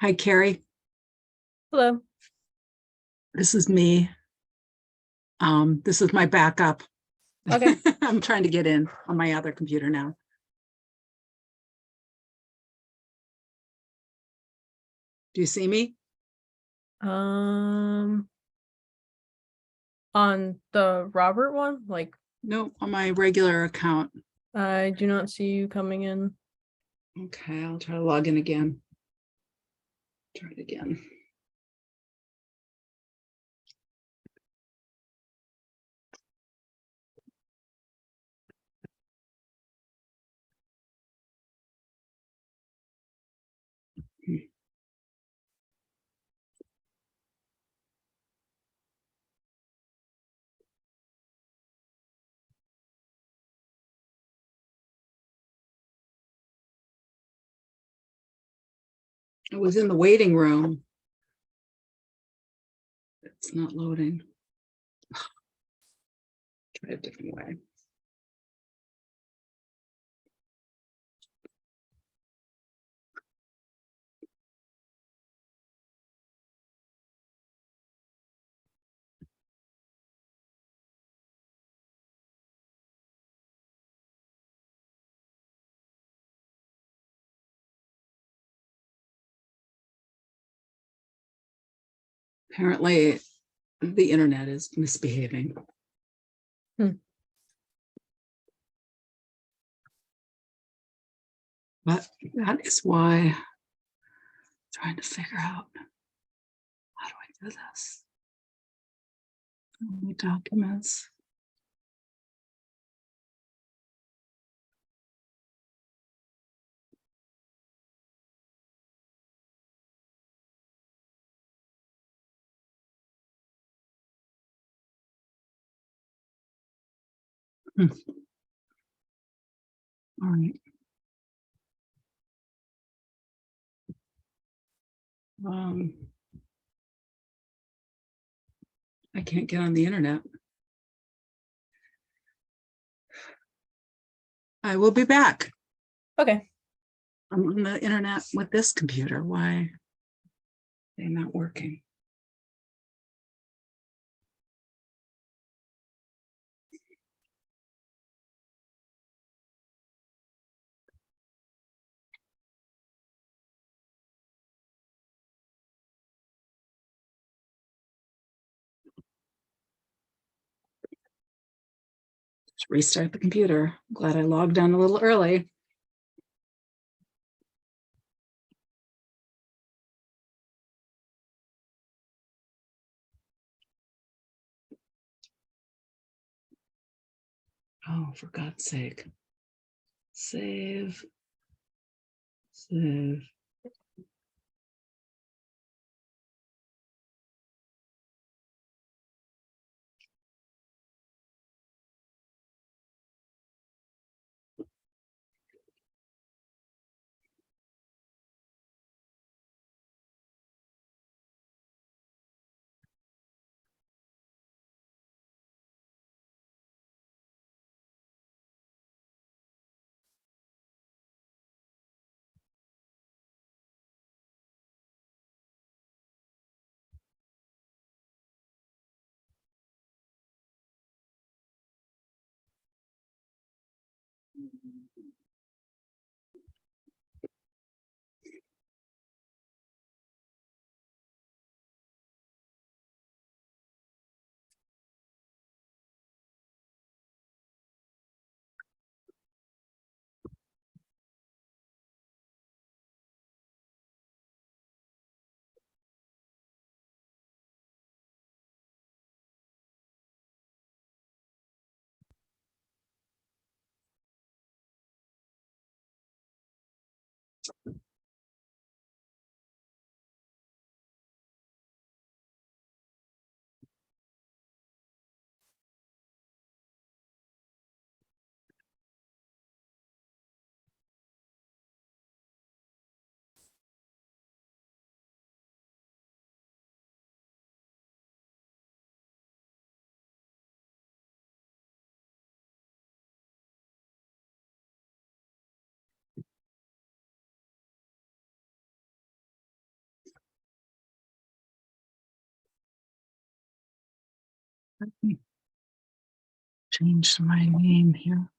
Hi, Carrie. Hello. This is me. This is my backup. Okay. I'm trying to get in on my other computer now. Do you see me? Um, on the Robert one, No, on my regular account. I do not see you coming in. Okay, I'll try to log in again. Try it again. I was in the waiting room. It's not loading. Try a different way. Apparently, the internet is misbehaving. Hmm. But that is why I'm trying to figure out how do I do this? Only documents. Hmm. All right. Um, I can't get on the internet. I will be back. Okay. I'm on the internet with this computer. Why are they not working? Just restart the computer. I'm glad I logged on a little early. Oh, for God's sake. Save. Save. Let me change my name here.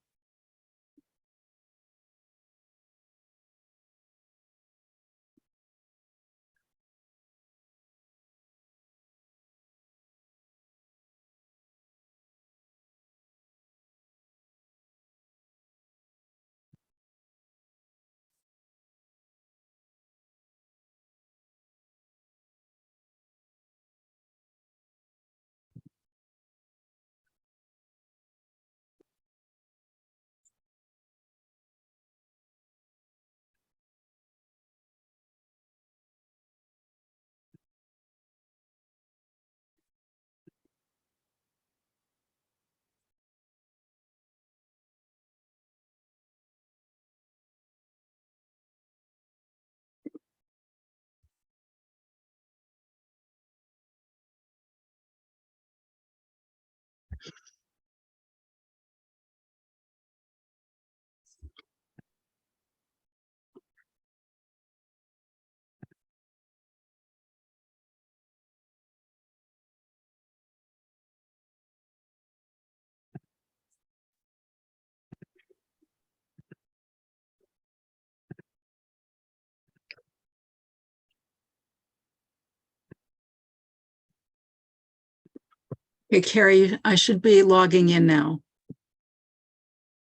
Hey, Carrie, I should be logging in now.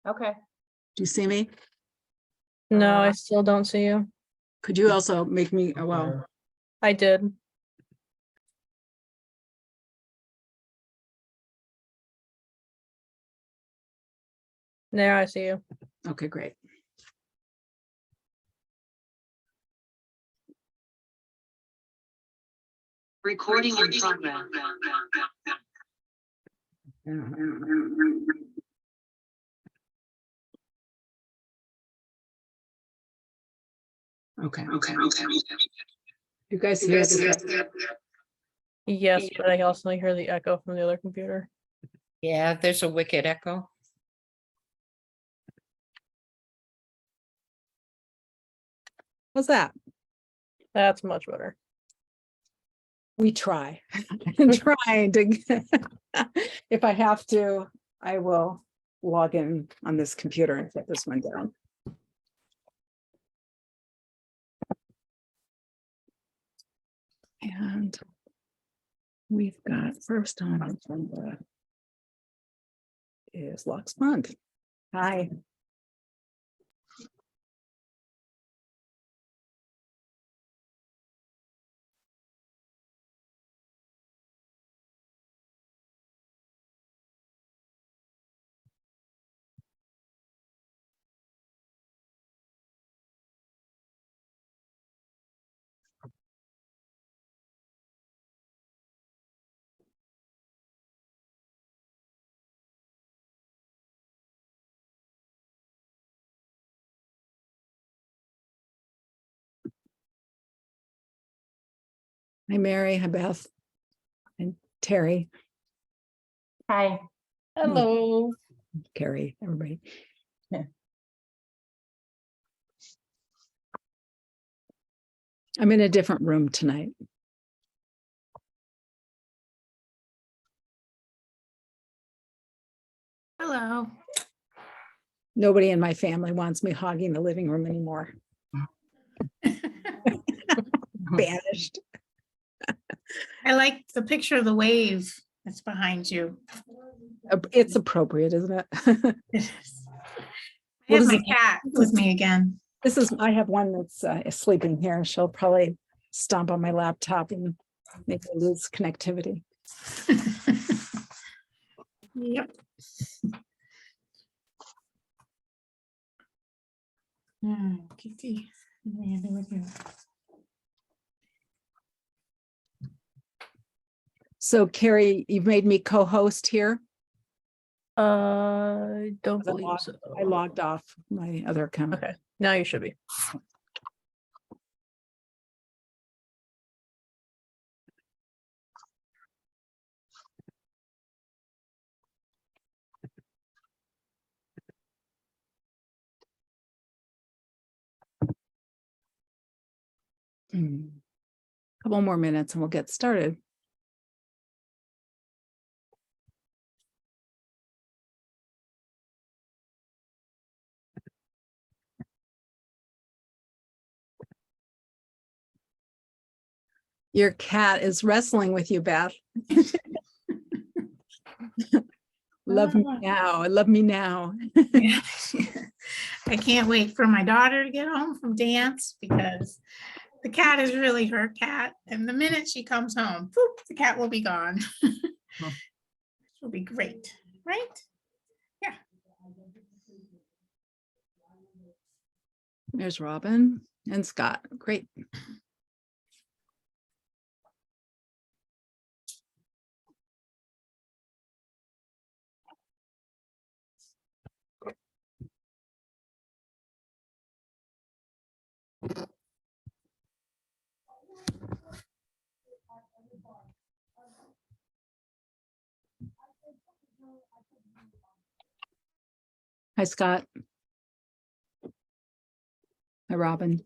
Okay. Do you see me? No, I still don't see you. Could you also make me, oh, well, I did. There, I see you. okay, great. Recording in progress. Okay. You guys hear this? Yes, but I also hear the echo from the other computer. Yeah, there's a wicked echo. What's that? That's much better. We try. I'm trying to, if I have to, I will log in on this computer and get this one down. And we've got first on the agenda is Lux Fund. Hi. Hi, Mary. Hi, Beth. And Terry, Hi. Hello. Carrie, everybody. Yeah. I'm in a different room tonight. Hello. Nobody in my family wants me hogging the living room anymore. Banished. I like the picture of the wave that's behind you. It's appropriate, isn't it? It is. I What have is my it? cat with me again. This is, I have one that's sleeping here. She'll probably stomp on my laptop and make me lose connectivity. Yep. Kitty, what are you doing with you? So Carrie, you've made me co-host here. I don't I believe logged- so. I logged off my other account. Okay, now you should be. Couple more minutes and we'll get started. Your cat is wrestling with you, Beth. Love me now. Love me now. Yeah. I can't wait for my daughter to get home from dance because the cat is really her cat. And the minute she comes home, poof, the cat will be gone. It'll be great, right? Yeah. There's Robin and Scott. Great. Hi, Scott. Hi, Robin.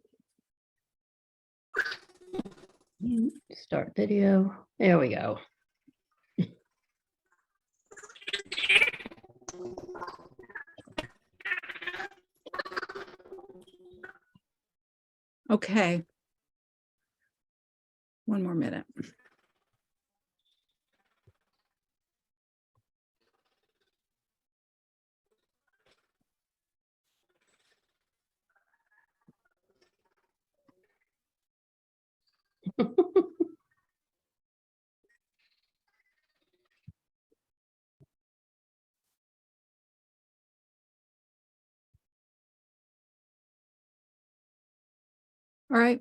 Start video. There we go. Okay. One more minute. All right.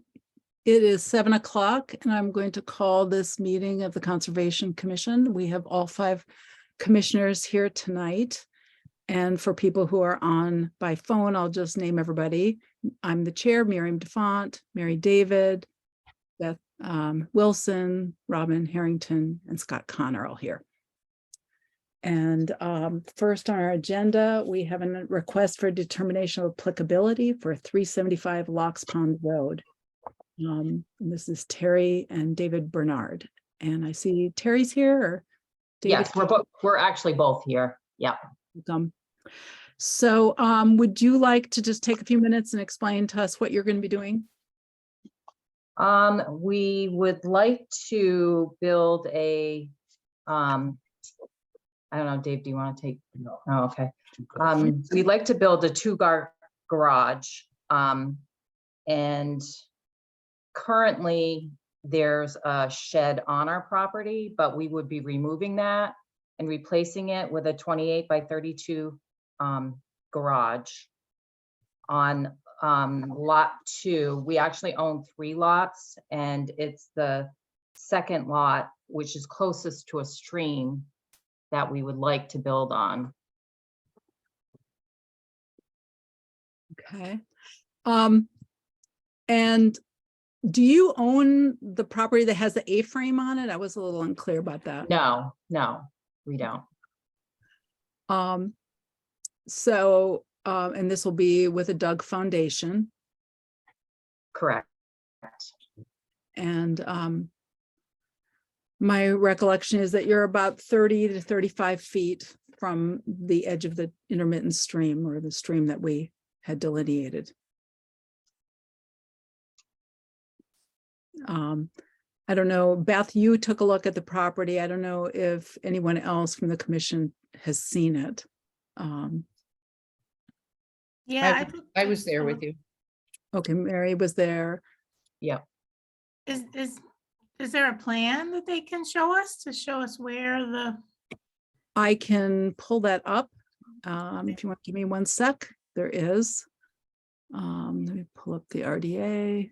It is 7 o'clock and I'm going to call this meeting of the Conservation Commission. We have all 5 commissioners here tonight. And for people who are on by phone, I'll just name everybody. I'm the chair, Miriam DeFont, Mary David, Beth Wilson, Robin Harrington, and Scott Connor all here. And first on our agenda, we have a request for determination of applicability for 375 Locks Pond Road. And this is Terry and David Bernard. And I see Terry's here, or David? Yes, we're actually both here. Yeah. Welcome. So would you like to just take a few minutes and explain to us what you're going to be doing? We would like to build a, I don't know, Dave, do you want to take? No. Oh, okay. We'd like to build a 2-car garage. And currently there's a shed on our property, but we would be removing that and replacing it with a 28 by 32 garage on lot 2. We actually own 3 lots, and it's the second lot, which is closest to a stream, that we would like to build on. Okay. And do you own the property that has the A-frame on it? I was a little unclear about that. No, we don't. So, and this will be with a Doug foundation. Correct. And my recollection is that you're about 30 to 35 feet from the edge of the intermittent stream, or the stream that we had delineated. I don't know, Beth, you took a look at the property. I don't know if anyone else from the commission has seen it. Yeah. I was there with you. Okay, Mary was there. Yep. Is there a plan that they can show us where the, I can pull that up. If you want to give me 1 sec, there is. Let me pull up the RDA.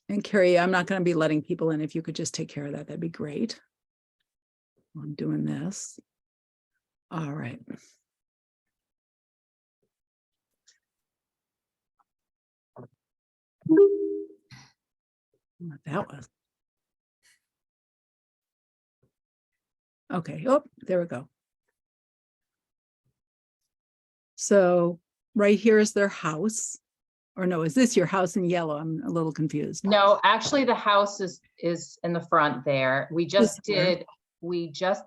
And Carrie, I'm not going to be letting people in. If you could just take care of that, that'd be great. I'm doing this. All right. What that was. Okay. Oh, there we go. So right here is their house. Or no, is this your house in yellow? I'm a little confused. No, actually the house is in the front there. We just This here.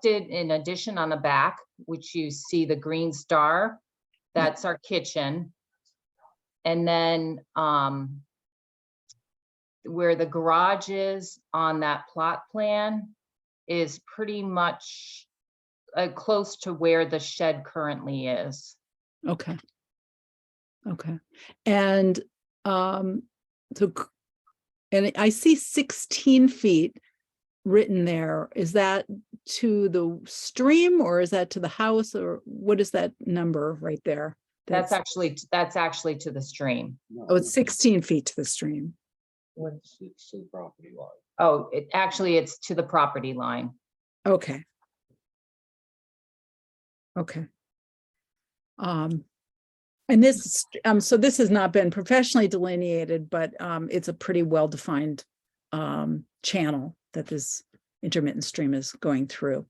did an addition on the back, which you see the green star. That's our kitchen. And then where the garage is on that plot plan is pretty much close to where the shed currently is. Okay. Okay. And so and I see 16 feet written there. Is that to the stream or is that to the house, or what is that number right there? That's actually to the stream. Oh, it's 16 feet to the stream. It's to the property line. Oh, it's to the property line. Okay. Okay. And this, so this has not been professionally delineated, but it's a pretty well-defined channel that this intermittent stream is going through.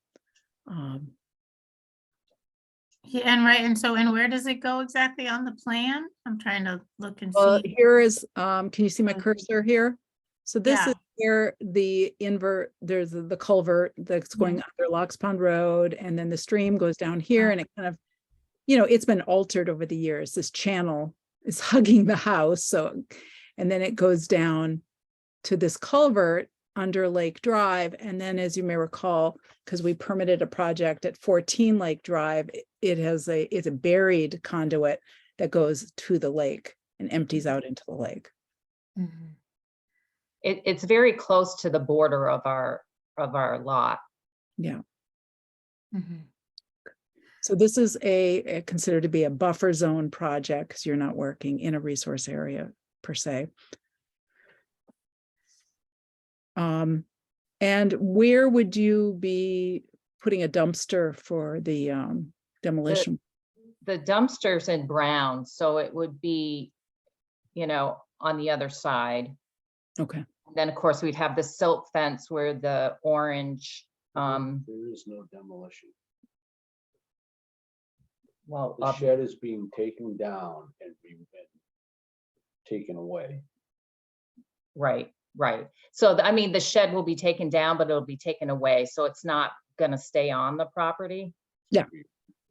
Yeah, and right, and where does it go exactly on the plan? I'm trying to look and Well, see. here is, can you see my cursor here? So this Yeah. is where the there's the culvert that's going under Locks Pond Road, and then the stream goes down here, and it kind of, it's been altered over the years. This channel is hugging the house. So, and then it goes down to this culvert under Lake Drive. And then, as you may recall, because we permitted a project at 14 Lake Drive, it's a buried conduit that goes to the lake and empties out into the lake. Mhm. It's very close to the border of our lot. Yeah. Mhm. So this is considered to be a buffer zone project because you're not working in a resource area per se. And where would you be putting a dumpster for the demolition? The dumpster's in brown, so it would be, on the other side. Okay. Then, of course, we'd have the silt fence where the orange, There is no demolition. well, The shed is being taken down and taken away. right. So, I mean, the shed will be taken down, but it'll be taken away. So it's not gonna stay on the property. Yeah.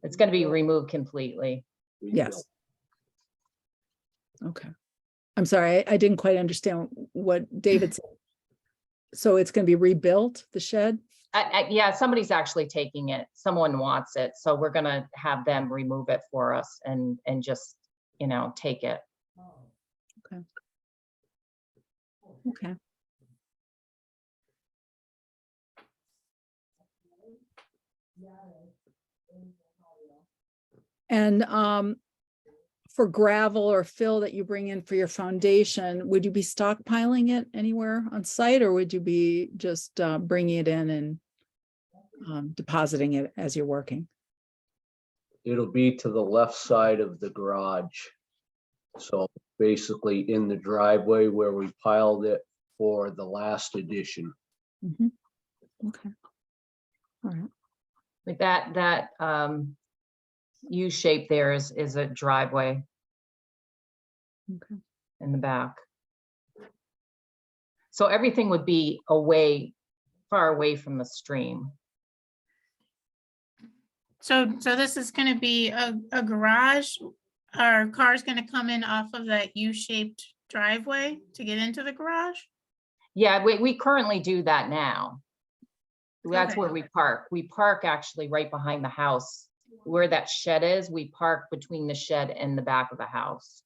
It's gonna be removed completely. Yes. Okay. I'm sorry, I didn't quite understand what David said. So it's going to be rebuilt, the shed? Yeah, somebody's actually taking it. Someone wants it. So we're gonna have them remove it for us and just, take it. Okay. And for gravel or fill that you bring in for your foundation, would you be stockpiling it anywhere on site, or would you be just bringing it in and depositing it as you're working? It'll be to the left side of the garage. So basically in the driveway where we piled it for the last edition. Mhm. Okay. All right. Like that U shape there is a driveway Okay. in the back. So everything would be far away from the stream. So this is gonna be a garage? Are cars gonna come in off of that U-shaped driveway to get into the garage? Yeah, we currently do that now. That's Okay. where we park. We park actually right behind the house. Where that shed is, we park between the shed and the back of the house.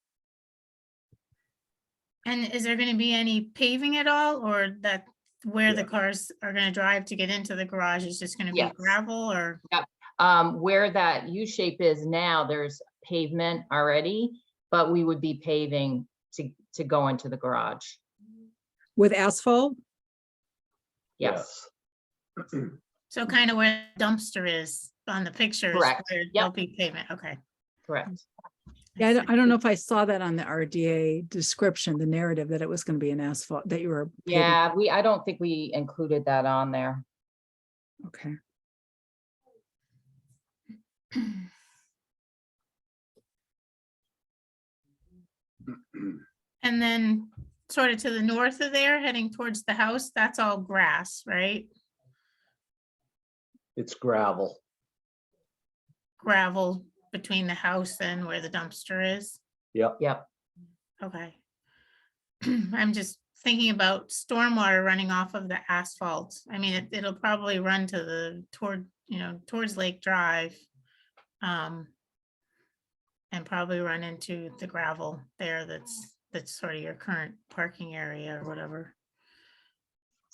And is there gonna be any paving at all, or that where the Yeah. cars are gonna drive to get into the garage is just gonna be Yes. gravel, or? Where that U shape is now, there's pavement already, but we would be paving to go into the garage. With asphalt? Yes. So kind of where the dumpster is on the pictures. Correct. Where Yep. there'll be pavement, okay. Correct. Yeah, I don't know if I saw that on the RDA description, the narrative, that it was going to be an asphalt, that you were paving. Yeah, I don't think we included that on there. Okay. And then sort of to the north of there, heading towards the house, that's all grass, right? It's gravel. Gravel between the house and where the dumpster is? Yep. Yep, Okay. I'm just thinking about stormwater running off of the asphalt. I mean, it'll probably run to towards Lake Drive. And probably run into the gravel there that's sort of your current parking area or whatever.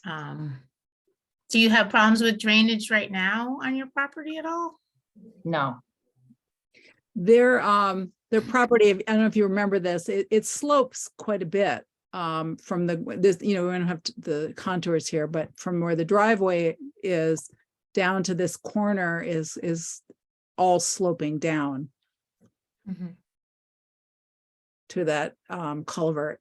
Do you have problems with drainage right now on your property at all? no, Their property, I don't know if you remember this, it slopes quite a bit from this, we don't have the contours here, but from where the driveway is down to this corner is all sloping down Mhm. to that culvert.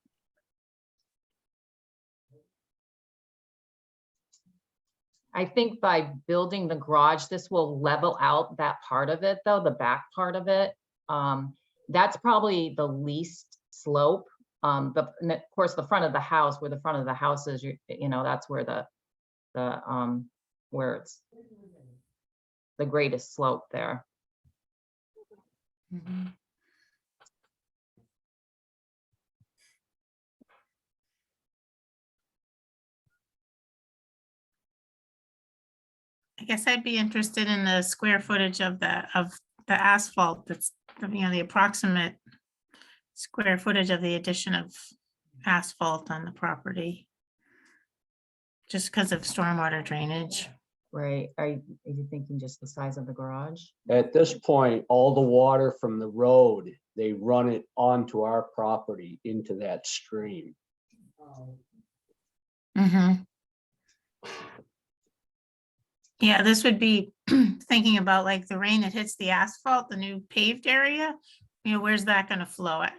I think by building the garage, this will level out that part of it, though, the back part of it. That's probably the least slope. And of course, the front of the house, where the front of the house is, that's where where it's the greatest slope there. Mhm. I guess I'd be interested in the square footage of the asphalt that's, the approximate square footage of the addition of asphalt on the property. Just because of stormwater drainage. Right, are you thinking just the size of the garage? At this point, all the water from the road, they run it onto our property into that stream. Mhm. Yeah, this would be thinking about like the rain that hits the asphalt, the new paved area. Where's that gonna flow at?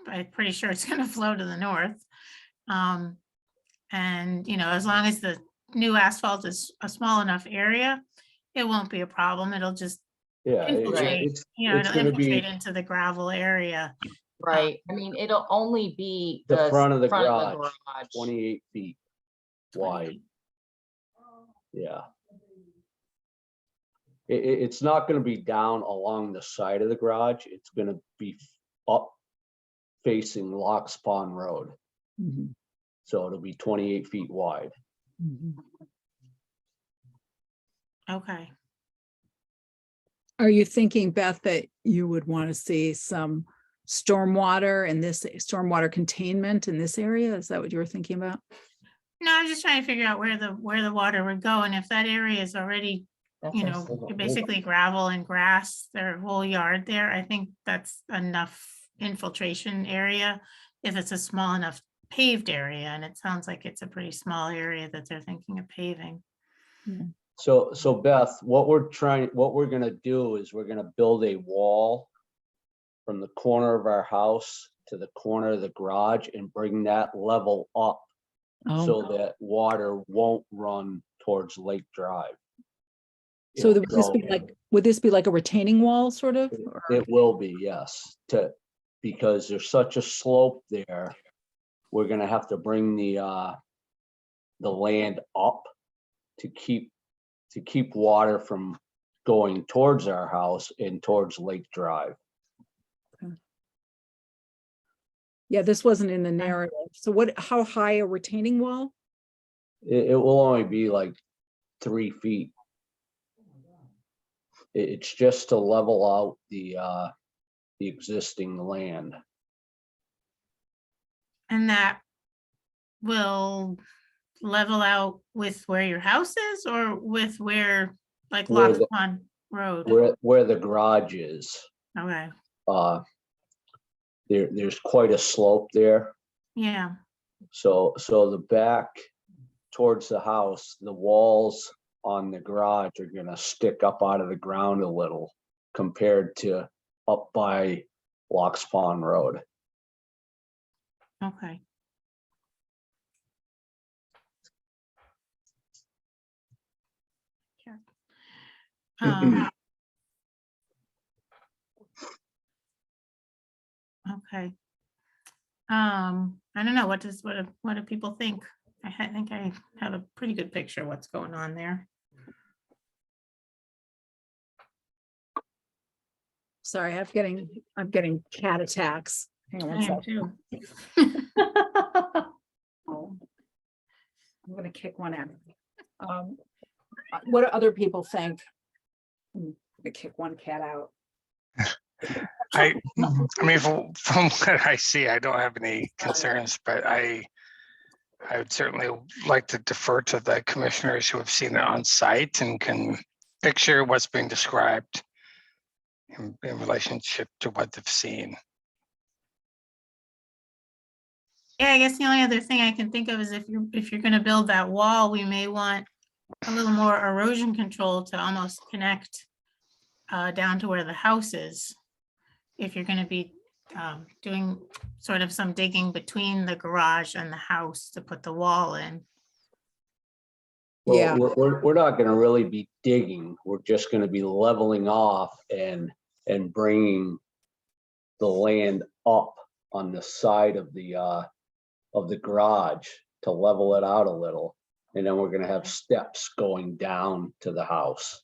I'm pretty sure it's gonna flow to the north. And as long as the new asphalt is a small enough area, it won't be a problem. It'll just Yeah, infiltrate, it's it'll gonna be infiltrate into the gravel area. Right, I mean, it'll only be the front of the garage, garage. 28 feet wide. Yeah. It's not gonna be down along the side of the garage. It's gonna be up facing Locks Pond Road. Mhm, So it'll be 28 feet wide. mhm. Okay. Are you thinking, Beth, that you would want to see some stormwater containment in this area? Is that what you were thinking about? No, I'm just trying to figure out where the water would go, and if that area is already, That's a- basically gravel and grass, their whole yard there, I think that's enough infiltration area. If it's a small enough paved area, and it sounds like it's a pretty small area that they're thinking of paving. So Beth, what we're gonna do is we're gonna build a wall from the corner of our house to the corner of the garage and bring that level up Oh, so that water won't run towards Lake Drive. so Yeah, would this be like a retaining wall sort of? or- it will be, yes, because there's such a slope there. We're gonna have to bring the land up to keep water from going towards our house and towards Lake Drive. Yeah, this wasn't in the narrative. So how high a retaining wall? It will only be like 3 feet. It's just to level out the existing land. And that will level out with where your house is, or with where, like, Where Lots the- Pond Road? Where the garage is, Okay, there's quite a slope there. yeah, So the back towards the house, the walls on the garage are gonna stick up out of the ground a little compared to up by Locks Pond Road. okay. Yeah. Okay. I don't know, what do people think? I think I have a pretty good picture of what's going on there. Sorry, I'm getting cat attacks. Hang on I one am sec. too. Oh, I'm gonna kick one in. What do other people think? I'm gonna kick one cat out. I mean, from what I see, I don't have any concerns, but I would certainly like to defer to the commissioners who have seen it on site and can picture what's being described in relationship to what they've seen. Yeah, I guess the only other thing I can think of is if you're gonna build that wall, we may want a little more erosion control to almost connect down to where the house is. If you're gonna be doing sort of some digging between the garage and the house to put the wall in. Well, Yeah. we're not gonna really be digging. We're just gonna be leveling off and bringing the land up on the side of the garage to level it out a little. And then we're gonna have steps going down to the house.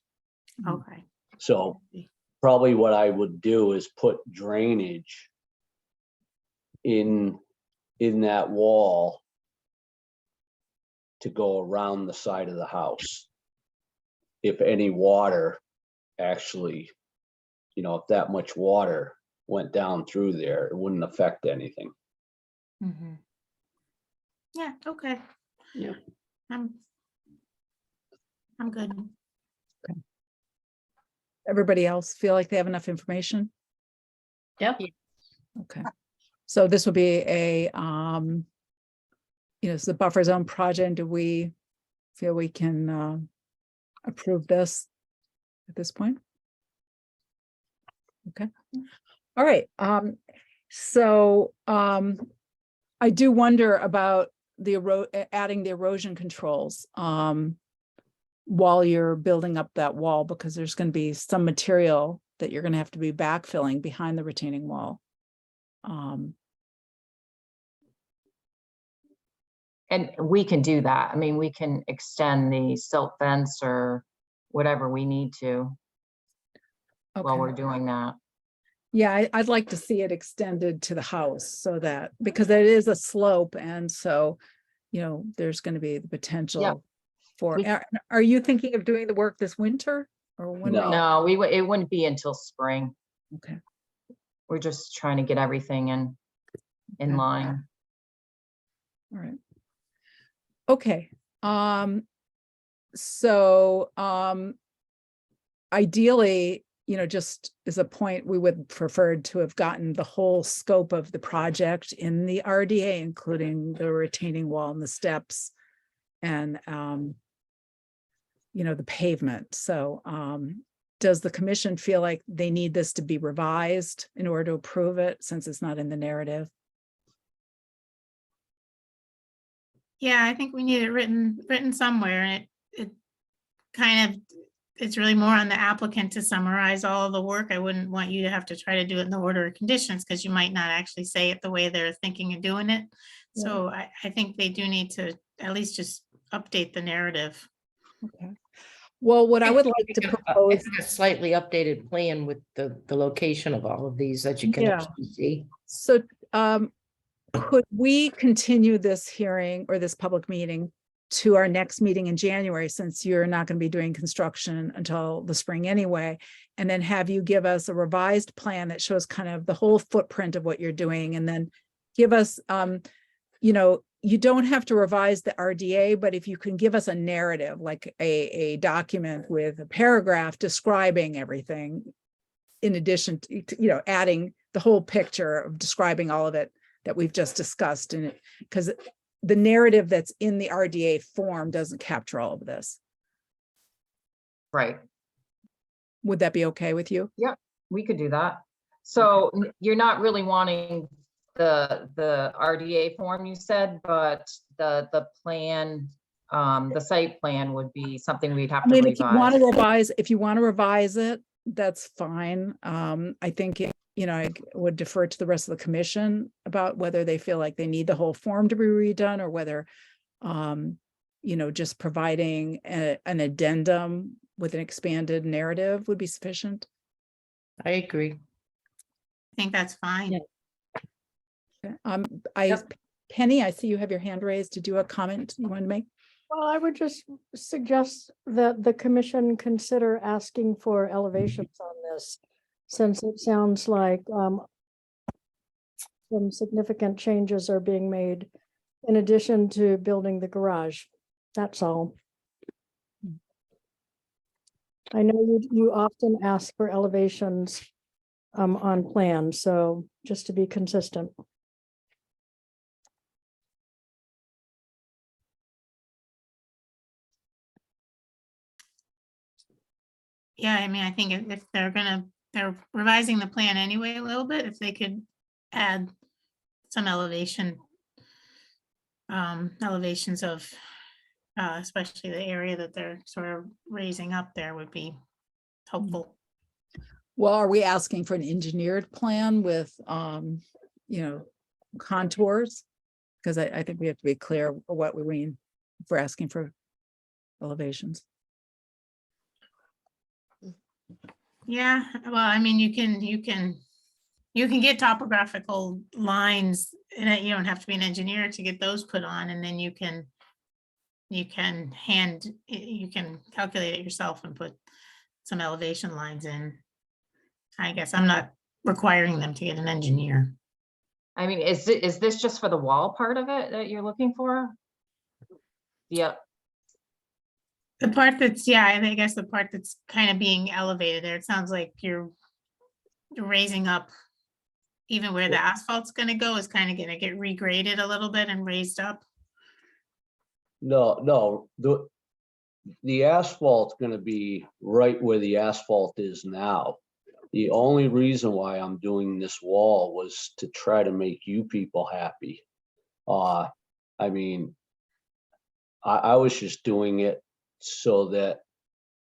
Okay. So probably what I would do is put drainage in that wall to go around the side of the house. If any water actually, if that much water went down through there, it wouldn't affect anything. Mhm. Yeah, okay. Yeah. I'm good. Everybody else feel like they have enough information? Yep. Okay. So this would be it's the buffer zone project. Do we feel we can approve this at this point? Okay. All right. So I do wonder about adding the erosion controls while you're building up that wall, because there's going to be some material that you're going to have to be backfilling behind the retaining wall. And we can do that. I mean, we can extend the silt fence or whatever we need to while we're Okay. doing that. Yeah, I'd like to see it extended to the house so that, because it is a slope, and so, there's going to be the potential for, We- are you thinking of doing the work this winter? Or when? No. No, it wouldn't be until spring. Okay. We're just trying to get everything in Okay. line. All right. Okay, so, ideally, just as a point, we would prefer to have gotten the whole scope of the project in the RDA, including the retaining wall and the steps and, the pavement. So, does the commission feel like they need this to be revised in order to approve it, since it's not in the narrative? Yeah, I think we need it written somewhere, and it kind of, it's really more on the applicant to summarize all of the work. I wouldn't want you to have to try to do it in the order of conditions, because you might not actually say it the way they're thinking of doing it. Yeah. So I think they do need to at least just update the narrative. Okay. Well, what I would like to propose, A slightly updated plan with the location of all of these that you can Yeah. actually see. so, could we continue this hearing or this public meeting to our next meeting in January, since you're not going to be doing construction until the spring anyway, and then have you give us a revised plan that shows kind of the whole footprint of what you're doing, and then give us, you don't have to revise the RDA, but if you can give us a narrative, like a document with a paragraph describing everything, in addition to, adding the whole picture of describing all of it that we've just discussed, and because the narrative that's in the RDA form doesn't capture all of this. Right. Would that be okay with you? We could do that. So you're not really wanting the RDA form, you said, but the plan, the site plan would be something we'd have I to mean, if you want to revise. revise it, that's fine. I think, I would defer to the rest of the commission about whether they feel like they need the whole form to be redone, or whether, just providing an addendum with an expanded narrative would be sufficient. I agree. think that's fine. Yeah. Penny, I see you have your hand raised. Did you have a comment you want to make? Well, I would just suggest that the commission consider asking for elevations on this, since it sounds like some significant changes are being made in addition to building the garage. That's all. I know you often ask for elevations on plans, so just to be consistent. Yeah, I mean, I think if they're revising the plan anyway a little bit, if they could add some elevations of, especially the area that they're sort of raising up there would be helpful. Well, are we asking for an engineered plan with, contours? Because I think we have to be clear what we mean if we're asking for elevations. Yeah, well, I mean, you can get topographical lines, and you don't have to be an engineer to get those put on, and then you can calculate it yourself and put some elevation lines in. I guess I'm not requiring them to get an engineer. I mean, is this just for the wall part of it that you're looking for? Yeah, The part that's, yeah, I guess the part that's kind of being elevated there, it sounds like you're raising up, even where the asphalt's gonna go is kind of gonna get regraded a little bit and raised up. No, the asphalt's gonna be right where the asphalt is now. The only reason why I'm doing this wall was to try to make you people happy. I mean, I was just doing it so that,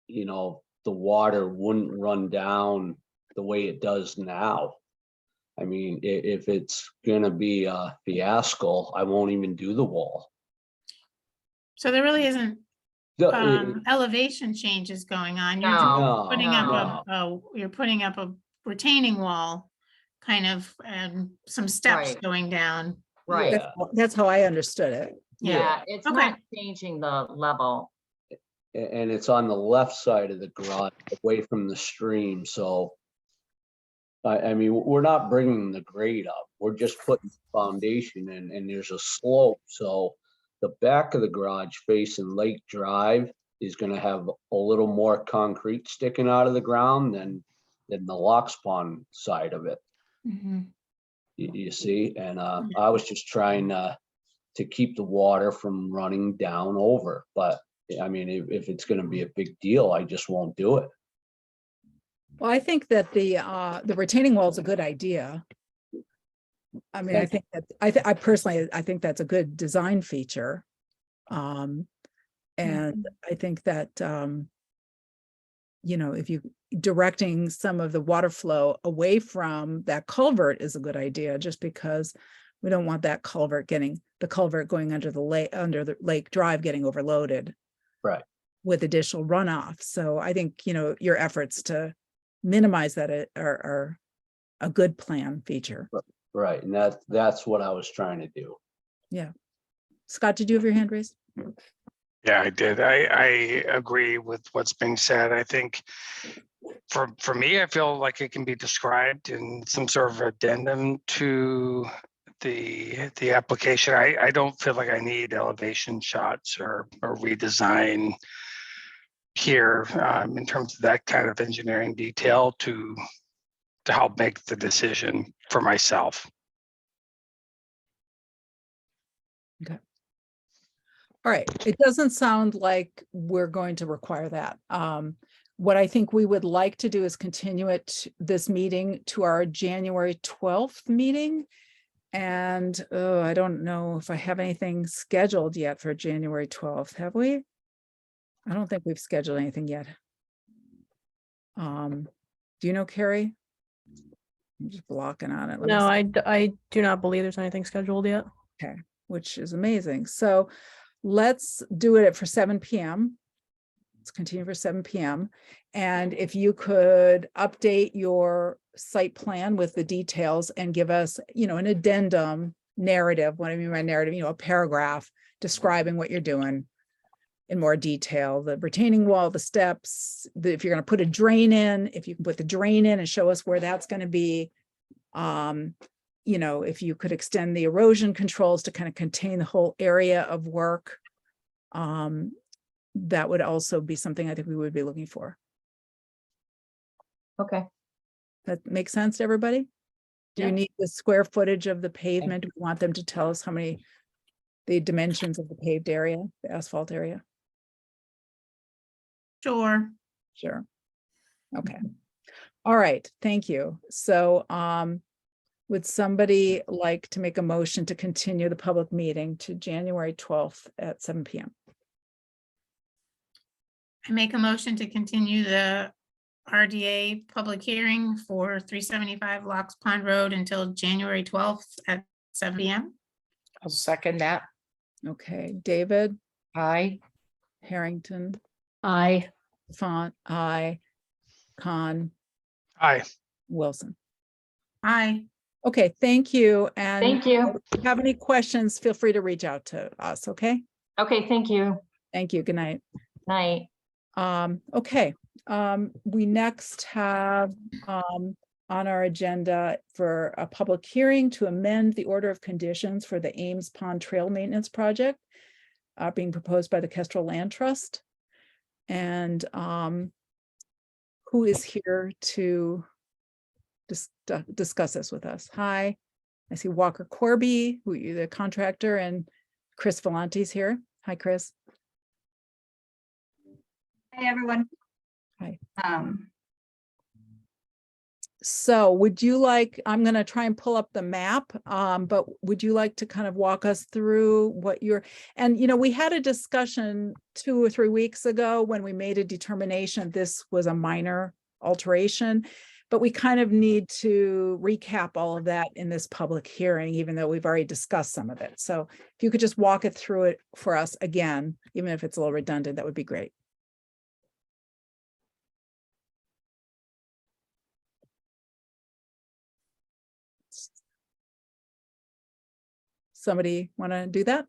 the water wouldn't run down the way it does now. I mean, if it's gonna be a fiasco, I won't even do the wall. So there really isn't No, elevation changes going on. You're just no, putting no. up you're putting up a retaining wall, kind of, and some steps Right. going down. Right, Yeah. That's how I understood it. yeah, it's Okay. not changing the level. And it's on the left side of the garage, away from the stream, so. I mean, we're not bringing the grade up, we're just putting foundation in, and there's a slope, so. The back of the garage facing Lake Drive is gonna have a little more concrete sticking out of the ground than the Lox Pond side of it, Mhm. you see, and I was just trying to keep the water from running down over, but. I mean, if it's gonna be a big deal, I just won't do it. Well, I think that the retaining wall is a good idea. I mean, I think that, I personally, I think that's a good design feature. And I think that, if you directing some of the water flow away from that culvert is a good idea, just because we don't want that culvert going under the Lake Drive getting overloaded. Right. With additional runoff. So I think, your efforts to minimize that are a good plan feature. Right, and that's what I was trying to do. Scott, did you have your hand raised? Yeah, I did. I agree with what's being said. I think for me, I feel like it can be described in some sort of addendum to the application. I don't feel like I need elevation shots or redesign here in terms of that kind of engineering detail to help make the decision for myself. All right, it doesn't sound like we're going to require that. What I think we would like to do is continue this meeting to our January 12th meeting. And I don't know if I have anything scheduled yet for January 12th, have we? I don't think we've scheduled anything yet. Do you know, Carrie? I'm just blocking on it. Let me No, see. I do not believe there's anything scheduled yet. Okay, which is amazing. So let's do it for 7 p.m. Let's continue for 7 PM. And if you could update your site plan with the details and give us, an addendum narrative. What I mean by narrative, a paragraph describing what you're doing in more detail, the retaining wall, the steps, if you're going to put a drain in, if you can put the drain in and show us where that's going to be. If you could extend the erosion controls to kind of contain the whole area of work. That would also be something I think we would be looking for. Okay. That makes sense to everybody? Do you Yeah. need the square footage of the pavement? Do we want them to tell us the dimensions of the paved area, the asphalt area? Sure. Sure. Okay. All right, thank you. So, would somebody like to make a motion to continue the public meeting to January 12th at 7 PM? I make a motion to continue the RDA public hearing for 375 Locks Pond Road until January 12th at 7 PM. I'll second that. Okay, David, Aye. Harrington, I, Font, I, Khan, Aye. Wilson. Aye. Okay, thank you. And Thank you. if you have any questions, feel free to reach out to us, okay? Okay, thank you. Thank you. Good night. Night. Okay, we next have on our agenda for a public hearing to amend the order of conditions for the Ames Pond Trail Maintenance Project being proposed by the Kestrel Land Trust. And who is here to discuss this with us? Hi, I see Walker Corby, the contractor, and Chris Volante's here. Hi, Chris. Hey, everyone. Hi. Um, So would you like, I'm going to try and pull up the map, but would you like to kind of walk us through what and we had a discussion 2 or 3 weeks ago when we made a determination this was a minor alteration, but we kind of need to recap all of that in this public hearing, even though we've already discussed some of it. So if you could just walk it through it for us again, even if it's a little redundant, that would be great. Somebody want to do that?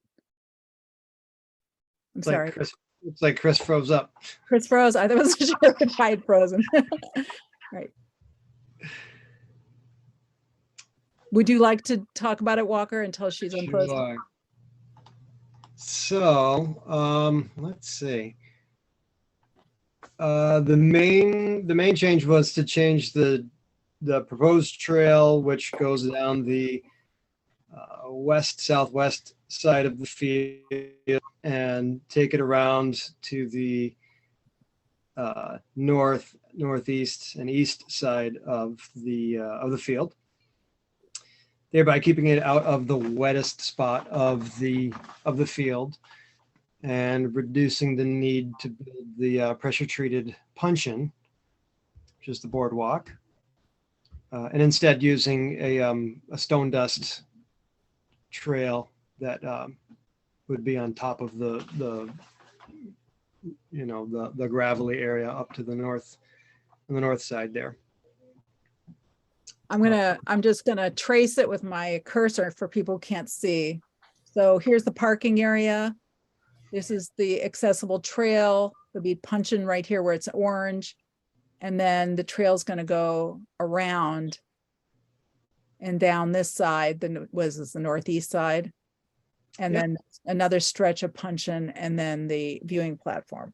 I'm It's like sorry. It's like Chris froze up. Chris froze. I wasn't sure if I had frozen. Right. Would you like to talk about it, Walker, until she's unfrozen? Sure. So, let's see. The main change was to change the proposed trail, which goes down the west-southwest side of the field and take it around to the northeast and east side of the field, thereby keeping it out of the wettest spot of the field and reducing the need to build the pressure-treated puncheon, which is the boardwalk, and instead using a stone dust trail that would be on top of the gravelly area up to the north, on the north side there. I'm just gonna trace it with my cursor for people who can't see. So here's the parking area. This is the accessible trail. There'll be puncheon right here where it's orange. And then the trail's gonna go around and down this side, this is the northeast side. And Yep. then another stretch of puncheon and then the viewing platform.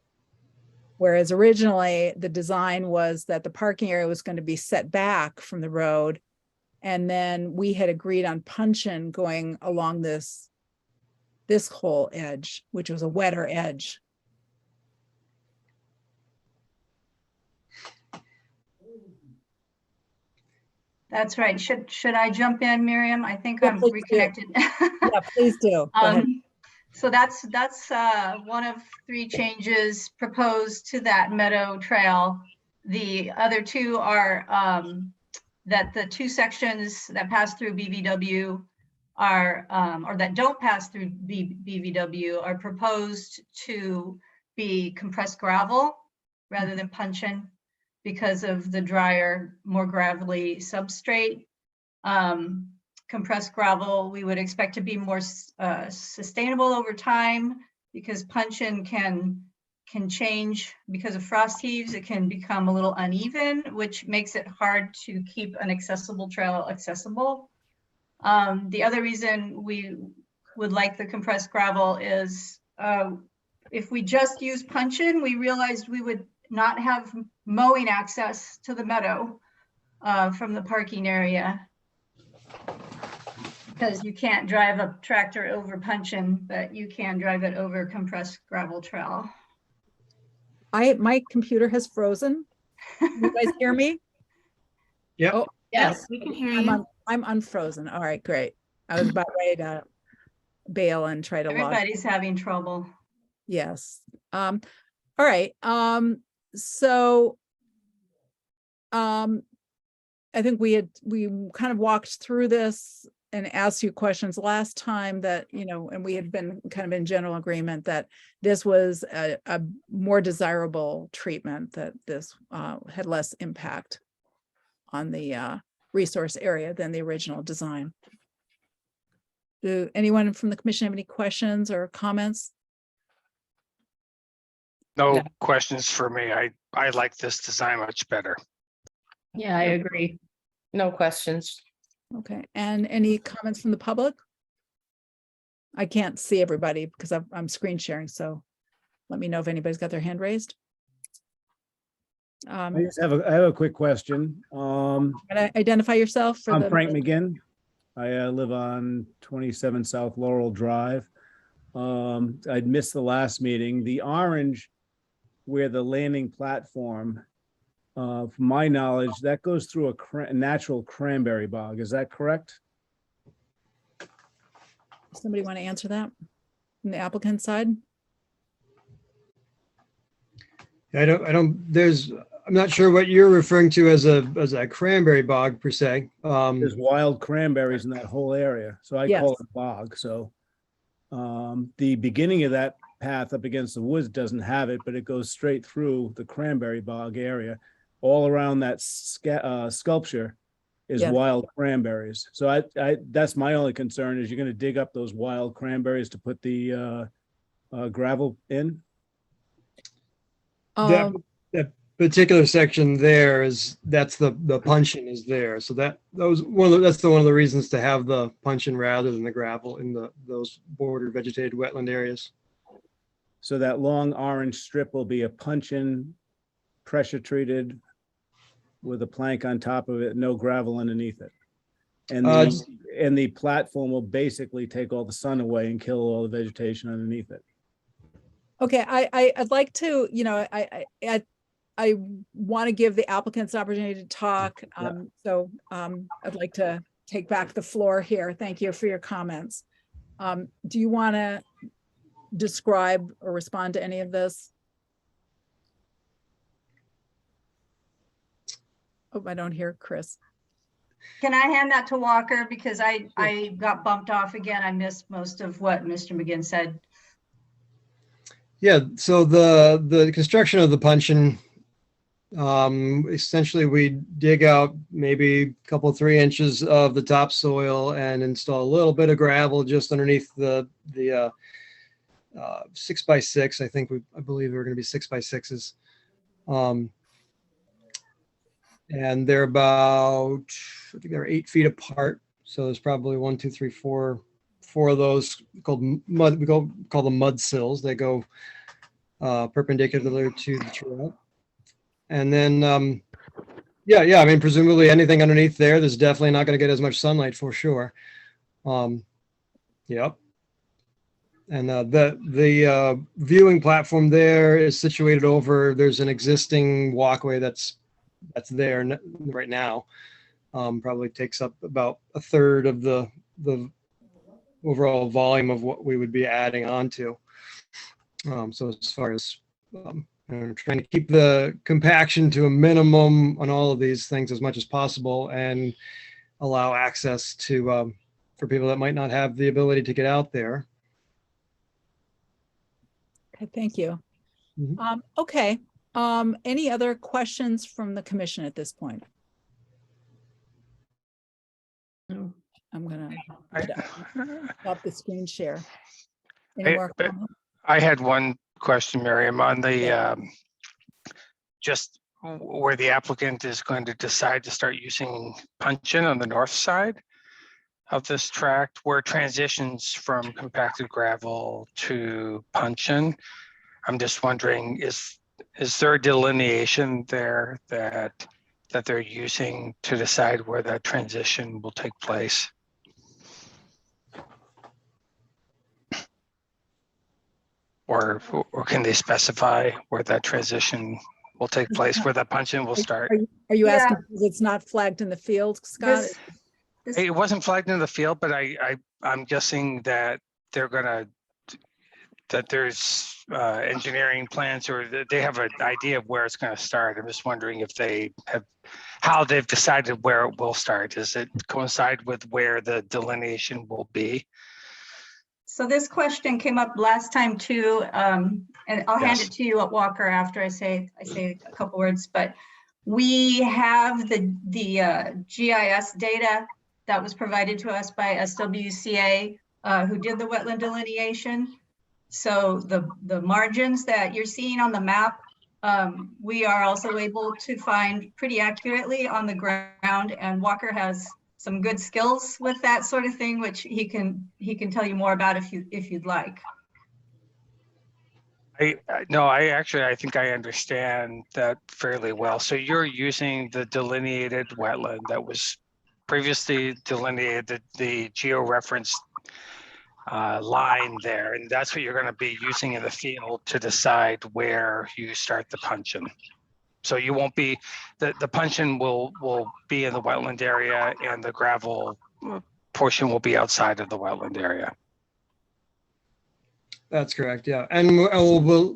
Whereas originally the design was that the parking area was going to be set back from the road. And then we had agreed on puncheon going along this whole edge, which was a wetter edge. That's right. Should I jump in, Miriam? I think Yeah, I'm please do. reconnected. Yeah, please do. Go ahead. So that's one of 3 changes proposed to that meadow trail. The other 2 are that the 2 sections that pass through BVW are, or that don't pass through BVW are proposed to be compressed gravel rather than puncheon because of the drier, more gravelly substrate. Compressed gravel, we would expect to be more sustainable over time because puncheon can change because of frost heaves. It can become a little uneven, which makes it hard to keep an accessible trail accessible. The other reason we would like the compressed gravel is if we just use puncheon, we realized we would not have mowing access to the meadow from the parking area. Because you can't drive a tractor over puncheon, but you can drive it over compressed gravel trail. My computer has frozen. You guys hear me? Yep. Oh, Yes. We can hear I'm you. I'm unfrozen. All right, great. I was about ready to bail and try to log. Everybody's having trouble. Yes. All right. So I think we kind of walked through this and asked you questions last time that, and we had been kind of in general agreement that this was a more desirable treatment, that this had less impact on the resource area than the original design. Do anyone from the commission have any questions or comments? No No. questions for me. I like this design much better. Yeah, I agree. No questions. Okay, and any comments from the public? I can't see everybody because I'm screen sharing, so let me know if anybody's got their hand raised. I just have a quick question. Can I identify yourself for I'm Frank McGinn. I live on 27 South Laurel Drive. I'd missed the last meeting. The orange where the landing platform, from my knowledge, that goes through a natural cranberry bog. Is that correct? Somebody want to answer that from the applicant side? I'm not sure what you're referring to as a cranberry bog per se. There's wild cranberries in that whole area, so I call Yes. it bog. So the beginning of that path up against the woods doesn't have it, but it goes straight through the cranberry bog area. All around that sculpture is Yes. wild cranberries. So I that's my only concern, is you're going to dig up those wild cranberries to put the gravel in. That particular section there that's the puncheon is there. So that's one of the reasons to have the puncheon rather than the gravel in those border vegetated wetland areas. So that long orange strip will be a puncheon, pressure treated with a plank on top of it, no gravel underneath it. And the platform will basically take all the sun away and kill all the vegetation underneath it. Okay, I'd like to, I want to give the applicants an opportunity to talk. So I'd like to take back the floor here. Thank you for your comments. Do you want to describe or respond to any of this? Oh, I don't hear Chris. Can I hand that to Walker? Because I got bumped off again. I missed most of what Mr. McGinn said. Yeah, so the construction of the puncheon, essentially we dig out maybe a couple 3 inches of the topsoil and install a little bit of gravel just underneath the 6x6. I believe they're going to be 6x6s. And they're about, I think they're 8 feet apart. So there's probably 1, 2, 3, 4 of those called mud. Call them mud sills. They go perpendicular to the trail. And then, yeah. I mean, presumably anything underneath there's definitely not going to get as much sunlight for sure. Yep. And the viewing platform there is situated over. There's an existing walkway that's there right now. Probably takes up about a third of the overall volume of what we would be adding on to. So as far as trying to keep the compaction to a minimum on all of these things as much as possible and allow access to for people that might not have the ability to get out there. Okay, thank you. Okay, any other questions from the commission at this point? No. I'm gonna I stop the screen share. Any I- more but- comments? I had one question, Miriam, on the, Yeah. just where the applicant is going to decide to start using puncheon on the north side of this tract, where it transitions from compacted gravel to puncheon. I'm just wondering, is there a delineation there that they're using to decide where that transition will take place? Or can they specify where that transition will take place, where that puncheon will start? Are you Yeah. asking because it's not flagged in the field, Scott? This- It wasn't flagged in the field, but I'm guessing that they're gonna, that there's engineering plans, or that they have an idea of where it's gonna start. I'm just wondering if they have, how they've decided where it will start. Does it coincide with where the delineation will be? So this question came up last time too, and I'll hand Yes. it to you at Walker after I say a couple words, but we have the GIS data that was provided to us by SWCA, who did the wetland delineation. So the margins that you're seeing on the map, we are also able to find pretty accurately on the ground, and Walker has some good skills with that sort of thing, which he can tell you more about if you'd like. I think I understand that fairly well. So you're using the delineated wetland that was previously delineated, the geo-referenced line there, and that's what you're going to be using in the field to decide where you start the puncheon. So you won't be, the puncheon will be in the wetland area, and the gravel portion will be outside of the wetland area. That's correct, yeah. And we'll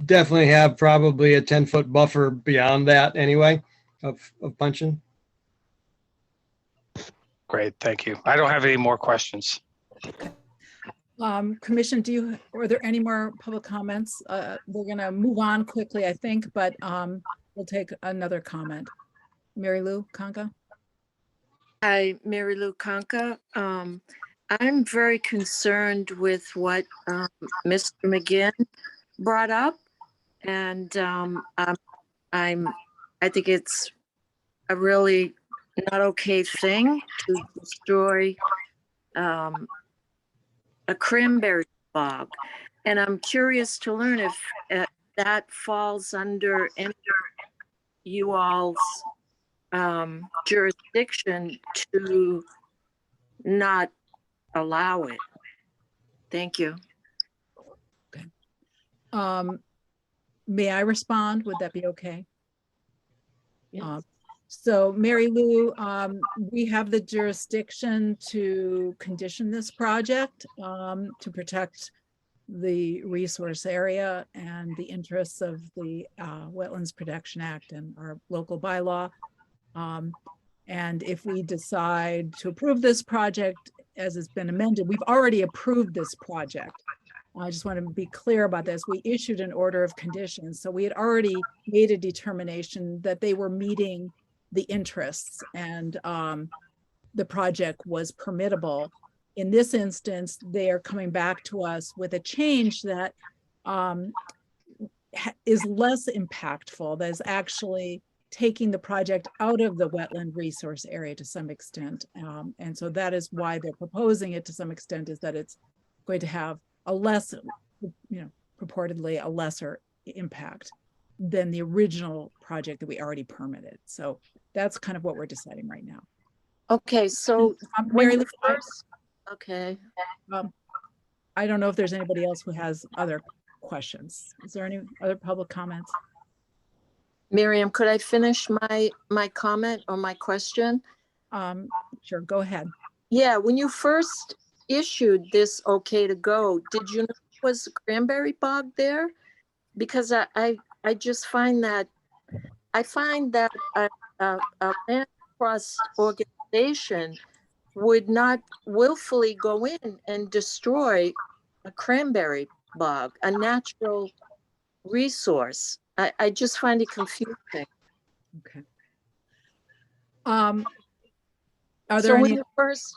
definitely have probably a 10-foot buffer beyond that anyway of puncheon. Great, thank you. I don't have any more questions. Commission, are there any more public comments? We're gonna move on quickly, I think, but we'll take another comment. Mary Lou Conca? Hi, Mary Lou Conca. I'm very concerned with what Mr. McGinn brought up, and I think it's a really not okay thing to destroy a cranberry bog, and I'm curious to learn if that falls under any you all's jurisdiction to not allow it. Thank you. May I respond? Would that be okay? Yes. So Mary Lou, we have the jurisdiction to condition this project to protect the resource area and the interests of the Wetlands Protection Act and our local bylaw. And if we decide to approve this project as it's been amended, we've already approved this project. I just want to be clear about this. We issued an order of conditions. So we had already made a determination that they were meeting the interests, and the project was permittable. In this instance, they are coming back to us with a change that is less impactful, that is actually taking the project out of the wetland resource area to some extent. And so that is why they're proposing it to some extent, is that it's going to have a less, purportedly a lesser impact than the original project that we already permitted. So that's kind of what we're deciding right now. Okay, so Mary Lou, okay. I don't know if there's anybody else who has other questions. Is there any other public comments? Miriam, could I finish my comment or my question? Sure, go ahead. Yeah, when you first issued this okay to go, did you know there was a cranberry bog there? Because I just find that a land trust organization would not willfully go in and destroy a cranberry bog, a natural resource. I just find it confusing. Okay. Are So there when any, you first,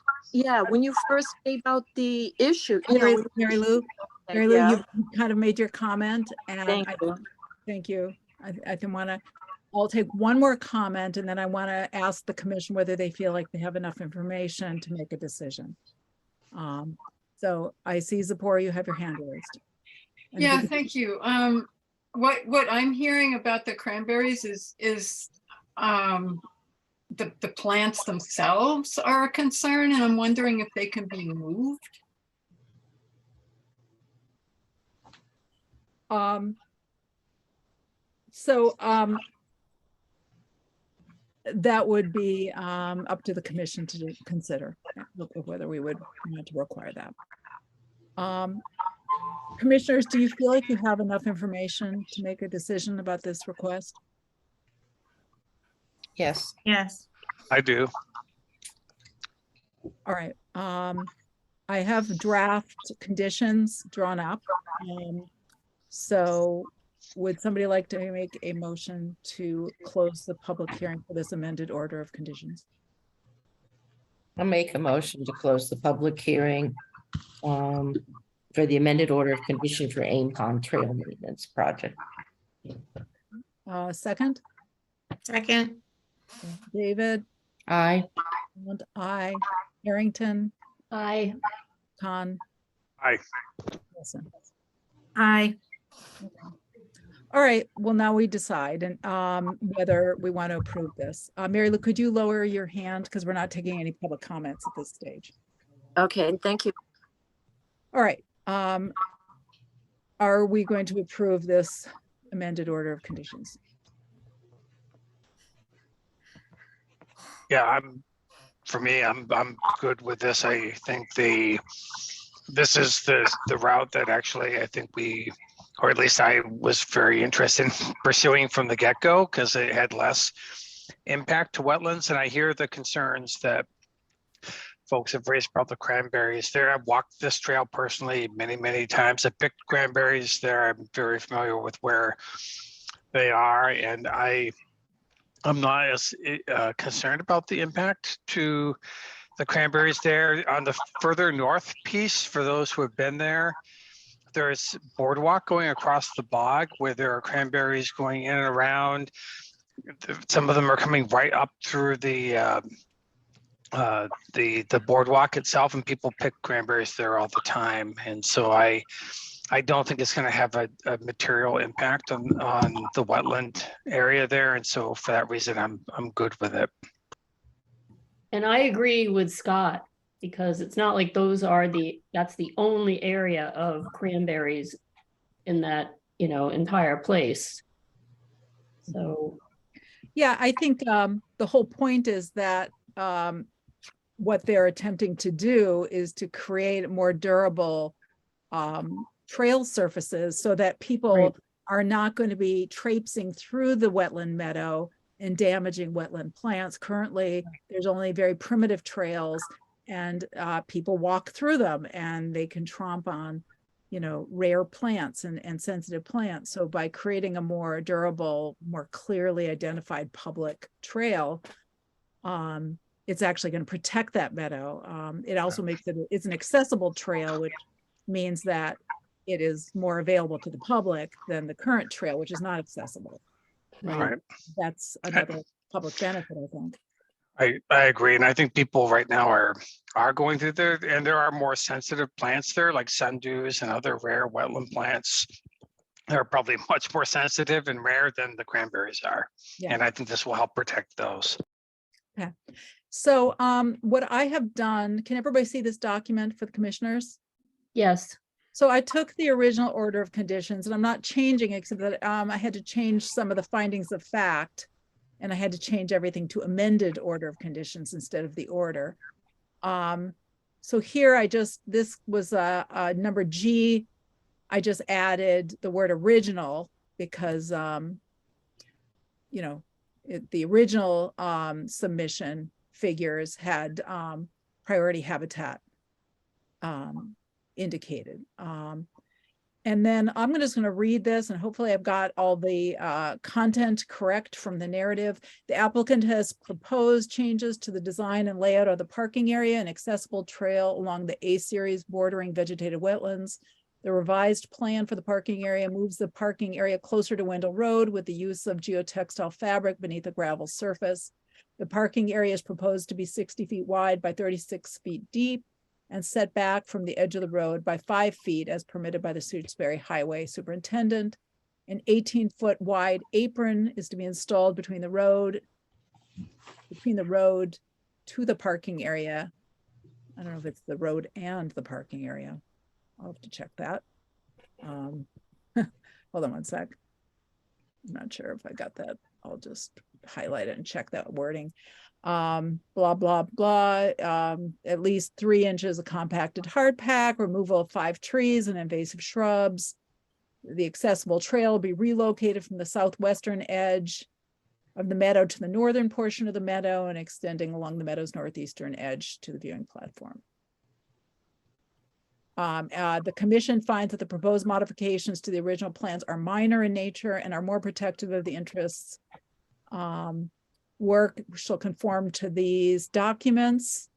when you first gave out the issue, you know. Mary Lou, Yeah. you've kind of made your comment and Thank I you. thank you. I can want to, I'll take one more comment and then I want to ask the commission whether they feel like they have enough information to make a decision. So I see Zipporah, you have your hand raised. And Yeah, Vicky- thank you. What I'm hearing about the cranberries is the plants themselves are a concern, and I'm wondering if they can be moved. So that would be up to the commission to consider whether we would want to require that. Commissioners, do you feel like you have enough information to make a decision about this request? Yes. Yes. I do. All right. I have draft conditions drawn up. So would somebody like to make a motion to close the public hearing for this amended order of conditions? I'll make a motion to close the public hearing for the amended order of condition for Aim Pond Trail Maintenance Project. Second, Second. David, Aye. and I, Harrington, Aye. Khan. Aye. Wilson. Aye. All right, well, now we decide and whether we want to approve this. Mary Lou, could you lower your hand because we're not taking any public comments at this stage. Okay, thank you. All right. Are we going to approve this amended order of conditions? Yeah, for me, I'm good with this. I think this is the route that actually I think we, or at least I was very interested in pursuing from the get-go because it had less impact to wetlands. And I hear the concerns that folks have raised about the cranberries there. I've walked this trail personally many, many times. I picked cranberries there. I'm very familiar with where they are. And I'm not as concerned about the impact to the cranberries there. On the further north piece, for those who have been there, there's boardwalk going across the bog where there are cranberries going in and around. Some of them are coming right up through the boardwalk itself, and people pick cranberries there all the time. And so I don't think it's going to have a material impact on the wetland area there. And so for that reason, I'm good with it. And I agree with Scott, because it's not like that's the only area of cranberries in that, entire place. So. Yeah, I think the whole point is that what they're attempting to do is to create more durable trail surfaces so that people are not going to be traipsing through the wetland meadow and damaging wetland plants. Currently, there's only very primitive trails and people walk through them and they can tromp on, rare plants and sensitive plants. So by creating a more durable, more clearly identified public trail, it's actually going to protect that meadow. It also makes it's an accessible trail, which means that it is more available to the public than the current trail, which is not accessible. Right. That's another public benefit, I think. I agree. And I think people right now are going through there, and there are more sensitive plants there, like sundews and other rare wetland plants. They're probably much more sensitive and rare than the cranberries are. Yeah. And I think this will help protect those. Okay. So what I have done, can everybody see this document for the commissioners? Yes. So I took the original order of conditions and I'm not changing it, except that I had to change some of the findings of fact, and I had to change everything to amended order of conditions instead of the order. So here this was a number G. I just added the word original because, the original submission figures had priority habitat indicated. And then I'm just going to read this and hopefully I've got all the content correct from the narrative. The applicant has proposed changes to the design and layout of the parking area and accessible trail along the A series bordering vegetated wetlands. The revised plan for the parking area moves the parking area closer to Wendell Road with the use of geotextile fabric beneath a gravel surface. The parking area is proposed to be 60 feet wide by 36 feet deep and set back from the edge of the road by 5 feet as permitted by the Shutesbury Highway Superintendent. An 18-foot wide apron is to be installed between the road to the parking area. I don't know if it's the road and the parking area. I'll have to check that. Hold on one sec. I'm not sure if I got that. I'll just highlight it and check that wording. Blah, blah, blah. At least 3 inches of compacted hard pack, removal of 5 trees and invasive shrubs. The accessible trail will be relocated from the southwestern edge of the meadow to the northern portion of the meadow and extending along the meadow's northeastern edge to the viewing platform. The commission finds that the proposed modifications to the original plans are minor in nature and are more protective of the interests. Work shall conform to these documents.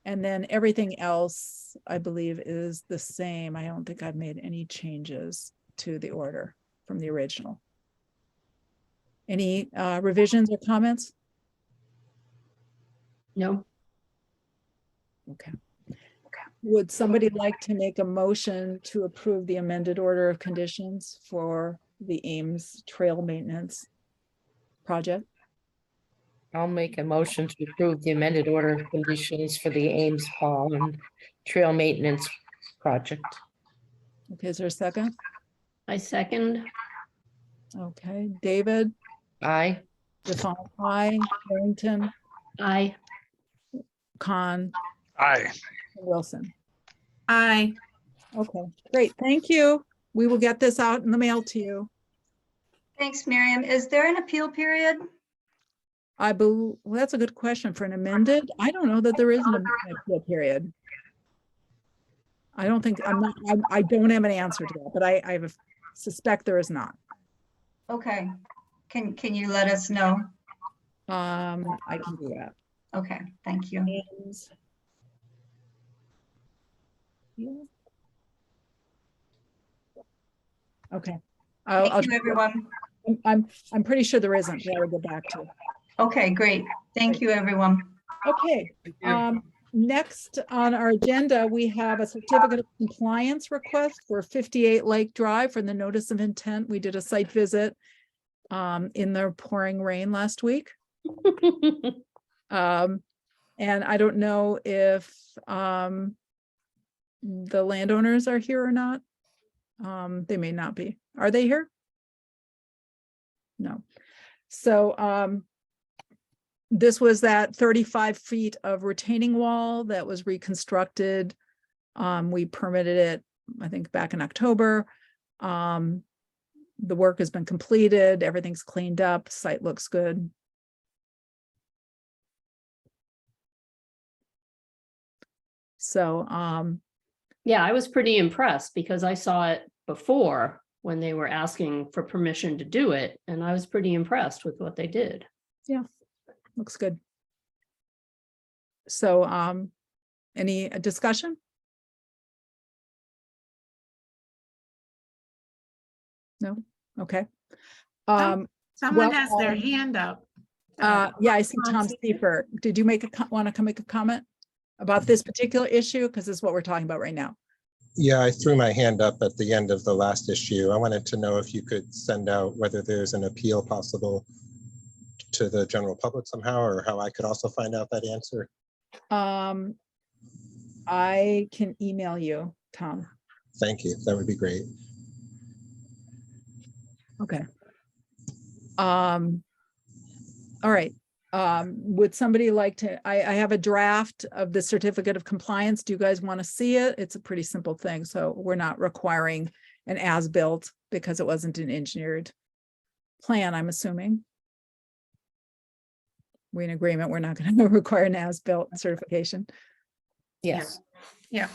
And then everything else, I believe, is the same. I don't think I've made any changes to the order from the original. Any revisions or comments? No. Okay. Would somebody like to make a motion to approve the amended order of conditions for the Ames Trail Maintenance project? I'll make a motion to approve the amended order of conditions for the Ames Pond Trail Maintenance Project. Okay, is there a second? I second. Okay, David, Aye. Stefan, aye, Harrington, Aye. Khan, Aye. Wilson. Aye. Okay, great, thank you. We will get this out in the mail to you. Thanks, Miriam. Is there an appeal period? Well, that's a good question for an amended. I don't know that there is an appeal period. I don't think, I don't have an answer to that, but I suspect there is not. Okay. Can you let us know? I can do that. Okay, thank you. Okay. Thank you, everyone. I'm pretty sure there isn't. But I will go back to it. Okay, great. Thank you, everyone. Okay. Next on our agenda, we have a certificate of compliance request for 58 Lake Drive for the notice of intent. We did a site visit in the pouring rain last week. And I don't know if the landowners are here or not. They may not be. Are they here? No. So this was that 35 feet of retaining wall that was reconstructed. We permitted it, I think, back in October. The work has been completed. Everything's cleaned up. Site looks good. So, Yeah, I was pretty impressed because I saw it before when they were asking for permission to do it, and I was pretty impressed with what they did. yeah, looks good. So, any discussion? No? Okay. Someone well, has their hand up. Yeah, I see Tom Steeper. Did you want to make a comment about this particular issue? Because this is what we're talking about right now. Yeah, I threw my hand up at the end of the last issue. I wanted to know if you could send out whether there's an appeal possible to the general public somehow, or how I could also find out that answer. I can email you, Tom. Thank you. That would be great. Okay. All right. Would somebody like to, I have a draft of the certificate of compliance. Do you guys want to see it? It's a pretty simple thing. So we're not requiring an as-built because it wasn't an engineered plan, I'm assuming. We're in agreement. We're not going to require an as-built certification. Yes. Yeah.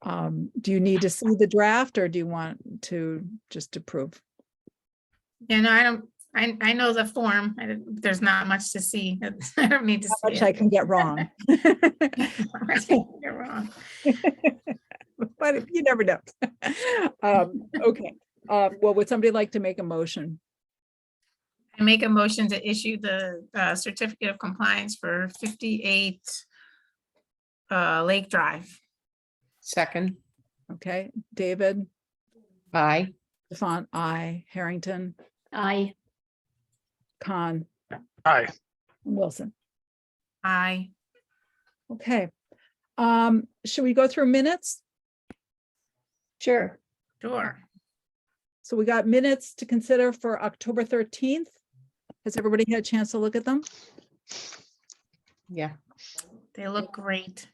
Do you need to see the draft or do you want to just approve? You know, I know the form. There's not much to see. I don't need to How see much I it. can get wrong. You're wrong. But you never know. Okay, well, would somebody like to make a motion? I make a motion to issue the certificate of compliance for 58 Lake Drive. Second, Okay, David, aye. Stefan, I, Harrington, I, Khan, Aye. Wilson. Aye. Okay. Should we go through minutes? sure. Sure. So we got minutes to consider for October 13th. Has everybody had a chance to look at them? Yeah, They look great.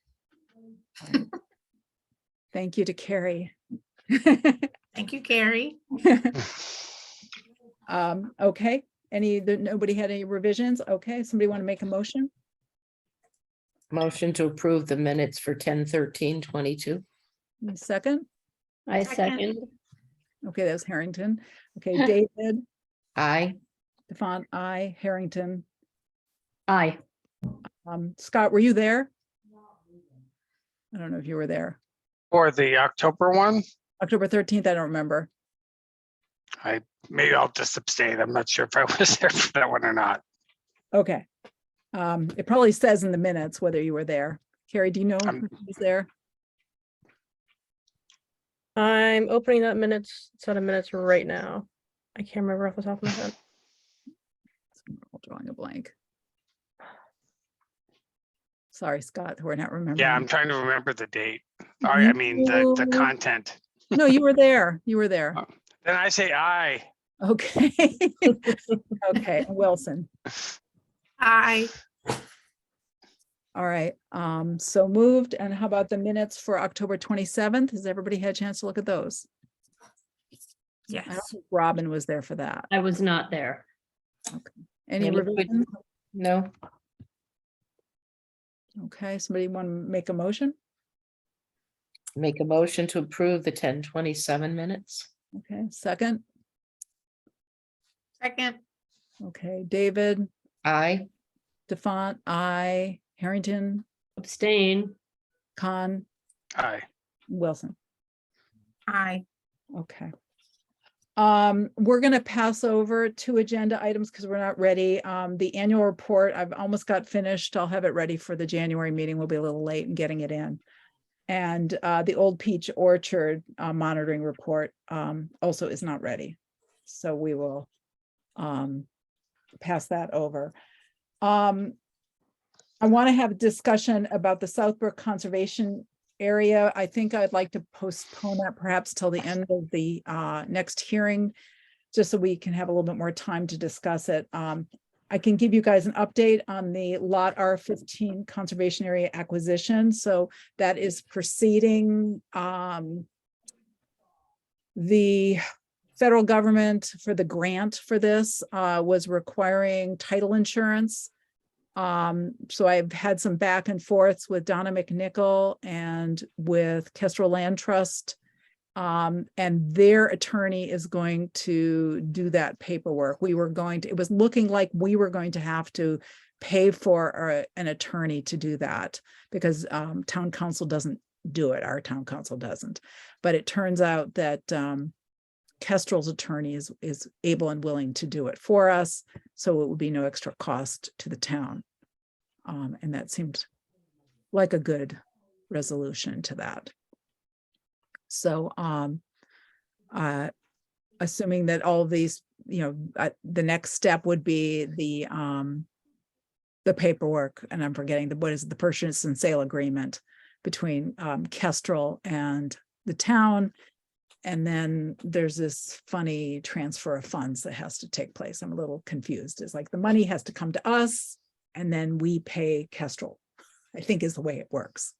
Thank you to Carrie. Thank you, Carrie. Okay, nobody had any revisions? Okay, somebody want to make a motion? motion to approve the minutes for 10/13/22. Second? I Second. second. Okay, that was Harrington. Okay, David, Aye. Stefan, I, Harrington. I, Scott, were you there? I don't know if you were there. For the October one, October 13th, I don't remember. maybe I'll just abstain. I'm not sure if I was there for that one or not. Okay. It probably says in the minutes whether you were there. Carrie, do you know I'm- who was there? I'm opening that set of minutes right now. I can't remember off the top of my head. Drawing a blank. Sorry, Scott, we're not remembering. Yeah, I'm trying to remember the date. I mean, the content. No, you were there. You were there. Then I say aye. Okay. Okay, Wilson. Aye. All right, so moved. And how about the minutes for October 27th? Has everybody had a chance to look at those? I don't Yes. think Robin was there for that. I was not there. Any Yeah, look good. revisions? No, Okay, somebody want to make a motion? make a motion to approve the 10/27 minutes. Okay, second. Second. Okay, David, Aye. Stefan, I, Harrington, Abstain. Khan, Aye. Wilson. Aye. Okay. We're gonna pass over 2 agenda items because we're not ready. The annual report, I've almost got finished. I'll have it ready for the January meeting. We'll be a little late in getting it in. And the Old Peach Orchard monitoring report also is not ready. So we will pass that over. I want to have a discussion about the Southbrook Conservation Area. I think I'd like to postpone that perhaps till the end of the next hearing, just so we can have a little bit more time to discuss it. I can give you guys an update on the Lot R15 Conservation Area acquisition. So that is proceeding. The federal government for the grant for this was requiring title insurance. So I've had some back and forths with Donna McNichol and with Kestrel Land Trust. And their attorney is going to do that paperwork. It was looking like we were going to have to pay for an attorney to do that because town council doesn't do it. Our town council doesn't. But it turns out that Kestrel's attorney is able and willing to do it for us. So it would be no extra cost to the town. And that seemed like a good resolution to that. So assuming that all of these, the next step would be the paperwork, and I'm forgetting what is the purchase and sale agreement between Kestrel and the town. And then there's this funny transfer of funds that has to take place. I'm a little confused. It's like the money has to come to us and then we pay Kestrel, I think is the way it works.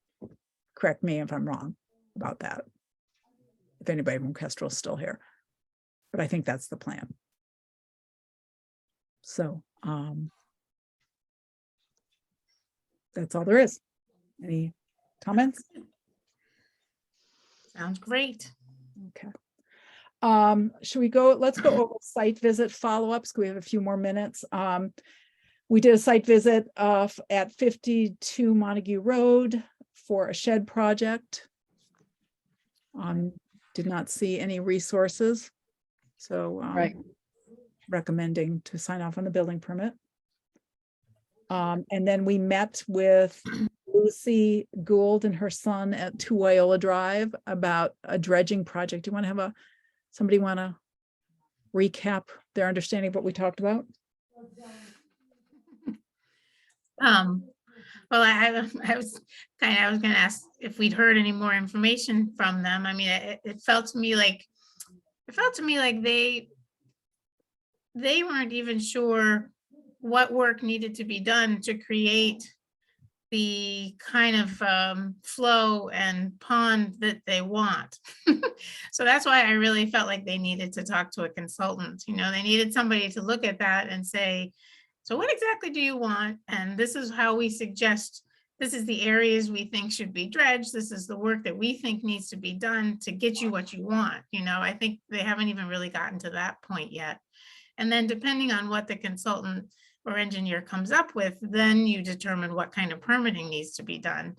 Correct me if I'm wrong about that. If anybody from Kestrel is still here, but I think that's the plan. So that's all there is. Any comments? Sounds great. Okay. Should we go, let's go over site visit follow-ups. We have a few more minutes. We did a site visit at 52 Montague Road for a shed project. Did not see any resources. So Right. recommending to sign off on the building permit. And then we met with Lucy Gould and her son at 2 Wyola Drive about a dredging project. Do you want to have somebody want to recap their understanding of what we talked about? Well, I was going to ask if we'd heard any more information from them. I mean, it felt to me like they weren't even sure what work needed to be done to create the kind of flow and pond that they want. So that's why I really felt like they needed to talk to a consultant. You know, they needed somebody to look at that and say, so what exactly do you want? And this is how we suggest, this is the areas we think should be dredged. This is the work that we think needs to be done to get you what you want. You know, I think they haven't even really gotten to that point yet. And then depending on what the consultant or engineer comes up with, then you determine what kind of permitting needs to be done.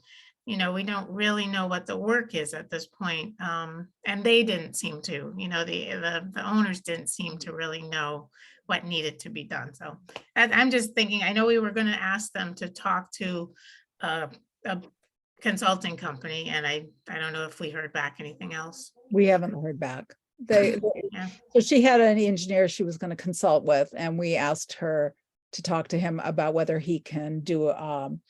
You know, we don't really know what the work is at this point. And they didn't seem to, you know, the owners didn't seem to really know what needed to be done. So I'm just thinking, I know we were going to ask them to talk to a consulting company, and I don't know if we heard back anything else. We haven't heard back. Yeah. So she had an engineer she was going to consult with, and we asked her to talk to him about whether he can do an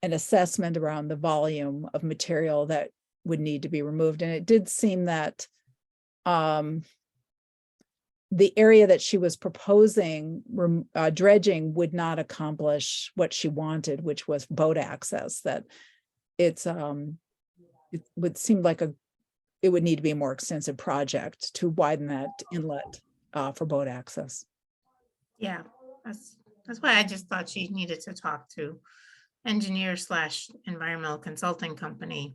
assessment around the volume of material that would need to be removed. And it did seem that the area that she was proposing dredging would not accomplish what she wanted, which was boat access. That it would seem like it would need to be a more extensive project to widen that inlet for boat access. Yeah, that's why I just thought she needed to talk to engineer / environmental consulting company.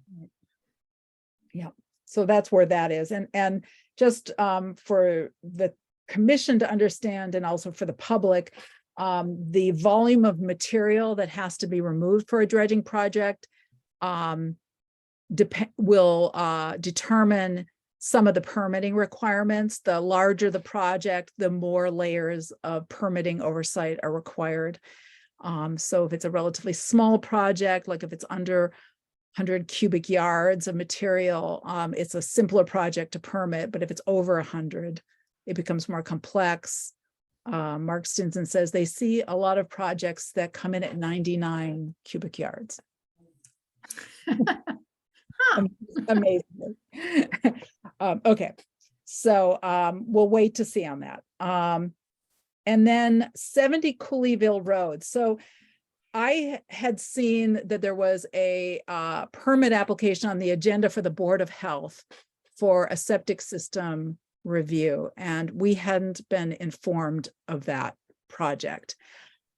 Yeah, so that's where that is. And just for the commission to understand, and also for the public, the volume of material that has to be removed for a dredging project will determine some of the permitting requirements. The larger the project, the more layers of permitting oversight are required. So if it's a relatively small project, like if it's under 100 cubic yards of material, it's a simpler project to permit. But if it's over 100, it becomes more complex. Mark Stinson says they see a lot of projects that come in at 99 cubic yards. Amazing. Okay, so we'll wait to see on that. And then 70 Cooleyville Road. So I had seen that there was a permit application on the agenda for the Board of Health for a septic system review, and we hadn't been informed of that project.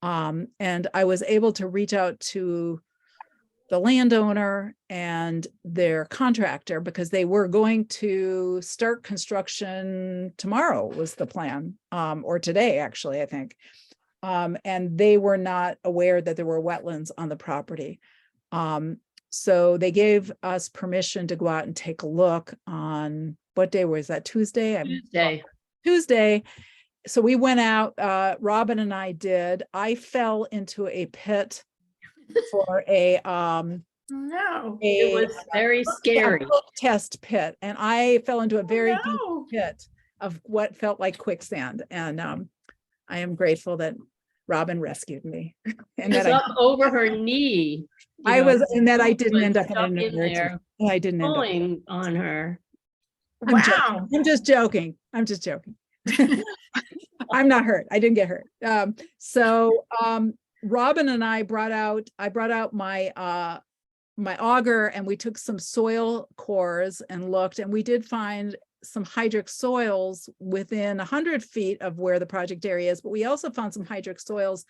And I was able to reach out to the landowner and their contractor because they were going to start construction tomorrow was the plan, or today actually, I think. And they were not aware that there were wetlands on the property. So they gave us permission to go out and take a look on, what day was that, Tuesday? Tuesday. So we went out, Robin and I did. I fell into a pit for a No, it was very scary. test pit, and I fell into a very deep pit of what felt like quicksand. And I am grateful that Robin rescued me. And It was up over her knee. I was, and that I didn't was end up in stuck an in emergency. there, I didn't end up. pulling on her. Wow. I'm just joking. I'm just joking. I'm not hurt. I didn't get hurt. So Robin and I brought out my my auger, and we took some soil cores and looked, and we did find some hydric soils within 100 feet of where the project area is, but we also found some hydric soils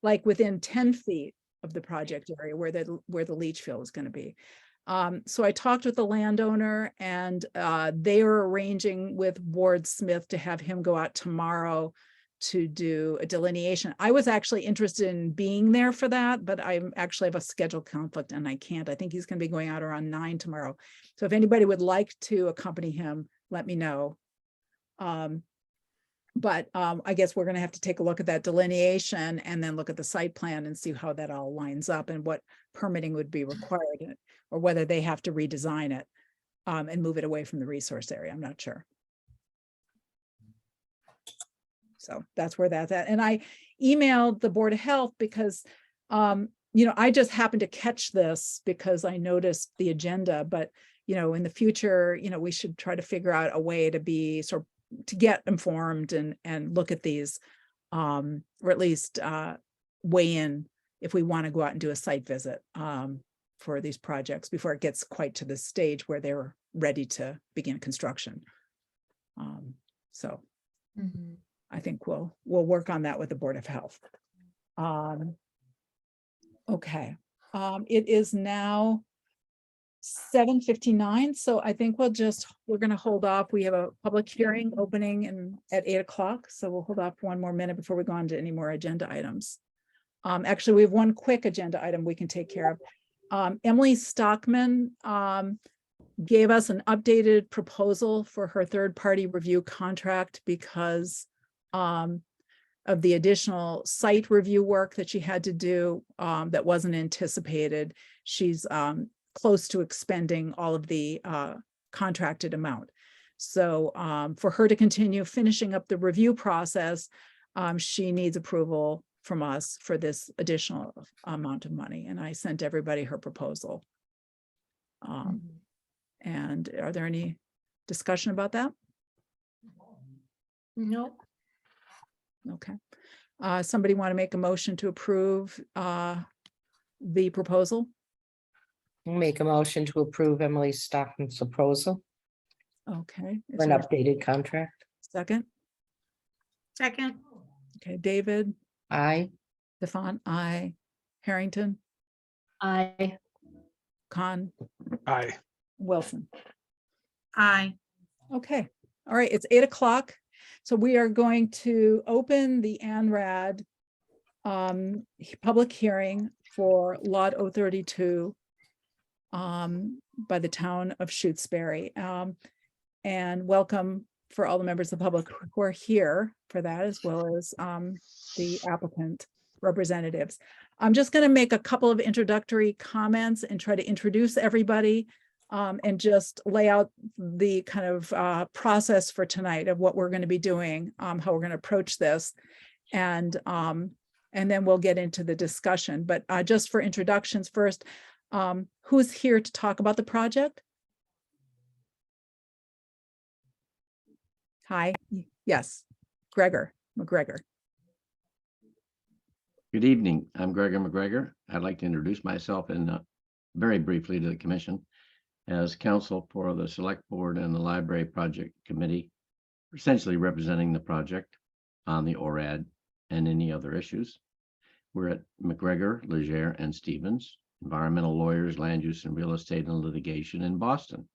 like within 10 feet of the project area where the leach field is going to be. So I talked with the landowner, and they are arranging with Ward Smith to have him go out tomorrow to do a delineation. I was actually interested in being there for that, but I actually have a schedule conflict and I can't. I think he's going to be going out around 9 tomorrow. So if anybody would like to accompany him, let me know. But I guess we're going to have to take a look at that delineation and then look at the site plan and see how that all lines up and what permitting would be required, or whether they have to redesign it and move it away from the resource area. I'm not sure. So that's where that's at. And I emailed the Board of Health because, I just happened to catch this because I noticed the agenda, but, in the future, we should try to figure out a way to be to get informed and look at these, or at least weigh in if we want to go out and do a site visit for these projects before it gets quite to the stage where they're ready to begin construction. So I think we'll work on that with the Board of Health. Okay, it is now 7:59, so I think we're going to hold off. We have a public hearing opening at 8 o'clock, so we'll hold off for one more minute before we go on to any more agenda items. Actually, we have one quick agenda item we can take care of. Emily Stockman gave us an updated proposal for her third-party review contract because of the additional site review work that she had to do that wasn't anticipated. She's close to expending all of the contracted amount. So for her to continue finishing up the review process, she needs approval from us for this additional amount of money. And I sent everybody her proposal. And are there any discussion about that? Nope. Okay. Somebody want to make a motion to approve the proposal? Make a motion to approve Emily Stockman's proposal Okay. Is for an there a updated contract. second? Second. Okay, David, Aye. Stefan, I, Harrington, I, Khan, Aye. Wilson. Aye. Okay, all right, it's 8 o'clock. So we are going to open the ANRAD public hearing for Lot 032 by the town of Shutesbury. And welcome for all the members of the public who are here for that, as well as the applicant representatives. I'm just going to make a couple of introductory comments and try to introduce everybody. And just lay out the kind of process for tonight of what we're going to be doing, how we're going to approach this, and then we'll get into the discussion. But just for introductions first, who's here to talk about the project? Hi, yes, Gregor McGregor. Good evening. I'm Gregor McGregor. I'd like to introduce myself and very briefly to the commission as counsel for the Select Board and the Library Project Committee, essentially representing the project on the ORAD and any other issues. We're at McGregor, Legere, and Stevens, environmental lawyers, land use and real estate and litigation in Boston.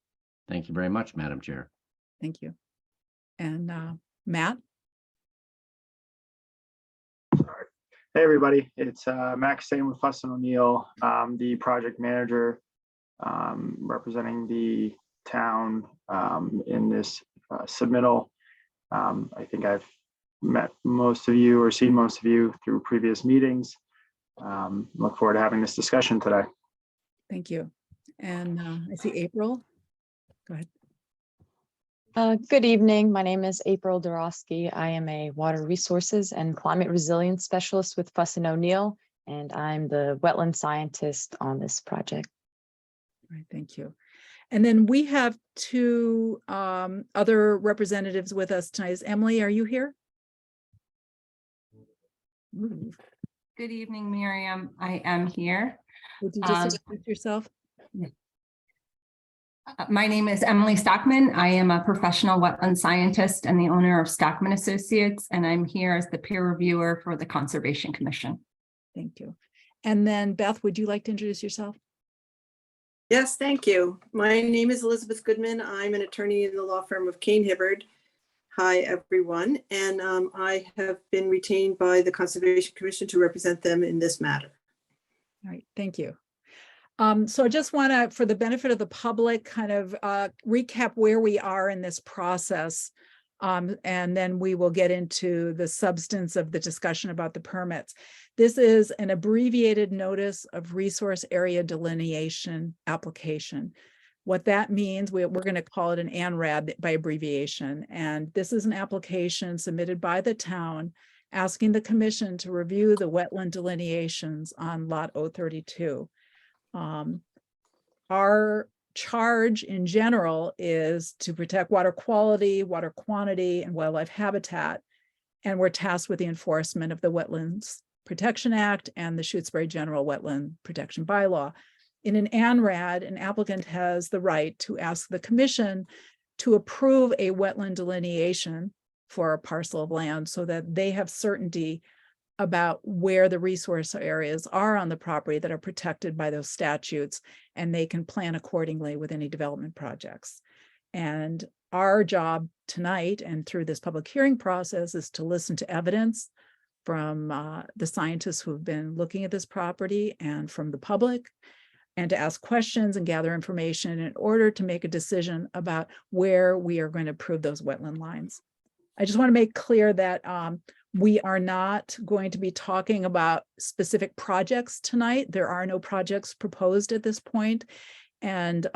Thank you very much, Madam Chair. Thank you. And Matt? Hey everybody, it's Max Stain with Fuss and O'Neill, the project manager representing the town in this submittal. I think I've met most of you or seen most of you through previous meetings. Look forward to having this discussion today. Thank you. And I see April. Go ahead. Good evening. My name is April Dorosky. I am a water resources and climate resilience specialist with Fuss and O'Neill, and I'm the wetland scientist on this project. All right, thank you. And then we have two other representatives with us tonight. Is Emily, are you here? Good evening, Miriam. I am here. Would you just introduce yourself? My name is Emily Stockman. I am a professional wetland scientist and the owner of Stockman Associates, and I'm here as the peer reviewer for the Conservation Commission. Thank you. And then Beth, would you like to introduce yourself? Yes, thank you. My name is Elizabeth Goodman. I'm an attorney in the law firm of Kane Hibbard. Hi, everyone. And I have been retained by the Conservation Commission to represent them in this matter. All right, thank you. So I just want to, for the benefit of the public, kind of recap where we are in this process. And then we will get into the substance of the discussion about the permits. This is an abbreviated notice of resource area delineation application. What that means, we're going to call it an ANRAD by abbreviation. And this is an application submitted by the town asking the commission to review the wetland delineations on lot 032. Our charge in general is to protect water quality, water quantity, and wildlife habitat. And we're tasked with the enforcement of the Wetlands Protection Act and the Shutesbury General Wetland Protection Bylaw. In an ANRAD, an applicant has the right to ask the commission to approve a wetland delineation for a parcel of land so that they have certainty about where the resource areas are on the property that are protected by those statutes, and they can plan accordingly with any development projects. And our job tonight and through this public hearing process is to listen to evidence from the scientists who have been looking at this property and from the public, and to ask questions and gather information in order to make a decision about where we are going to approve those wetland lines. I just want to make clear that we are not going to be talking about specific projects tonight. There are no projects proposed at this point, and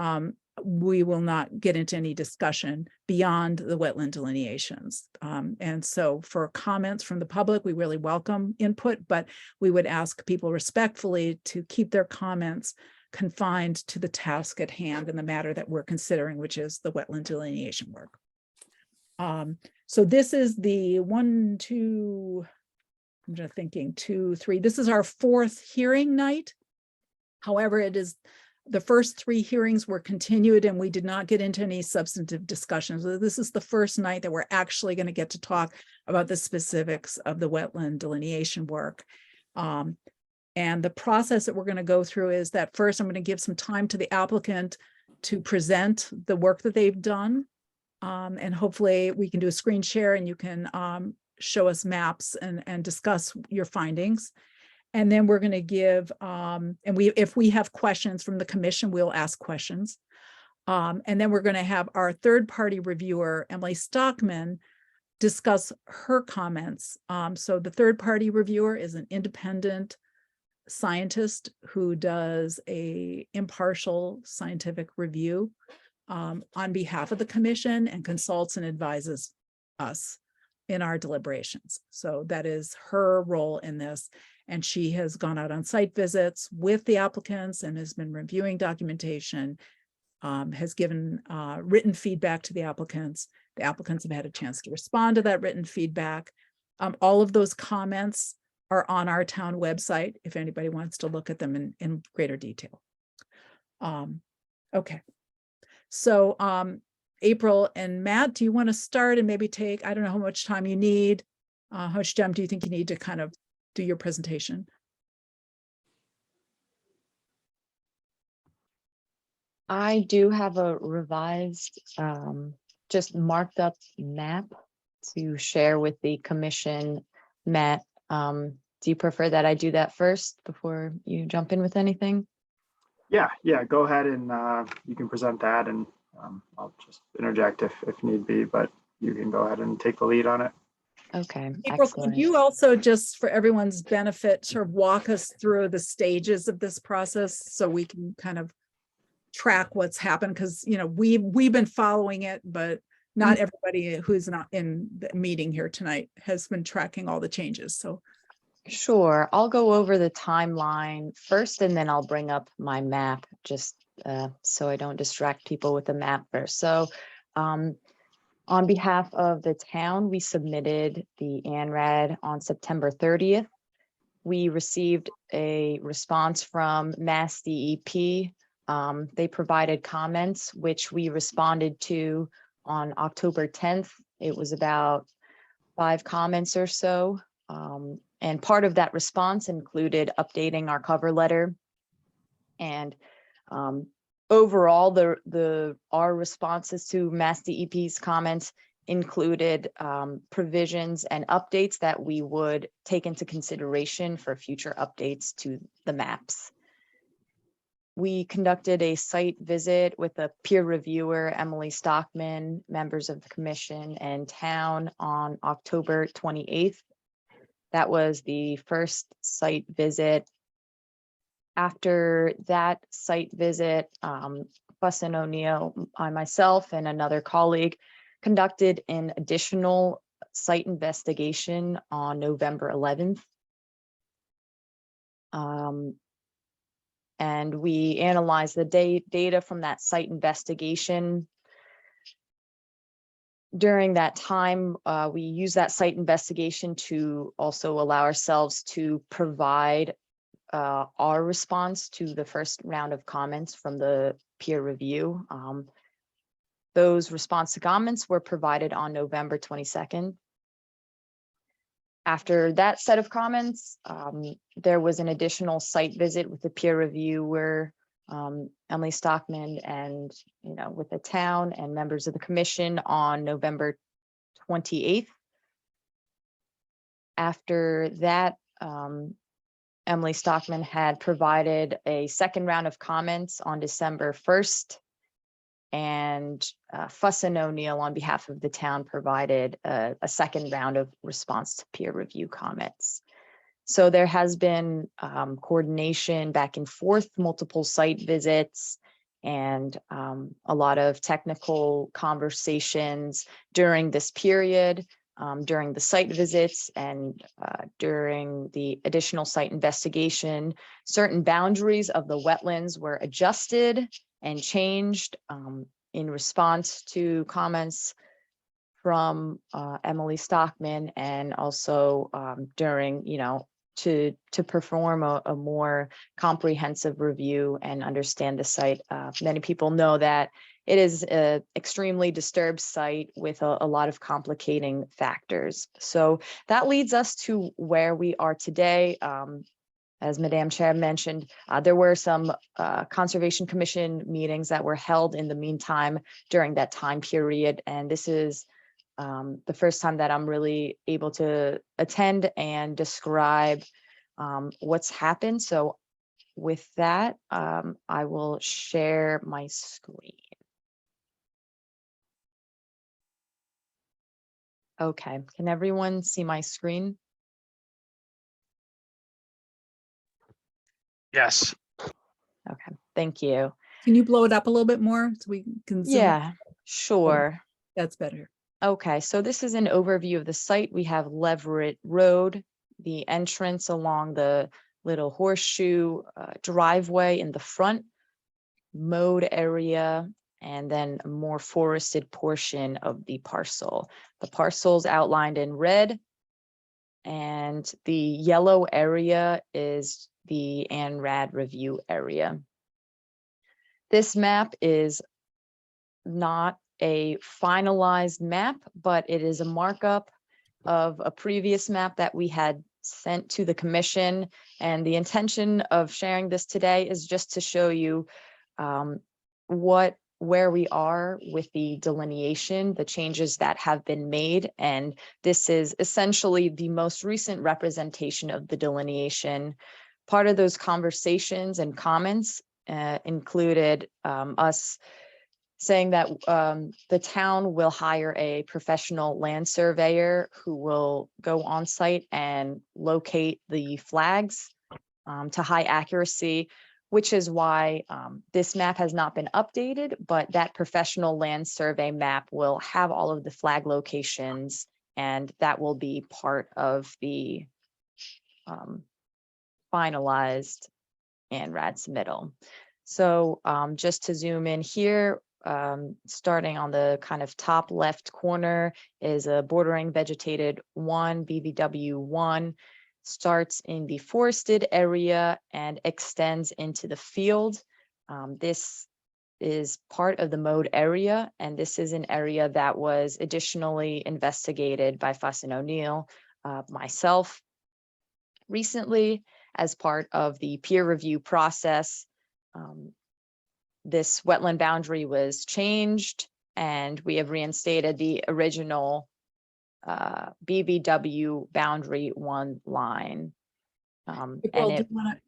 we will not get into any discussion beyond the wetland delineations. And so for comments from the public, we really welcome input, but we would ask people respectfully to keep their comments confined to the task at hand and the matter that we're considering, which is the wetland delineation work. So this is the 1, 2, I'm just thinking 2, 3. This is our 4th hearing night. However, it is the first 3 hearings were continued and we did not get into any substantive discussions. So this is the first night that we're actually going to get to talk about the specifics of the wetland delineation work. And the process that we're going to go through is that first, I'm going to give some time to the applicant to present the work that they've done. And hopefully we can do a screen share and you can show us maps and discuss your findings. And then we're going to give, if we have questions from the commission, we'll ask questions. And then we're going to have our third-party reviewer, Emily Stockman, discuss her comments. So the third-party reviewer is an independent scientist who does a impartial scientific review on behalf of the commission and consults and advises us in our deliberations. So that is her role in this. And she has gone out on site visits with the applicants and has been reviewing documentation, has given written feedback to the applicants. The applicants have had a chance to respond to that written feedback. All of those comments are on our town website if anybody wants to look at them in greater detail. Okay. So April and Matt, do you want to start and maybe take, I don't know how much time you need. How much time do you think you need to kind of do your presentation? I do have a revised, just marked up map to share with the commission. Matt, do you prefer that I do that first before you jump in with anything? Yeah, go ahead and you can present that, and I'll just interject if need be, but you can go ahead and take the lead on it. Okay, April, could you also, just for everyone's benefit, sort of walk us through the stages of this process so we can kind of track what's happened? Because, you know, we've been following it, but not everybody who's not in the meeting here tonight has been tracking all the changes. So Sure, I'll go over the timeline first and then I'll bring up my map just so I don't distract people with the map first. So on behalf of the town, we submitted the ANRAD on September 30th. We received a response from Mass DEP. They provided comments, which we responded to on October 10th. It was about 5 comments or so. And part of that response included updating our cover letter and overall, our responses to Mass DEP's comments included provisions and updates that we would take into consideration for future updates to the maps. We conducted a site visit with a peer reviewer, Emily Stockman, members of the commission and town on October 28th. That was the first site visit. After that site visit, Fussin O'Neill, myself and another colleague conducted an additional site investigation on November 11th. And we analyzed the data from that site investigation. During that time, we used that site investigation to also allow ourselves to provide our response to the first round of comments from the peer review. Those response to comments were provided on November 22nd. After that set of comments, there was an additional site visit with the peer reviewer, Emily Stockman, and with the town and members of the commission on November 28th. After that, Emily Stockman had provided a second round of comments on December 1st, and Fussin O'Neill on behalf of the town provided a second round of response to peer review comments. So there has been coordination back and forth, multiple site visits, and a lot of technical conversations during this period, during the site visits and during the additional site investigation. Certain boundaries of the wetlands were adjusted and changed in response to comments from Emily Stockman, and also during, to perform a more comprehensive review and understand the site. Many people know that it is an extremely disturbed site with a lot of complicating factors. So that leads us to where we are today. As Madam Chair mentioned, there were some Conservation Commission meetings that were held in the meantime during that time period. And this is the first time that I'm really able to attend and describe what's happened. So with that, I will share my screen. Okay, can everyone see my screen? Yes. Okay, thank you. Can you blow it up a little bit more so we can zoom? Yeah, sure. That's better. Okay, so this is an overview of the site. We have Leverett Road, the entrance along the little horseshoe driveway in the front, mowed area, and then a more forested portion of the parcel. The parcel's outlined in red, and the yellow area is the ANRAD review area. This map is not a finalized map, but it is a markup of a previous map that we had sent to the commission. And the intention of sharing this today is just to show you where we are with the delineation, the changes that have been made. And this is essentially the most recent representation of the delineation. Part of those conversations and comments included us saying that the town will hire a professional land surveyor who will go on site and locate the flags to high accuracy, which is why this map has not been updated, but that professional land survey map will have all of the flag locations, and that will be part of the finalized ANRAD submittal. So just to zoom in here, starting on the kind of top left corner is a bordering vegetated 1, BVW 1, starts in the forested area and extends into the field. This is part of the mowed area, and this is an area that was additionally investigated by Fussin O'Neill, myself, recently as part of the peer review process. this wetland boundary was changed, and we have reinstated the original BVW boundary 1 line. April, And do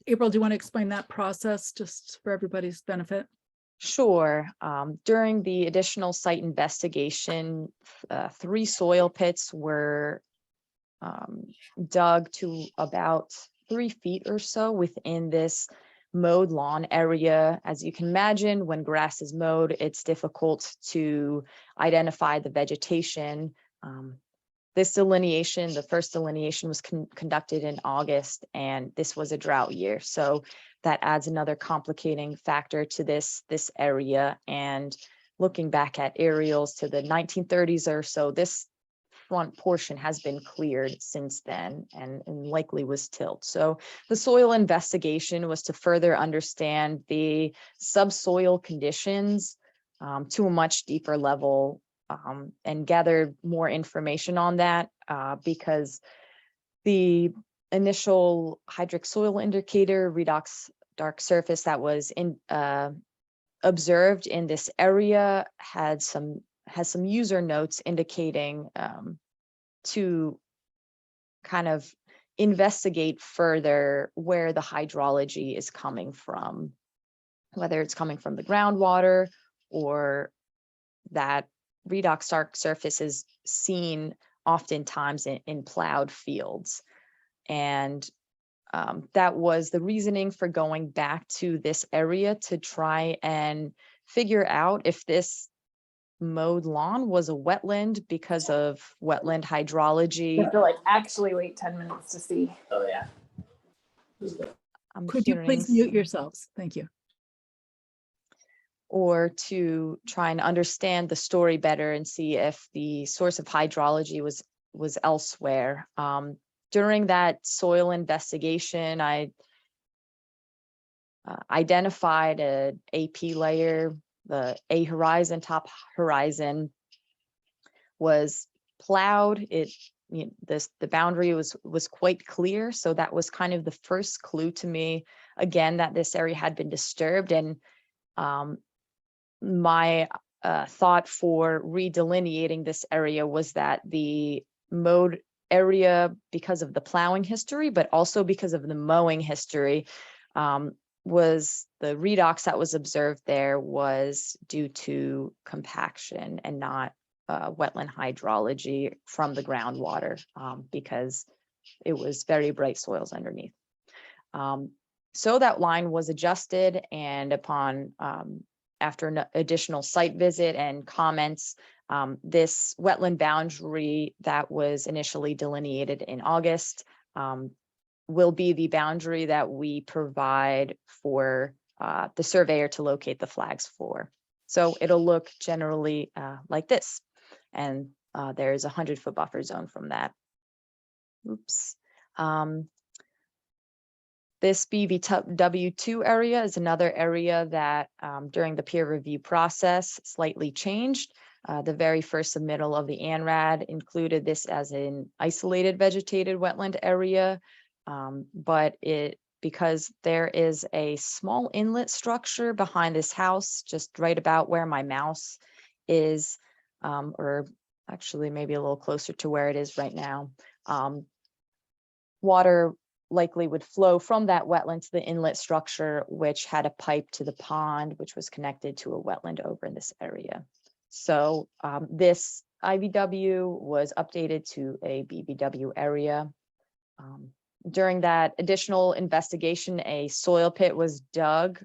you want to explain that process just for everybody's benefit? Sure. During the additional site investigation, 3 soil pits were dug to about 3 feet or so within this mowed lawn area. As you can imagine, when grass is mowed, it's difficult to identify the vegetation. This delineation, the first delineation was conducted in August, and this was a drought year. So that adds another complicating factor to this area. And looking back at aerials to the 1930s or so, this front portion has been cleared since then and likely was tilled. So the soil investigation was to further understand the subsoil conditions to a much deeper level, and gather more information on that, because the initial hydric soil indicator redox dark surface that was observed in this area has some user notes indicating to kind of investigate further where the hydrology is coming from, whether it's coming from the groundwater or that redox dark surface is seen oftentimes in plowed fields. And that was the reasoning for going back to this area to try and figure out if this mowed lawn was a wetland because of wetland hydrology. You have to like actually wait 10 minutes to see. Oh, yeah. I'm Could you hearing please mute yourselves? Thank you. or to try and understand the story better and see if the source of hydrology was elsewhere. During that soil investigation, I identified an AP layer. The A horizon, top horizon, was plowed. The boundary was quite clear, so that was kind of the first clue to me again that this area had been disturbed. And my thought for redelineating this area was that the mowed area, because of the plowing history, but also because of the mowing history, was the redox that was observed there was due to compaction and not wetland hydrology from the groundwater, because it was very bright soils underneath. So that line was adjusted, and upon after an additional site visit and comments, this wetland boundary that was initially delineated in August will be the boundary that we provide for the surveyor to locate the flags for. So it'll look generally like this. And there's a 100-foot buffer zone from that. Oops. This BVW2 area is another area that during the peer review process slightly changed. The very first submittal of the ANRAD included this as an isolated vegetated wetland area, but because there is a small inlet structure behind this house, just right about where my mouse is, or actually maybe a little closer to where it is right now. Water likely would flow from that wetland to the inlet structure, which had a pipe to the pond, which was connected to a wetland over in this area. So this IVW was updated to a BVW area. During that additional investigation, a soil pit was dug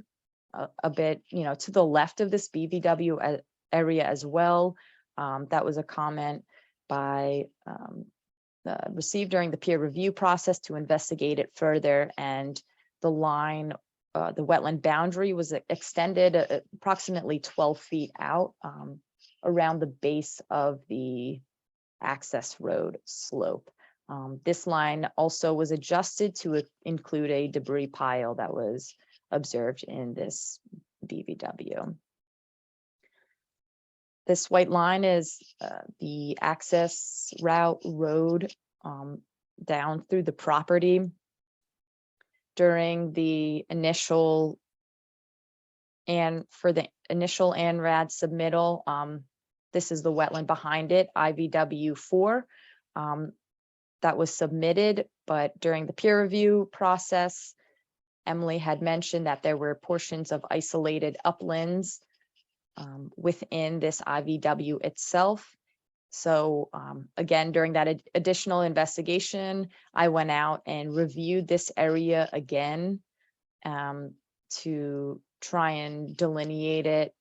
a bit, to the left of this BVW area as well. That was a comment by received during the peer review process to investigate it further, and the line, the wetland boundary was extended approximately 12 feet out around the base of the access road slope. This line also was adjusted to include a debris pile that was observed in this BVW. This white line is the access road down through the property. During the initial And for the initial ANRAD submittal, this is the wetland behind it, IVW4. That was submitted, but during the peer review process, Emily had mentioned that there were portions of isolated uplands within this IVW itself. So again, during that additional investigation, I went out and reviewed this area again to try and delineate it,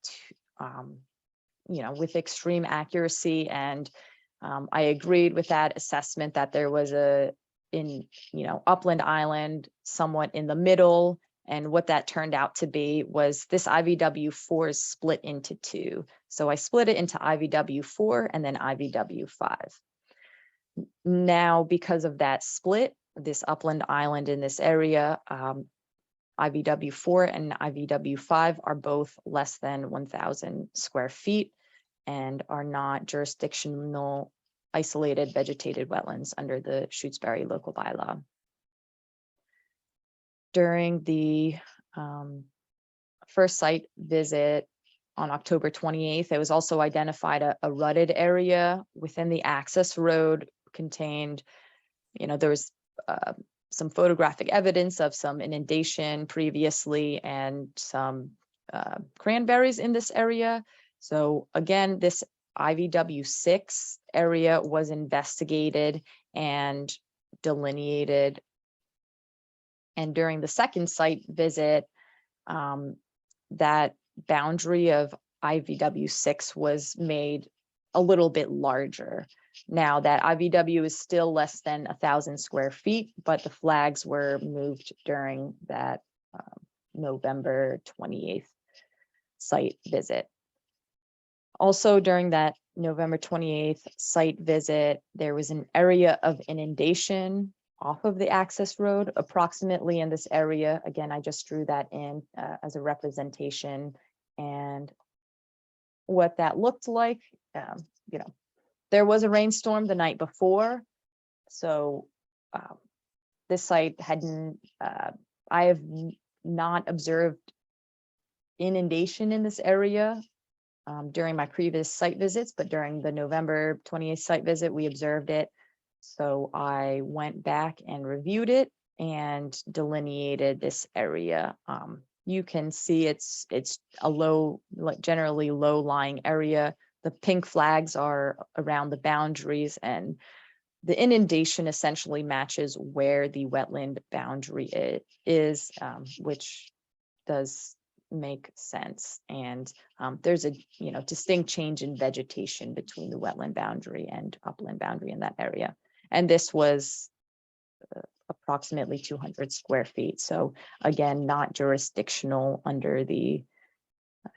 with extreme accuracy. And I agreed with that assessment that there was upland island somewhat in the middle. And what that turned out to be was this IVW4 is split into two. So I split it into IVW4 and then IVW5. Now, because of that split, this upland island in this area, IVW4 and IVW5 are both less than 1,000 square feet and are not jurisdictional isolated vegetated wetlands under the Shutesbury local bylaw. During the first site visit on October 28th, it was also identified a rutted area within the access road contained, there was some photographic evidence of some inundation previously and some cranberries in this area. So again, this IVW6 area was investigated and delineated. And during the second site visit, that boundary of IVW6 was made a little bit larger. Now that IVW is still less than 1,000 square feet, but the flags were moved during that November 28th site visit. Also during that November 28th site visit, there was an area of inundation off of the access road, approximately in this area. Again, I just drew that in as a representation, and what that looked like, there was a rainstorm the night before. So this site hadn't, I have not observed inundation in this area during my previous site visits, but during the November 28th site visit, we observed it. So I went back and reviewed it and delineated this area. You can see it's a low, generally low-lying area. The pink flags are around the boundaries, and the inundation essentially matches where the wetland boundary is, which does make sense. And there's a distinct change in vegetation between the wetland boundary and upland boundary in that area. And this was approximately 200 square feet. So again, not jurisdictional under the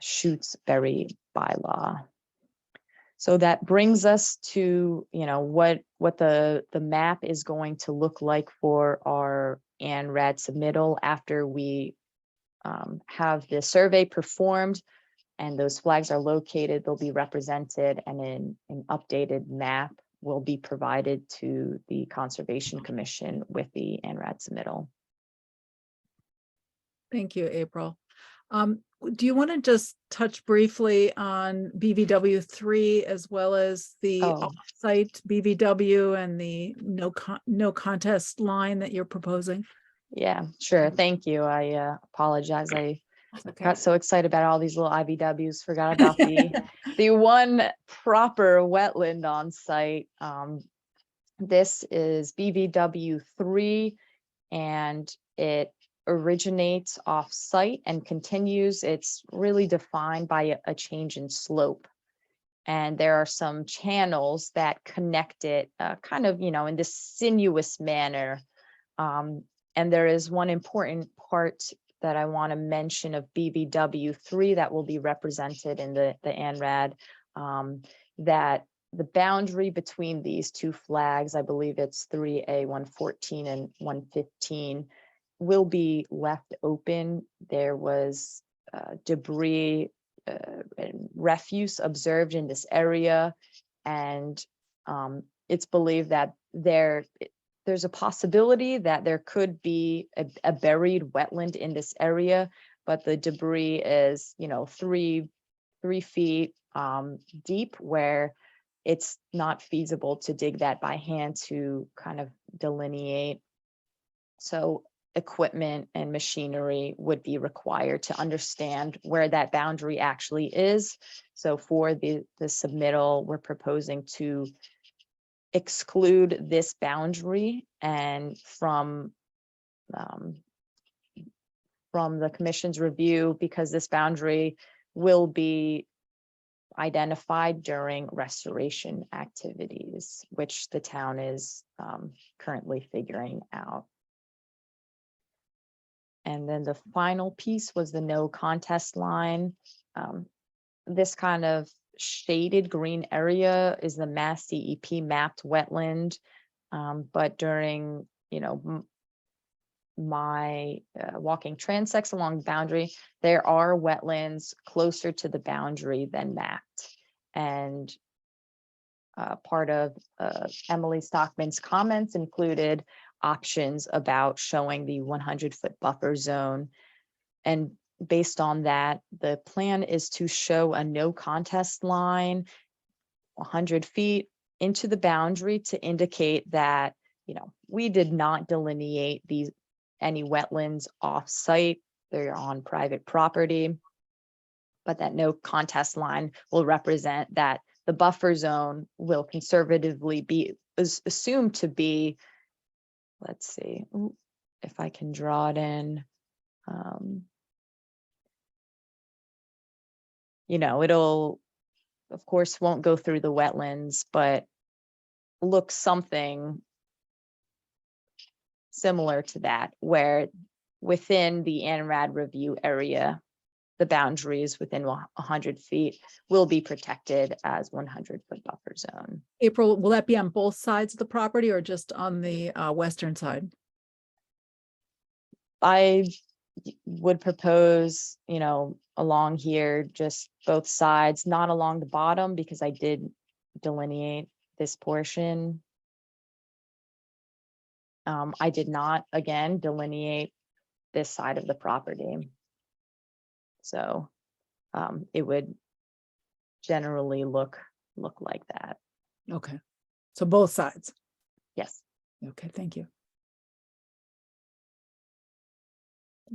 Shutesbury bylaw. So that brings us to, what the map is going to look like for our ANRAD submittal after we have the survey performed and those flags are located. They'll be represented, and an updated map will be provided to the Conservation Commission with the ANRAD submittal. Thank you, April. Do you want to just touch briefly on BVW3 as well as the site BVW and the no contest line that you're proposing? Yeah, sure. Thank you. I apologize. I got so excited about all these little IVWs, forgot about the one proper wetland on site. This is BVW3, and it originates off site and continues. It's really defined by a change in slope. And there are some channels that connect it kind of, in this sinuous manner. And there is one important part that I want to mention of BVW3 that will be represented in the ANRAD, that the boundary between these two flags, I believe it's 3A 114 and 115, will be left open. There was debris and refuse observed in this area, and it's believed that there's a possibility that there could be a buried wetland in this area. but the debris is, 3 feet deep, where it's not feasible to dig that by hand to kind of delineate. So equipment and machinery would be required to understand where that boundary actually is. So for the submittal, we're proposing to exclude this boundary, and from the commission's review, because this boundary will be identified during restoration activities, which the town is currently figuring out. And then the final piece was the no contest line. This kind of shaded green area is the Mass DEP mapped wetland. But during, my walking transects along the boundary, there are wetlands closer to the boundary than mapped. And part of Emily Stockman's comments included options about showing the 100-foot buffer zone. And based on that, the plan is to show a no contest line 100 feet into the boundary to indicate that, we did not delineate any wetlands off-site. They're on private property, but that no contest line will represent that the buffer zone will conservatively be assumed to be, let's see, if I can draw it in. It'll, of course, won't go through the wetlands, but look something similar to that, where within the ANRAD review area, the boundaries within 100 feet will be protected as 100-foot buffer zone. April, will that be on both sides of the property or just on the western side? I would propose, along here, just both sides, not along the bottom, because I did delineate this portion. I did not, again, delineate this side of the property. So it would generally look like that. Okay, so both sides. Yes. Okay, thank you.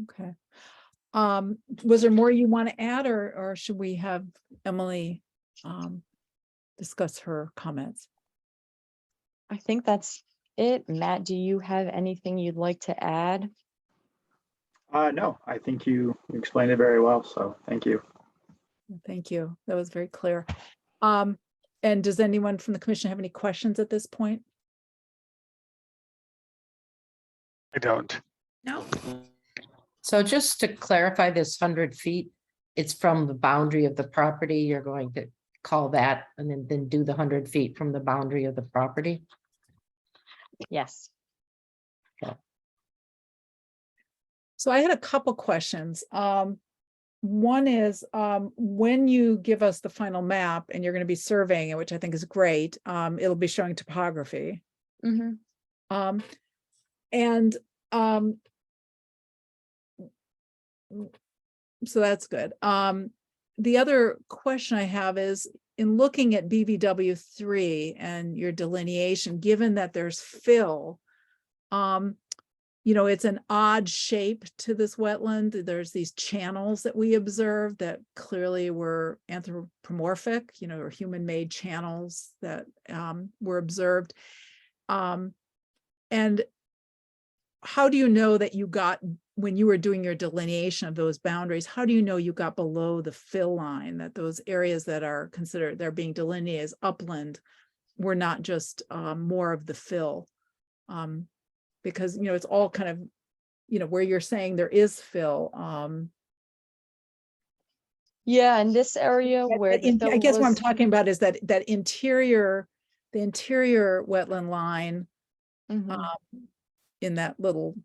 Okay. Was there more you want to add, or should we have Emily discuss her comments? I think that's it. Matt, do you have anything you'd like to add? No, I think you explained it very well, so thank you. Thank you. That was very clear. And does anyone from the commission have any questions at this point? I don't. No. So just to clarify, this 100 feet, it's from the boundary of the property. You're going to call that and then do the 100 feet from the boundary of the property? Yes. Okay. So I had a couple questions. One is when you give us the final map and you're going to be surveying it, which I think is great, it'll be showing topography. Mm-hmm. So that's good. The other question I have is, in looking at BVW3 and your delineation, given that there's fill, it's an odd shape to this wetland. There's these channels that we observed that clearly were anthropomorphic, or human-made channels that were observed. And how do you know that you got, when you were doing your delineation of those boundaries, how do you know you got below the fill line, that those areas that are considered, they're being delineated as upland were not just more of the fill? Because, it's all kind of, where you're saying there is fill. Yeah, in this area where the I guess what I'm was- talking about is that the interior wetland line in that little,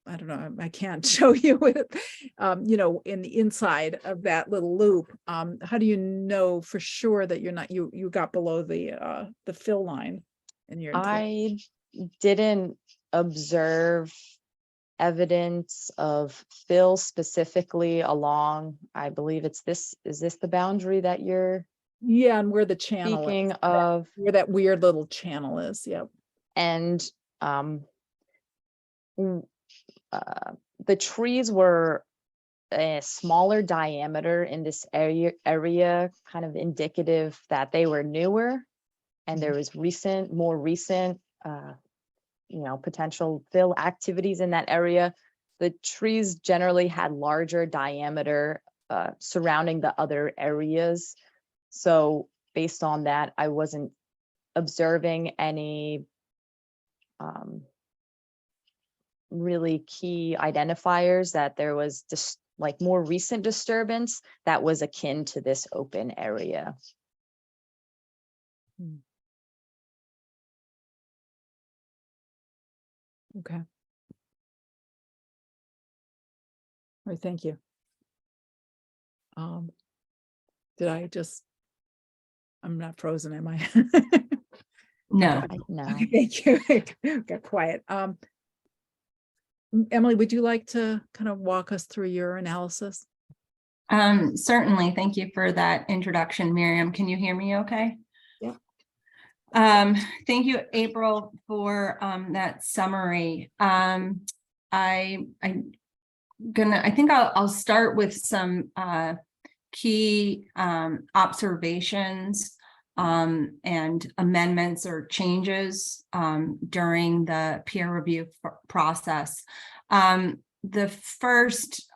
I don't know, I can't show you it, in the inside of that little loop. How do you know for sure that you're not, you got below the fill line in your? I didn't observe evidence of fill specifically along, I believe it's this, is this the boundary that you're Yeah, and where the channel speaking is, of? where that weird little channel is, yep. And w- the trees were a smaller diameter in this area, kind of indicative that they were newer, and there was more recent potential fill activities in that area. The trees generally had larger diameter surrounding the other areas. So based on that, I wasn't observing any really key identifiers that there was just like more recent disturbance that was akin to this open area. Okay. All right, thank you. I'm not frozen, am I? No. No. Okay, thank you. Got quiet. Emily, would you like to kind of walk us through your analysis? Certainly. Thank you for that introduction, Miriam. Can you hear me okay? Yeah. Thank you, April, for that summary. I think I'll start with some key observations and amendments or changes during the peer review process. The first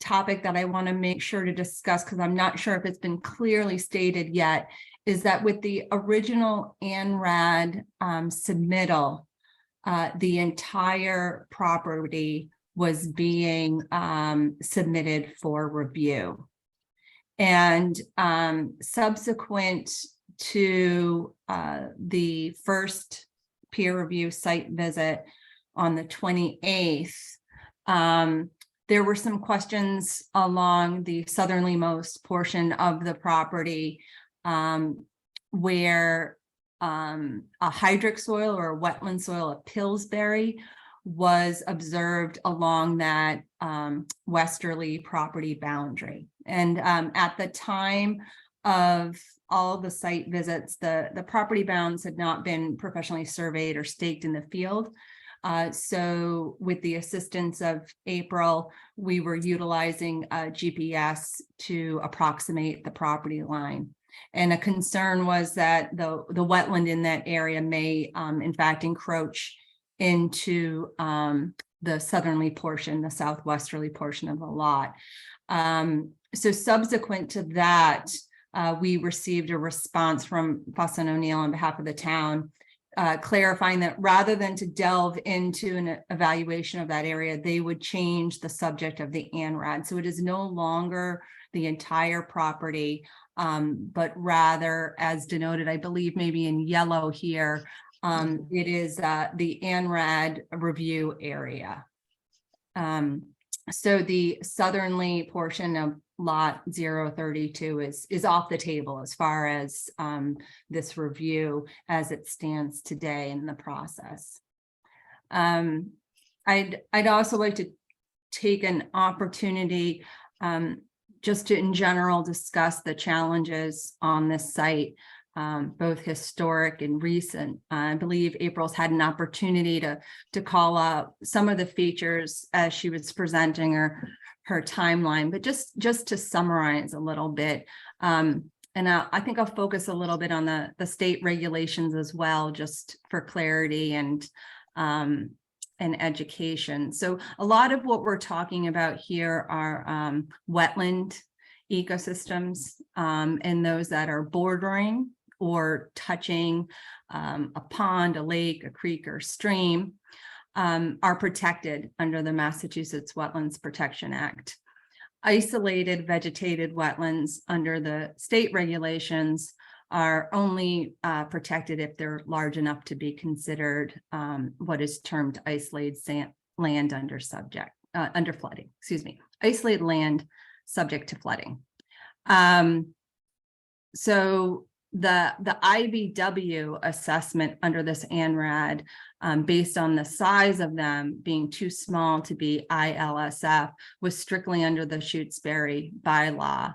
topic that I want to make sure to discuss, because I'm not sure if it's been clearly stated yet, is that with the original ANRAD submittal, the entire property was being submitted for review. And subsequent to the first peer review site visit on the 28th, there were some questions along the southerlymost portion of the property where a hydric soil or a wetland soil of Pillsbury was observed along that westerly property boundary. And at the time of all the site visits, the property bounds had not been professionally surveyed or staked in the field. So with the assistance of April, we were utilizing GPS to approximate the property line. And a concern was that the wetland in that area may, in fact, encroach into the southerly portion, the southwesterly portion of the lot. So subsequent to that, we received a response from Fuss and O'Neill on behalf of the town, clarifying that rather than to delve into an evaluation of that area, they would change the subject of the ANRAD. So it is no longer the entire property, but rather, as denoted, I believe maybe in yellow here, it is the ANRAD review area. So the southerly portion of lot 032 is off the table as far as this review as it stands today in the process. I'd also like to take an opportunity just to in general discuss the challenges on this site, both historic and recent. I believe April's had an opportunity to call out some of the features as she was presenting her timeline, but just to summarize a little bit. And I think I'll focus a little bit on the state regulations as well, just for clarity and education. So a lot of what we're talking about here are wetland ecosystems, and those that are bordering or touching a pond, a lake, a creek, or stream are protected under the Massachusetts Wetlands Protection Act. Isolated vegetated wetlands under the state regulations are only protected if they're large enough to be considered what is termed isolated land under flooding, isolated land subject to flooding. So the IBW assessment under this ANRAD, based on the size of them being too small to be ILSF, was strictly under the Shutesbury bylaw,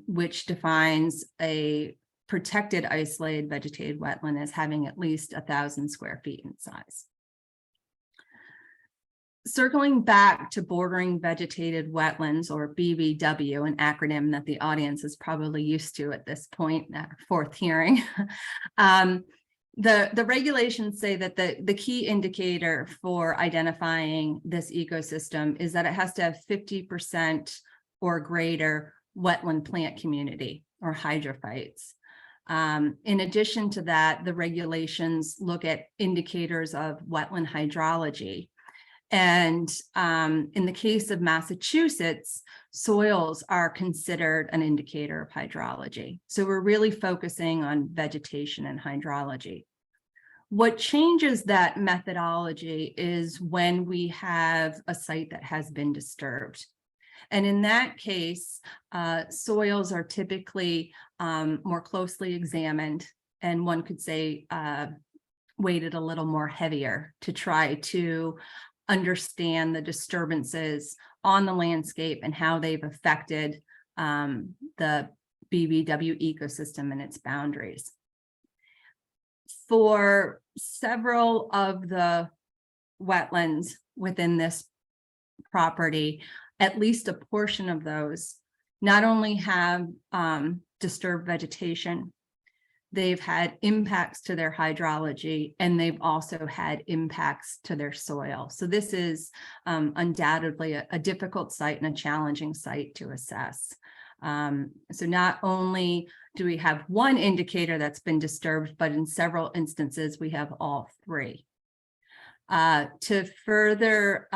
which defines a protected isolated vegetated wetland as having at least 1,000 square feet in size. Circling back to bordering vegetated wetlands, or BVW, an acronym that the audience is probably used to at this point, that fourth hearing. The regulations say that the key indicator for identifying this ecosystem is that it has to have 50% or greater wetland plant community, or hydrophytes. In addition to that, the regulations look at indicators of wetland hydrology. And in the case of Massachusetts, soils are considered an indicator of hydrology. So we're really focusing on vegetation and hydrology. What changes that methodology is when we have a site that has been disturbed. And in that case, soils are typically more closely examined, and one could say weighted a little more heavier to try to understand the disturbances on the landscape and how they've affected the BVW ecosystem and its boundaries. For several of the wetlands within this property, at least a portion of those not only have disturbed vegetation, they've had impacts to their hydrology, and they've also had impacts to their soil. So this is undoubtedly a difficult site and a challenging site to assess. So not only do we have one indicator that's been disturbed, but in several instances, we have all three. To further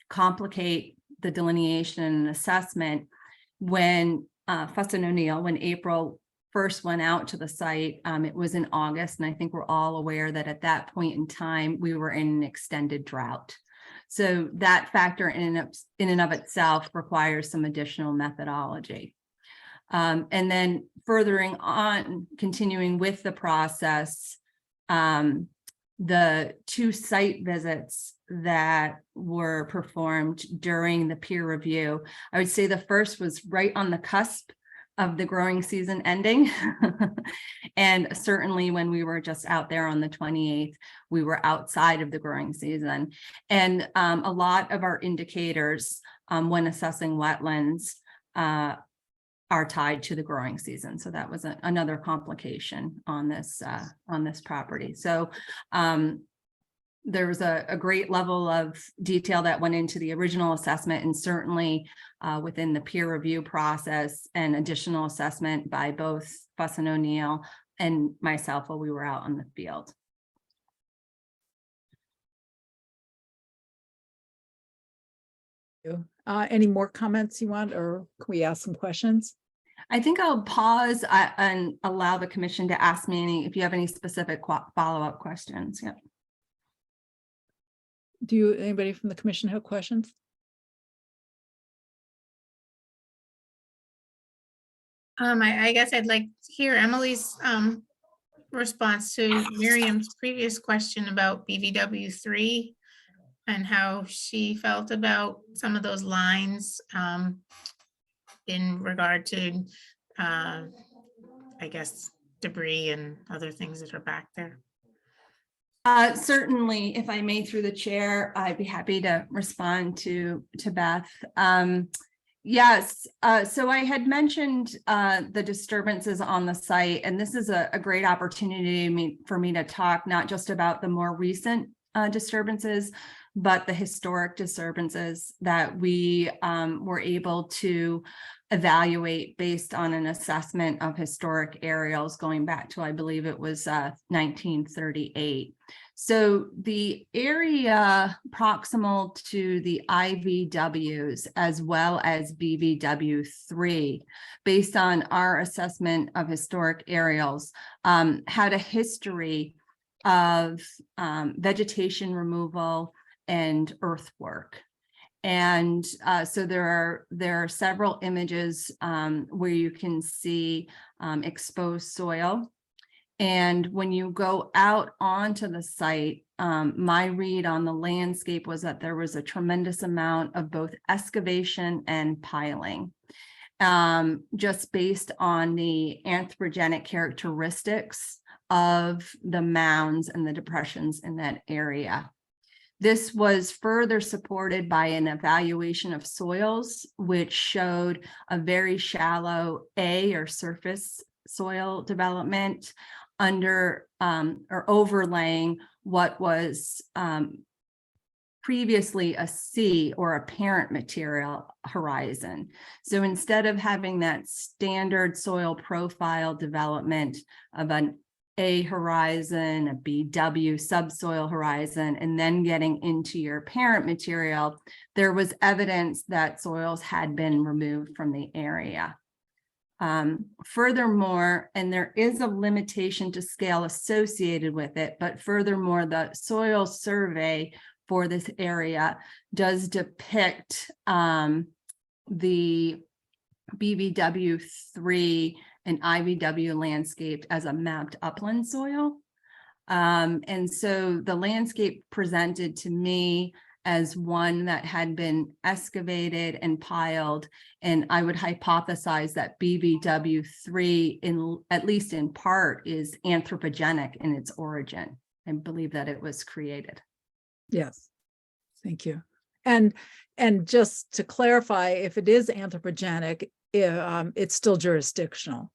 complicate the delineation and assessment, when Fussin O'Neill, when April first went out to the site, it was in August, and I think we're all aware that at that point in time, we were in an extended drought. So that factor in and of itself requires some additional methodology. And then furthering on, continuing with the process, the 2 site visits that were performed during the peer review, I would say the first was right on the cusp of the growing season ending. And certainly when we were just out there on the 28th, we were outside of the growing season. And a lot of our indicators when assessing wetlands are tied to the growing season. So that was another complication on this property. So there was a great level of detail that went into the original assessment, and certainly within the peer review process and additional assessment by both Fussin O'Neill and myself while we were out on the field. Any more comments you want, or can we ask some questions? I think I'll pause and allow the commission to ask me if you have any specific follow-up questions. Yep. Do anybody from the commission have questions? I guess I'd like to hear Emily's response to Miriam's previous question about BVW3 and how she felt about some of those lines in regard to, I guess, debris and other things that are back there. Certainly, if I may, through the chair, I'd be happy to respond to Beth. Yes, so I had mentioned the disturbances on the site, and this is a great opportunity for me to talk not just about the more recent disturbances, but the historic disturbances that we were able to evaluate based on an assessment of historic aerials going back to, I believe it was 1938. So the area proximal to the IVWs as well as BVW3, based on our assessment of historic aerials, had a history of vegetation removal and earthwork. And so there are several images where you can see exposed soil. And when you go out onto the site, my read on the landscape was that there was a tremendous amount of both excavation and piling, just based on the anthropogenic characteristics of the mounds and the depressions in that area. This was further supported by an evaluation of soils, which showed a very shallow or surface soil development under or overlaying what was previously a C or a parent material horizon. So instead of having that standard soil profile development of an A horizon, a BW subsoil horizon, and then getting into your parent material, there was evidence that soils had been removed from the area. Furthermore, and there is a limitation to scale associated with it, but furthermore, the soil survey for this area does depict the BVW3 and IVW landscape as a mapped upland soil. And so the landscape presented to me as one that had been excavated and piled, and I would hypothesize that BVW3, at least in part, is anthropogenic in its origin. I believe that it was created. Yes, thank you. And just to clarify, if it is anthropogenic, it's still jurisdictional.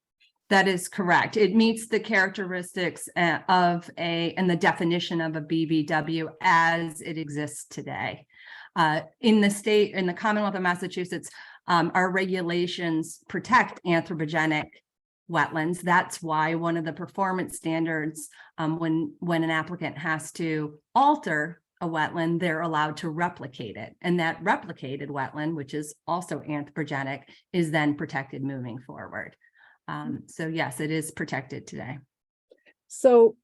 That is correct. It meets the characteristics of and the definition of a BVW as it exists today. In the Commonwealth of Massachusetts, our regulations protect anthropogenic wetlands. That's why one of the performance standards, when an applicant has to alter a wetland, they're allowed to replicate it. And that replicated wetland, which is also anthropogenic, is then protected moving forward. So yes, it is protected today. So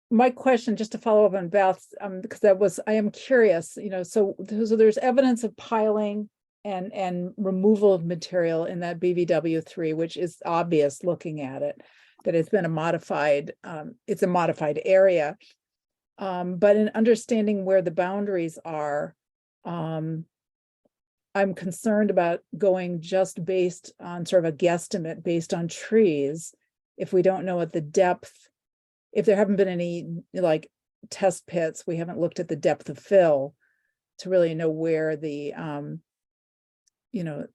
my question, just to follow up on Beth's, because I am curious, so there's evidence of piling and removal of material in that BVW3, which is obvious looking at it, that it's been it's a modified area. But in understanding where the boundaries are, I'm concerned about going just based on sort of a guesstimate based on trees. If we don't know what the depth, if there haven't been any like test pits, we haven't looked at the depth of fill to really know where the,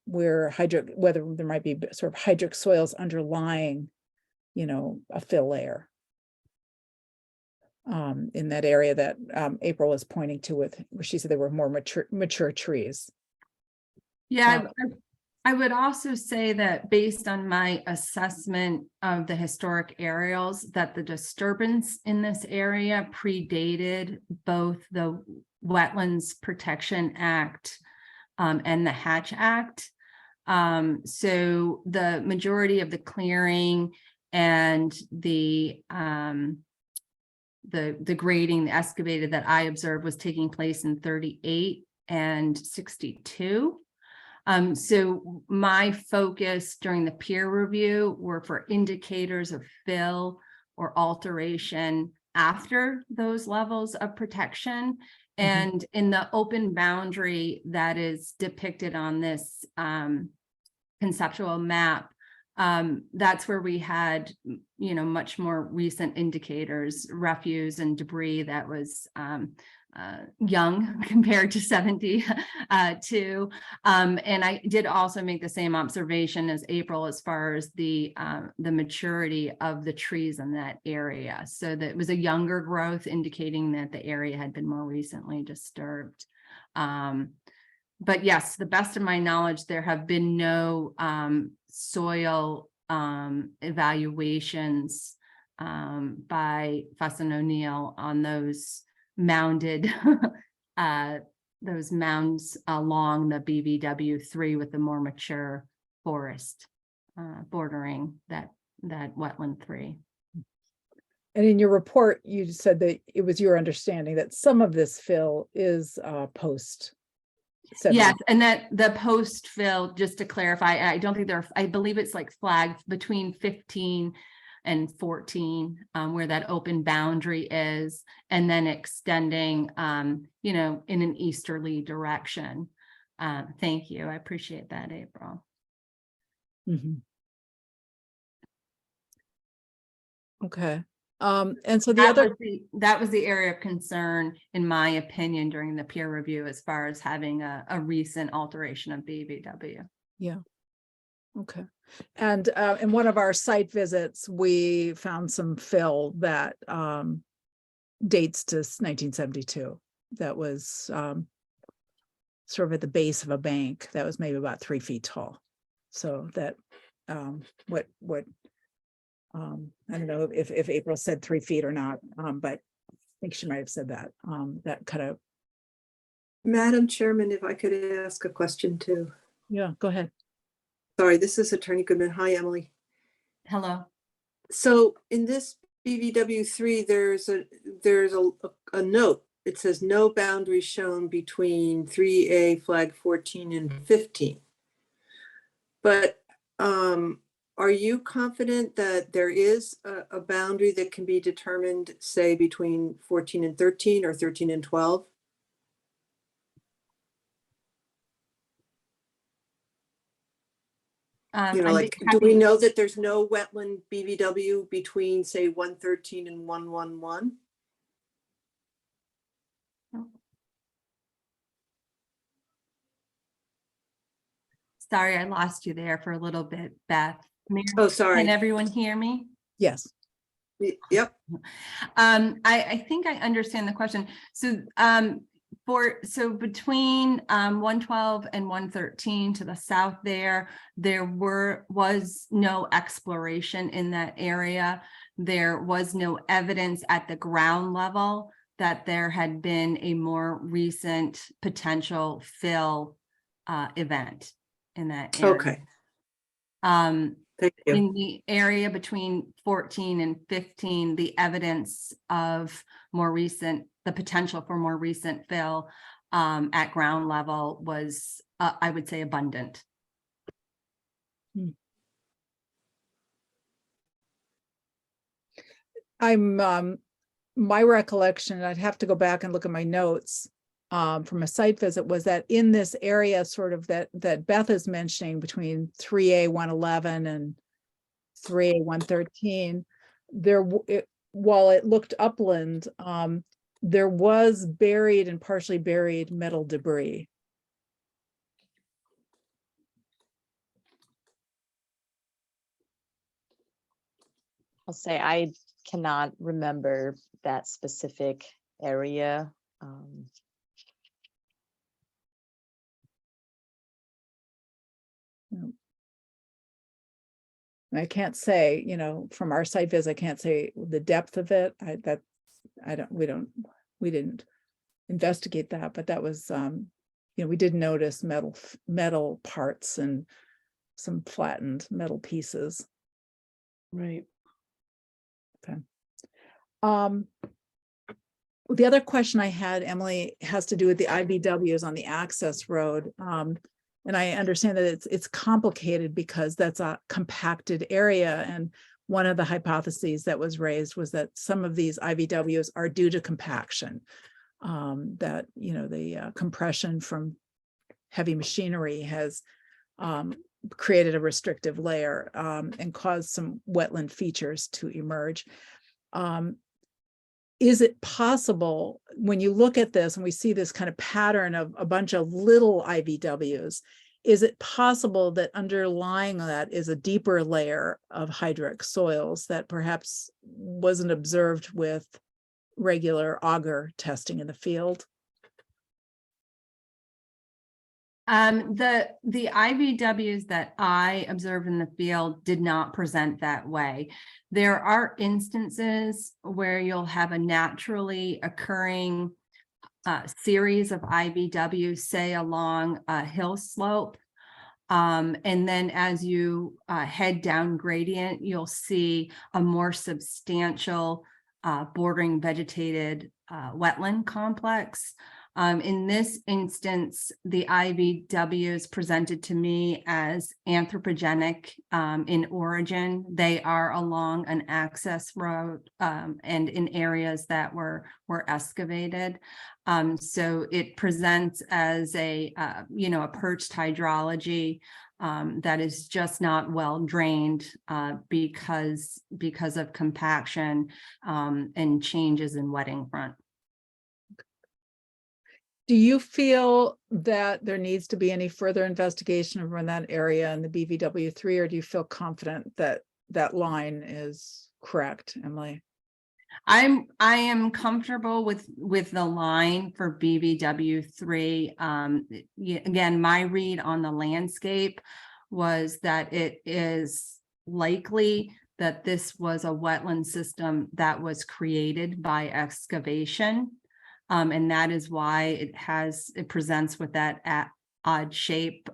whether there might be sort of hydric soils underlying, a fill layer. In that area that April was pointing to where she said there were more mature trees. Yeah, I would also say that based on my assessment of the historic aerials, that the disturbance in this area predated both the Wetlands Protection Act and the Hatch Act. So the majority of the clearing and the grading, the excavated that I observed was taking place in 38 and 62. So my focus during the peer review were for indicators of fill or alteration after those levels of protection. And in the open boundary that is depicted on this conceptual map, that's where we had, much more recent indicators, refuse and debris that was young compared to 72. And I did also make the same observation as April as far as the maturity of the trees in that area. So that it was a younger growth, indicating that the area had been more recently disturbed. But yes, to the best of my knowledge, there have been no soil evaluations by Fuss and O'Neill on those mounded those mounds along the BVW3 with the more mature forest bordering that wetland 3. And in your report, you said that it was your understanding that some of this fill is post Yes, and that the post fill, just to clarify, I don't think I believe it's like flagged between 15 and 14, where that open boundary is, and then extending, you know, in an easterly direction. Thank you. I appreciate that, April. Mhm. Okay. And so the other, That was the area of concern, in my opinion, during the peer review, as far as having a recent alteration of BBW. yeah. Okay. And in one of our site visits, we found some fill that dates to 1972. That was sort of at the base of a bank that was maybe about 3 feet tall. So that I don't know if April said 3 feet or not, but I think she might have said that. That kind of. Madam Chairman, if I could ask a question too. Yeah, go ahead. Sorry, this is Attorney Goodman. Hi, Emily. Hello. So in this BVW3, there's a note. It says no boundary shown between 3A flag 14 and 15. But are you confident that there is a boundary that can be determined, say, between 14 and 13 or 13 and 12? You know, like, do we know that there's no wetland BVW between, say, 113 and 111? Sorry, I lost you there for a little bit, Beth. Oh, sorry. Can everyone hear me? Yes. Yep. I think I understand the question. So between 112 and 113 to the south there was no exploration in that area. There was no evidence at the ground level that there had been a more recent potential fill event in that area. Okay. Thank you. In the area between 14 and 15, the evidence of the potential for more recent fill at ground level was, I would say, abundant. My recollection, I'd have to go back and look at my notes from a site visit, was that in this area sort of that Beth is mentioning between 3A 111 and 3A 113, while it looked upland, there was buried and partially buried metal debris. I'll say I cannot remember that specific area. I can't say, you know, from our site visit, I can't say the depth of it. We didn't investigate that, but that was, you know, we did notice metal parts and some flattened metal pieces. Right. Okay. The other question I had, Emily, has to do with the IBWs on the access road. And I understand that it's complicated because that's a compacted area. And one of the hypotheses that was raised was that some of these IBWs are due to compaction, that, you know, the compression from heavy machinery has created a restrictive layer and caused some wetland features to emerge. Is it possible, when you look at this and we see this kind of pattern of a bunch of little IBWs, is it possible that underlying that is a deeper layer of hydric soils that perhaps wasn't observed with regular auger testing in the field? The IBWs that I observed in the field did not present that way. There are instances where you'll have a naturally occurring series of IBWs, say along a hill slope. And then as you head down gradient, you'll see a more substantial bordering vegetated wetland complex. In this instance, the IVW is presented to me as anthropogenic in origin. They are along an access road and in areas that were excavated. So it presents as a a perched hydrology that is just not well drained because of compaction and changes in wetting front. Do you feel that there needs to be any further investigation around that area in the BVW3, or do you feel confident that that line is correct, Emily? I am comfortable with the line for BVW3. Again, my read on the landscape was that it is likely that this was a wetland system that was created by excavation. And that is why it presents with that odd shape,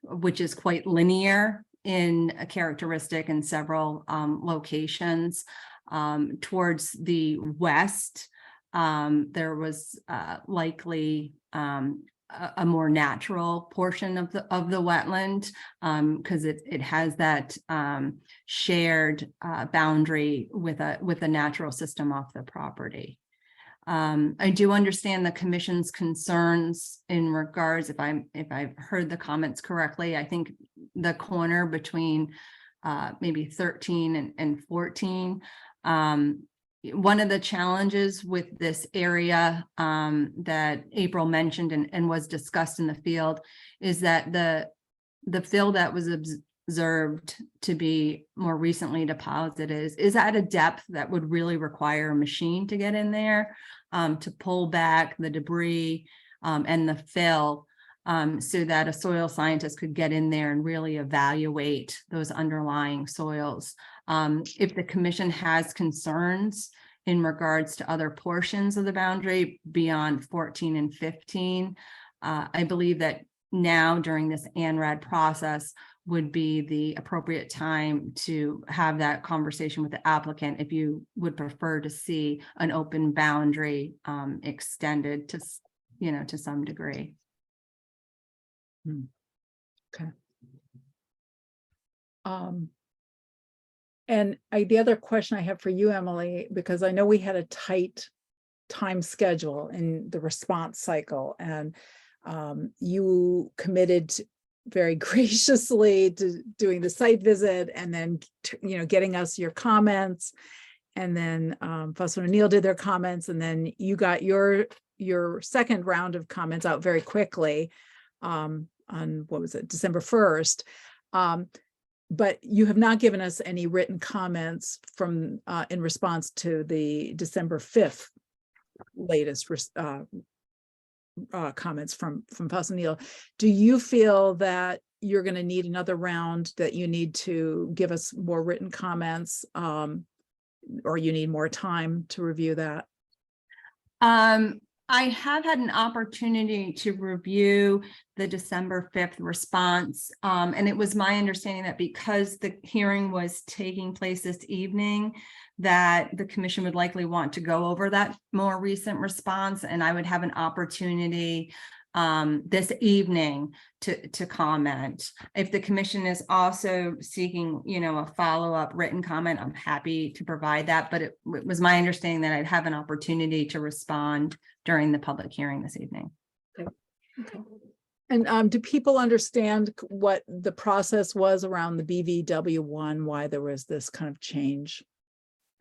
which is quite linear in a characteristic in several locations. Towards the west, there was likely a more natural portion of the wetland because it has that shared boundary with a natural system off the property. I do understand the commission's concerns in regards, if I've heard the comments correctly, I think the corner between maybe 13 and 14. One of the challenges with this area that April mentioned and was discussed in the field is that the fill that was observed to be more recently deposited is at a depth that would really require a machine to get in there to pull back the debris and the fill so that a soil scientist could get in there and really evaluate those underlying soils. If the commission has concerns in regards to other portions of the boundary beyond 14 and 15, I believe that now during this ANRAD process would be the appropriate time to have that conversation with the applicant if you would prefer to see an open boundary extended to, to some degree. Okay. And the other question I have for you, Emily, because I know we had a tight time schedule in the response cycle, and you committed very graciously to doing the site visit and then, getting us your comments. And then Fuss and O'Neill did their comments, and then you got your second round of comments out very quickly on, what was it, December 1st. But you have not given us any written comments from in response to the December 5th latest comments from Fuss and O'Neill. Do you feel that you're going to need another round, that you need to give us more written comments, or you need more time to review that? I have had an opportunity to review the December 5th response, and it was my understanding that because the hearing was taking place this evening, that the commission would likely want to go over that more recent response, and I would have an opportunity this evening to comment. If the commission is also seeking, a follow-up written comment, I'm happy to provide that, but it was my understanding that I'd have an opportunity to respond during the public hearing this evening. Okay. And do people understand what the process was around the BVW1, why there was this kind of change?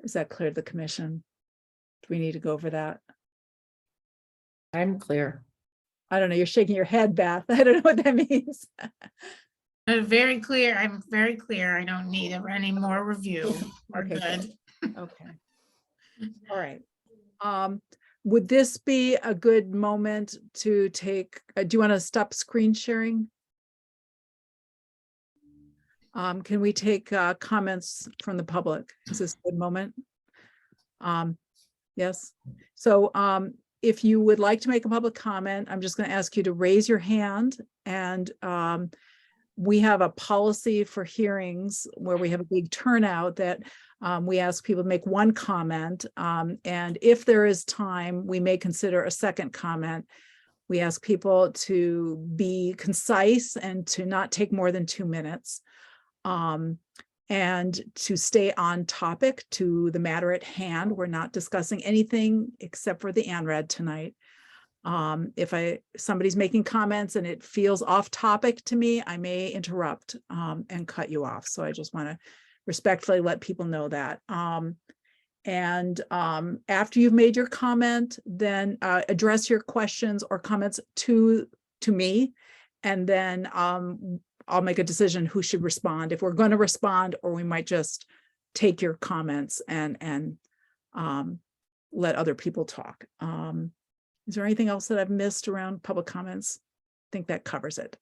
Is that clear to the commission? Do we need to go over that? I'm clear. I don't know. You're shaking your head, Beth. I don't know what that means. Very clear. I'm very clear. I don't need any more review. We're Okay, good. Okay. All right. Would this be a good moment to take, do you want to stop screen sharing? Can we take comments from the public? Is this a good moment? Yes. So if you would like to make a public comment, I'm just going to ask you to raise your hand, and we have a policy for hearings where we have a big turnout that we ask people to make one comment. And if there is time, we may consider a second comment. We ask people to be concise and to not take more than 2 minutes. And to stay on topic to the matter at hand. We're not discussing anything except for the ANRAD tonight. If somebody's making comments and it feels off topic to me, I may interrupt and cut you off. So I just want to respectfully let people know that. After you've made your comment, then address your questions or comments to me, and then I'll make a decision who should respond, if we're going to respond, or we might just take your comments and let other people talk. Is there anything else that I've missed around public comments? I think that covers it.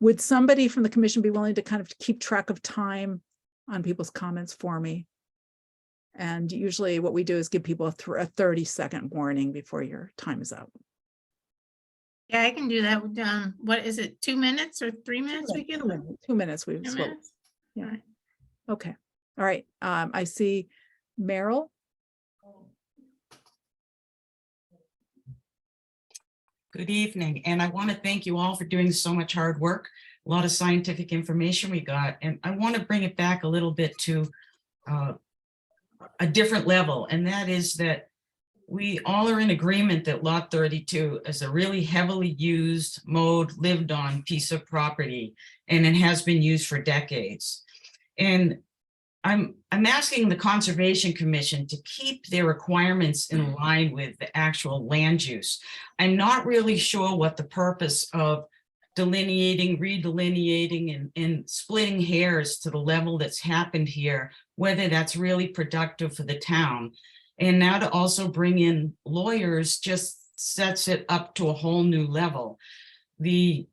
Would somebody from the commission be willing to kind of keep track of time on people's comments for me? And usually what we do is give people a 30-second warning before your time is up. Yeah, I can do that. What is it, 2 minutes or 3 minutes? We can 2 minutes. 2 minutes. Yeah. All right. Okay. All right. I see Meryl. Good evening, and I want to thank you all for doing so much hard work. A lot of scientific information we got, and I want to bring it back a little bit to a different level, and that is that we all are in agreement that Lot 32 is a really heavily used, mowed, lived on piece of property, and it has been used for decades. And I'm asking the Conservation Commission to keep their requirements in line with the actual land use. I'm not really sure what the purpose of delineating, redelineating, and splitting hairs to the level that's happened here, whether that's really productive for the town. And now to also bring in lawyers just sets it up to a whole new level. The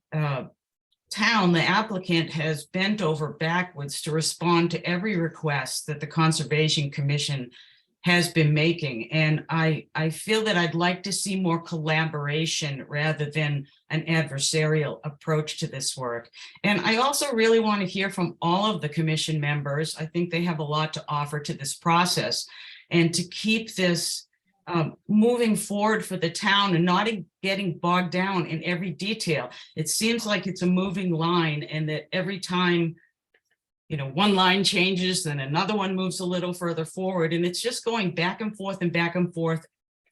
town, the applicant, has bent over backwards to respond to every request that the Conservation Commission has been making. And I feel that I'd like to see more collaboration rather than an adversarial approach to this work. And I also really want to hear from all of the commission members. I think they have a lot to offer to this process, and to keep this moving forward for the town and not getting bogged down in every detail. It seems like it's a moving line, and that every time, you know, one line changes, then another one moves a little further forward, and it's just going back and forth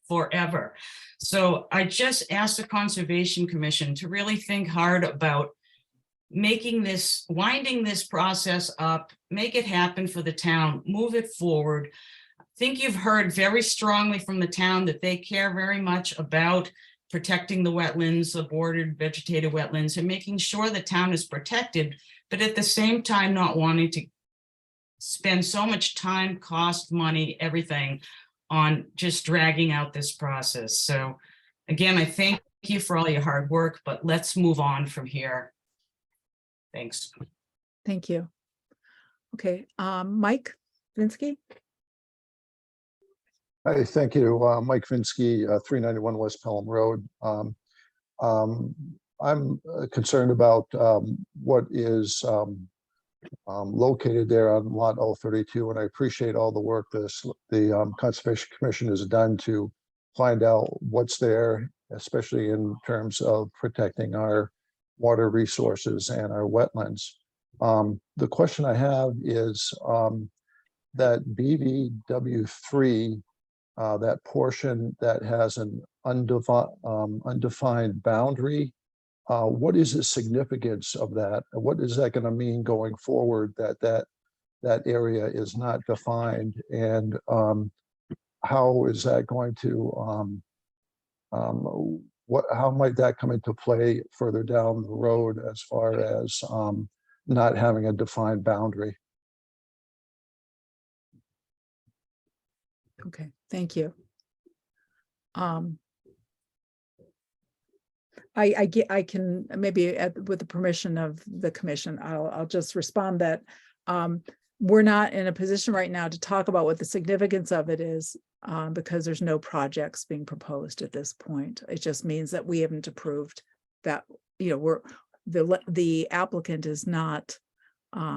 forever. So I just asked the Conservation Commission to really think hard about making this, winding this process up, make it happen for the town, move it forward. I think you've heard very strongly from the town that they care very much about protecting the wetlands, the bordered vegetated wetlands, and making sure the town is protected, but at the same time not wanting to spend so much time, cost, money, everything on just dragging out this process. So again, I thank you for all your hard work, but let's move on from here. Thanks. Thank you. Okay, Mike Vinsky. Hi, thank you. Mike Vinsky, 391 West Pelham Road. I'm concerned about what is located there on lot 032, and I appreciate all the work the Conservation Commission has done to find out what's there, especially in terms of protecting our water resources and our wetlands. The question I have is that BVW3, that portion that has an undefined boundary, what is the significance of that? What is that going to mean going forward, that area is not defined? And how is that going to, how might that come into play further down the road as far as not having a defined boundary? Okay, thank you. I can maybe with the permission of the commission, I'll just respond that we're not in a position right now to talk about what the significance of it is because there's no projects being proposed at this point. It just means that we haven't approved that, you know, the applicant is not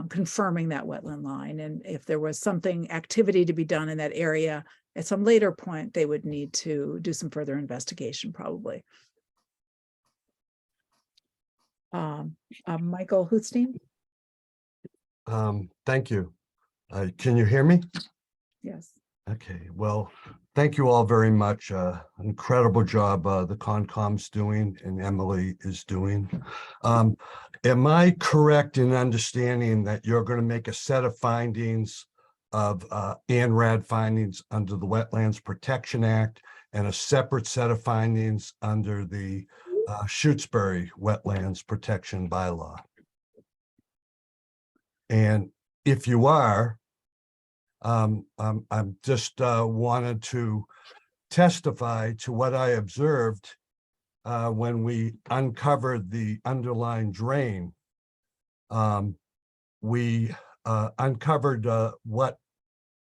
confirming that wetland line. And if there was activity to be done in that area at some later point, they would need to do some further investigation probably. Michael Hootstein? Thank you. Can you hear me? Yes. Okay, well, thank you all very much. Incredible job the Concom's doing and Emily is doing. Am I correct in understanding that you're going to make a set of findings of ANRAD findings under the Wetlands Protection Act and a separate set of findings under the Shutesbury Wetlands Protection Bylaw? And if you are, I'm just wanted to testify to what I observed when we uncovered the underlying drain. We uncovered what,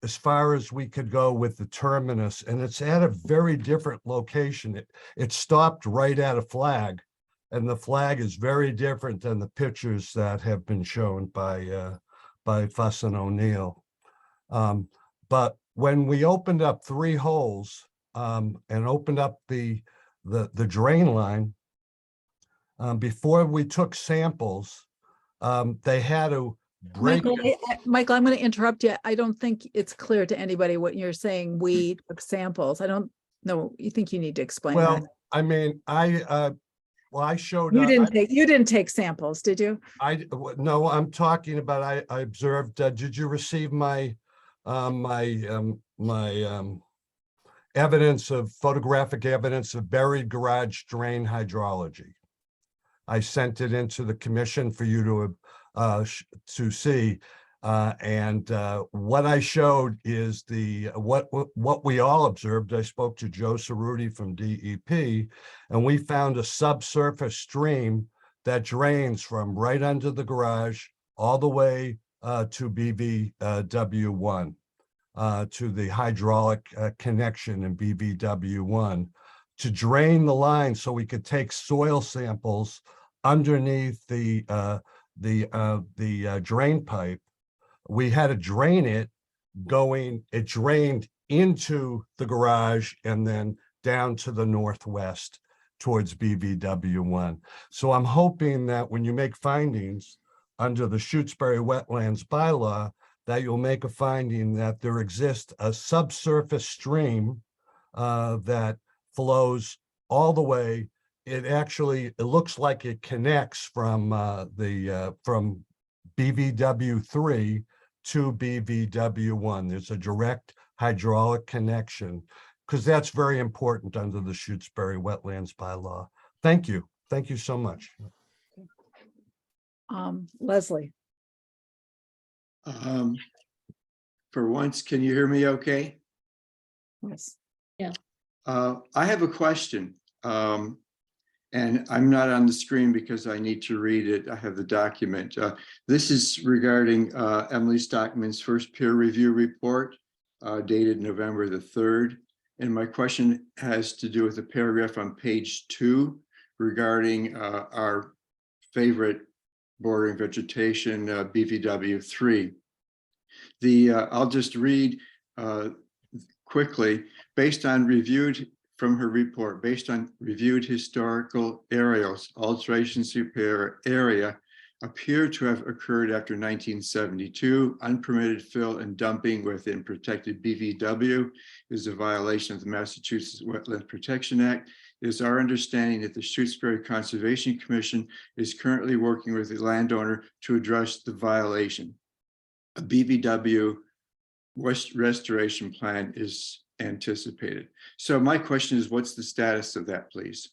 as far as we could go with the terminus, and it's at a very different location. It stopped right at a flag, and the flag is very different than the pictures that have been shown by Fuss and O'Neill. But when we opened up 3 holes and opened up the drain line, before we took samples, they had to break. Michael, I'm going to interrupt you. I don't think it's clear to anybody what you're saying. We took samples. I don't know. You think you need to explain that? Well, I mean, I showed You up. you didn't take samples, did you? No, I'm talking about, I observed, did you receive my photographic evidence of buried garage drain hydrology? I sent it into the commission for you to see. And what I showed is what we all observed. I spoke to Joe Cerruti from DEP, and we found a subsurface stream that drains from right under the garage all the way to BVW1, to the hydraulic connection in BVW1, to drain the line so we could take soil samples underneath the drain pipe. We had to drain it it drained into the garage and then down to the northwest towards BVW1. So I'm hoping that when you make findings under the Shutesbury Wetlands Bylaw, that you'll make a finding that there exists a subsurface stream that flows all the way. It looks like it connects from from BVW3 to BVW1. There's a direct hydraulic connection, because that's very important under the Shutesbury Wetlands Bylaw. Thank you. Thank you so much. Leslie. For once, can you hear me okay? Yes. Yeah. I have a question. And I'm not on the screen because I need to read it. I have the document. This is regarding Emily Stockman's first peer review report dated November the 3rd. And my question has to do with a paragraph on page 2 regarding our favorite bordering vegetation, BVW3. I'll just read quickly. Based on from her report, based on reviewed historical aerials, alterations to repair area appear to have occurred after 1972. Unpermitted fill and dumping within protected BVW is a violation of the Massachusetts Wetland Protection Act. It is our understanding that the Shutesbury Conservation Commission is currently working with the landowner to address the violation. A BVW restoration plan is anticipated. So my question is, what's the status of that, please?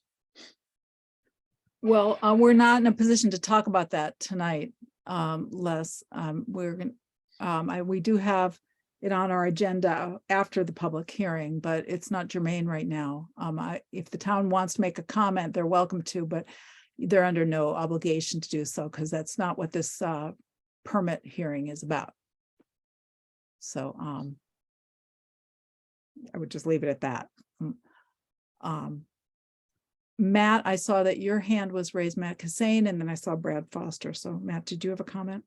Well, we're not in a position to talk about that tonight, Les. We do have it on our agenda after the public hearing, but it's not germane right now. If the town wants to make a comment, they're welcome to, but they're under no obligation to do so, because that's not what this permit hearing is about. So I would just leave it at that. Matt, I saw that your hand was raised, Matt Cassane, and then I saw Brad Foster. So Matt, did you have a comment?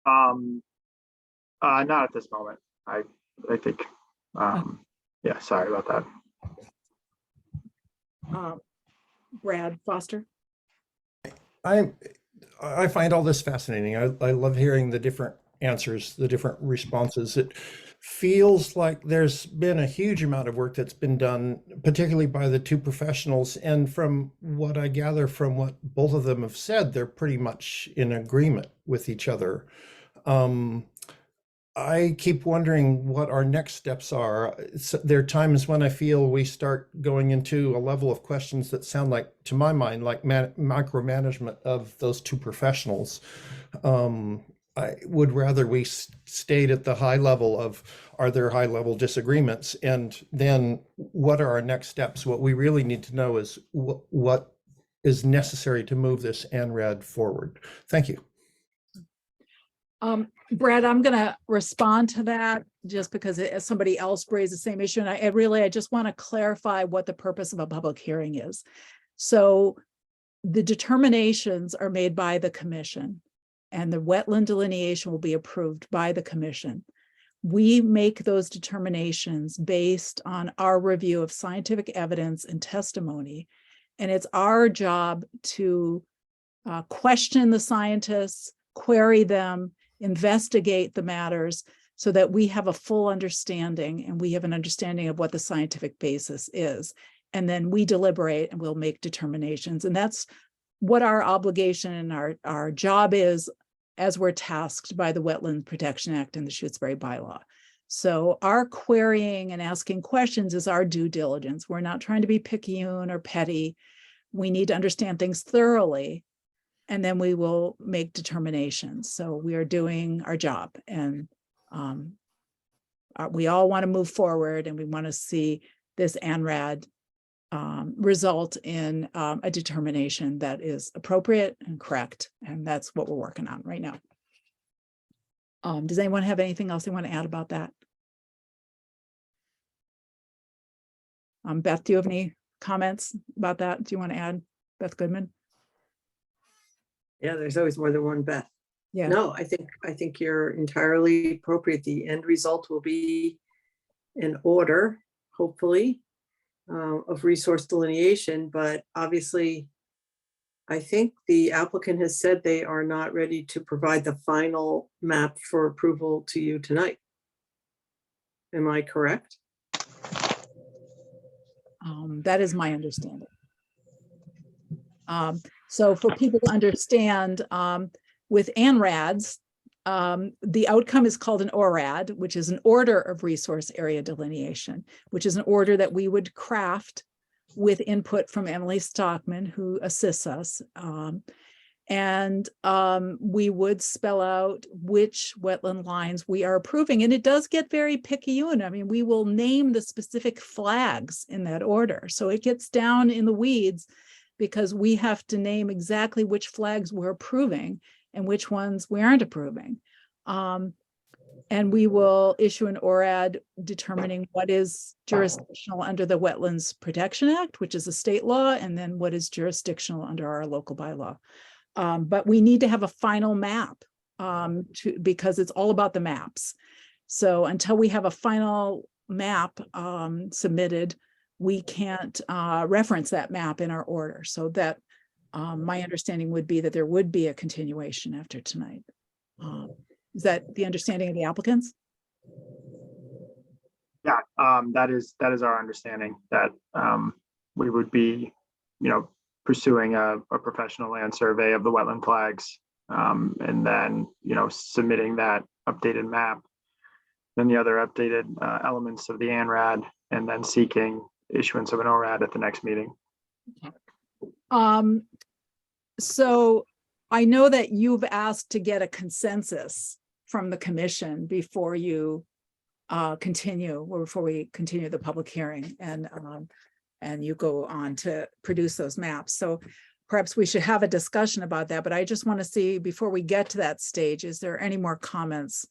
Not at this moment. I think, yeah, sorry about that. Brad Foster. I find all this fascinating. I love hearing the different answers, the different responses. It feels like there's been a huge amount of work that's been done, particularly by the two professionals. And from what I gather from what both of them have said, they're pretty much in agreement with each other. I keep wondering what our next steps are. There are times when I feel we start going into a level of questions that sound like, to my mind, like micromanagement of those two professionals. I would rather we stayed at the high level of, are there high level disagreements? And then what are our next steps? What we really need to know is what is necessary to move this ANRAD forward. Thank you. Brad, I'm going to respond to that just because somebody else raised the same issue. And I just want to clarify what the purpose of a public hearing is. So the determinations are made by the commission and the wetland delineation will be approved by the commission. We make those determinations based on our review of scientific evidence and testimony. And it's our job to question the scientists, query them, investigate the matters so that we have a full understanding and we have an understanding of what the scientific basis is. And then we deliberate and we'll make determinations. And that's what our obligation and our job is as we're tasked by the Wetland Protection Act and the Shutesbury bylaw. So our querying and asking questions is our due diligence. We're not trying to be picayune or petty. We need to understand things thoroughly, and then we will make determinations. So we are doing our job, and we all want to move forward, and we want to see this ANRAD result in a determination that is appropriate and correct. And that's what we're working on right now. Does anyone have anything else they want to add about that? Beth, do you have any comments about that? Do you want to add, Beth Goodman? Yeah, there's always more than one Beth. Yeah. No, I think you're entirely appropriate. The end result will be an order, hopefully, of resource delineation, but obviously, I think the applicant has said they are not ready to provide the final map for approval to you tonight. Am I correct? That is my understanding. So for people to understand, with ANRADs, the outcome is called an ORAD, which is an order of resource area delineation, which is an order that we would craft with input from Emily Stockman, who assists us. And we would spell out which wetland lines we are approving. And it does get very picayune. I mean, we will name the specific flags in that order. So it gets down in the weeds because we have to name exactly which flags we're approving and which ones we aren't approving. And we will issue an ORAD determining what is jurisdictional under the Wetlands Protection Act, which is a state law, and then what is jurisdictional under our local bylaw. But we need to have a final map because it's all about the maps. So until we have a final map submitted, we can't reference that map in our order. So that my understanding would be that there would be a continuation after tonight. Is that the understanding of the applicants? Yeah, that is our understanding, that we would be, pursuing a professional land survey of the wetland flags, and then, submitting that updated map, then the other updated elements of the ANRAD, and then seeking issuance of an ORAD at the next meeting. So I know that you've asked to get a consensus from the commission before you before we continue the public hearing and you go on to produce those maps. So perhaps we should have a discussion about that, but I just want to see, before we get to that stage, is there any more comments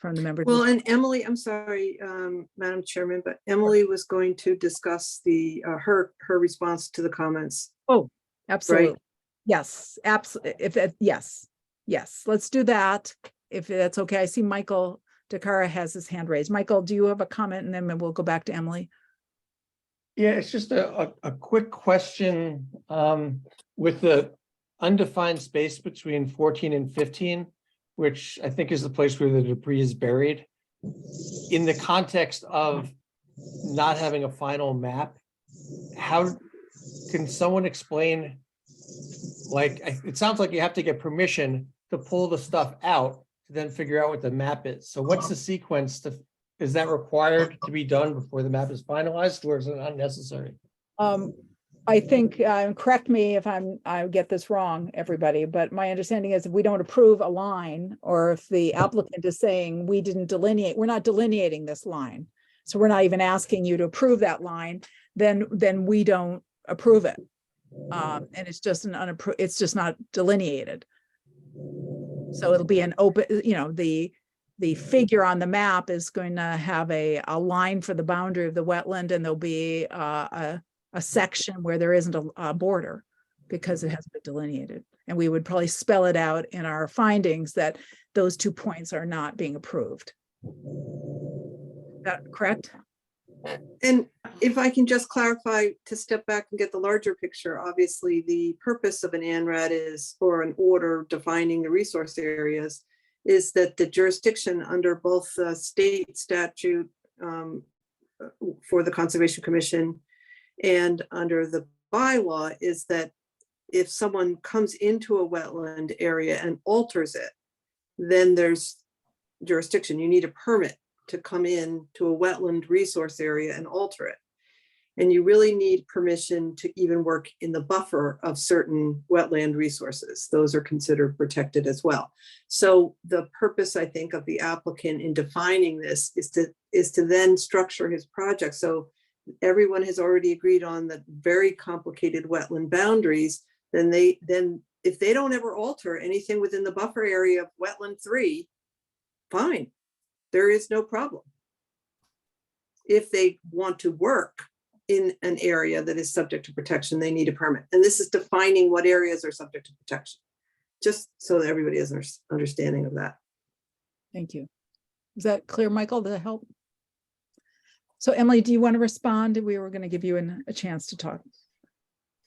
from the member. Well, and Emily, I'm sorry, Madam Chairman, but Emily was going to discuss the, her response to the comments. Oh, absolutely. Yes, absolutely. Yes, let's do that. If that's okay. I see Michael DeCara has his hand raised. Michael, do you have a comment? And then we'll go back to Emily. Yeah, it's just a quick question with the undefined space between 14 and 15, which I think is the place where the debris is buried. In the context of not having a final map, how can someone explain, like, it sounds like you have to get permission to pull the stuff out to then figure out what the map is. So what's the sequence to, is that required to be done before the map is finalized, or is it unnecessary? I think, correct me if I get this wrong, everybody, but my understanding is if we don't approve a line, or if the applicant is saying we didn't delineate, we're not delineating this line, so we're not even asking you to approve that line, then we don't approve it. And it's just it's just not delineated. So it'll be an open, the figure on the map is going to have a line for the boundary of the wetland, and there'll be a section where there isn't a border because it hasn't been delineated. And we would probably spell it out in our findings that those 2 points are not being approved. Is that correct? And if I can just clarify, to step back and get the larger picture, obviously the purpose of an ANRAD is, or an order defining the resource areas, is that the jurisdiction under both the state statute for the Conservation Commission and under the bylaw is that if someone comes into a wetland area and alters it, then there's jurisdiction. You need a permit to come in to a wetland resource area and alter it. And you really need permission to even work in the buffer of certain wetland resources. Those are considered protected as well. So the purpose, I think, of the applicant in defining this is to then structure his project. So everyone has already agreed on the very complicated wetland boundaries. Then if they don't ever alter anything within the buffer area of wetland 3, fine, there is no problem. If they want to work in an area that is subject to protection, they need a permit. And this is defining what areas are subject to protection, just so that everybody has an understanding of that. Thank you. Is that clear, Michael? Did that help? So Emily, do you want to respond? We were going to give you a chance to talk.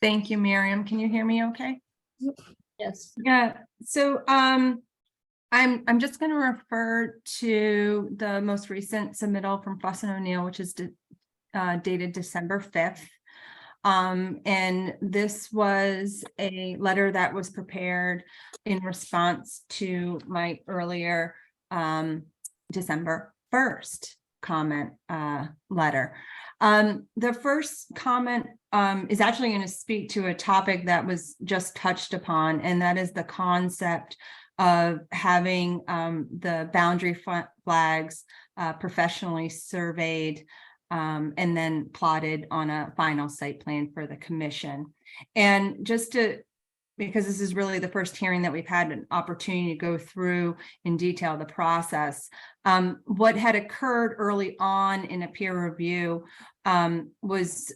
Thank you, Miriam. Can you hear me okay? Yes. Yeah, so I'm just going to refer to the most recent submittal from Fuss and O'Neill, which is dated December 5th. And this was a letter that was prepared in response to my earlier December 1st comment letter. The first comment is actually going to speak to a topic that was just touched upon, and that is the concept of having the boundary flags professionally surveyed and then plotted on a final site plan for the commission. And because this is really the first hearing that we've had an opportunity to go through in detail the process, what had occurred early on in a peer review was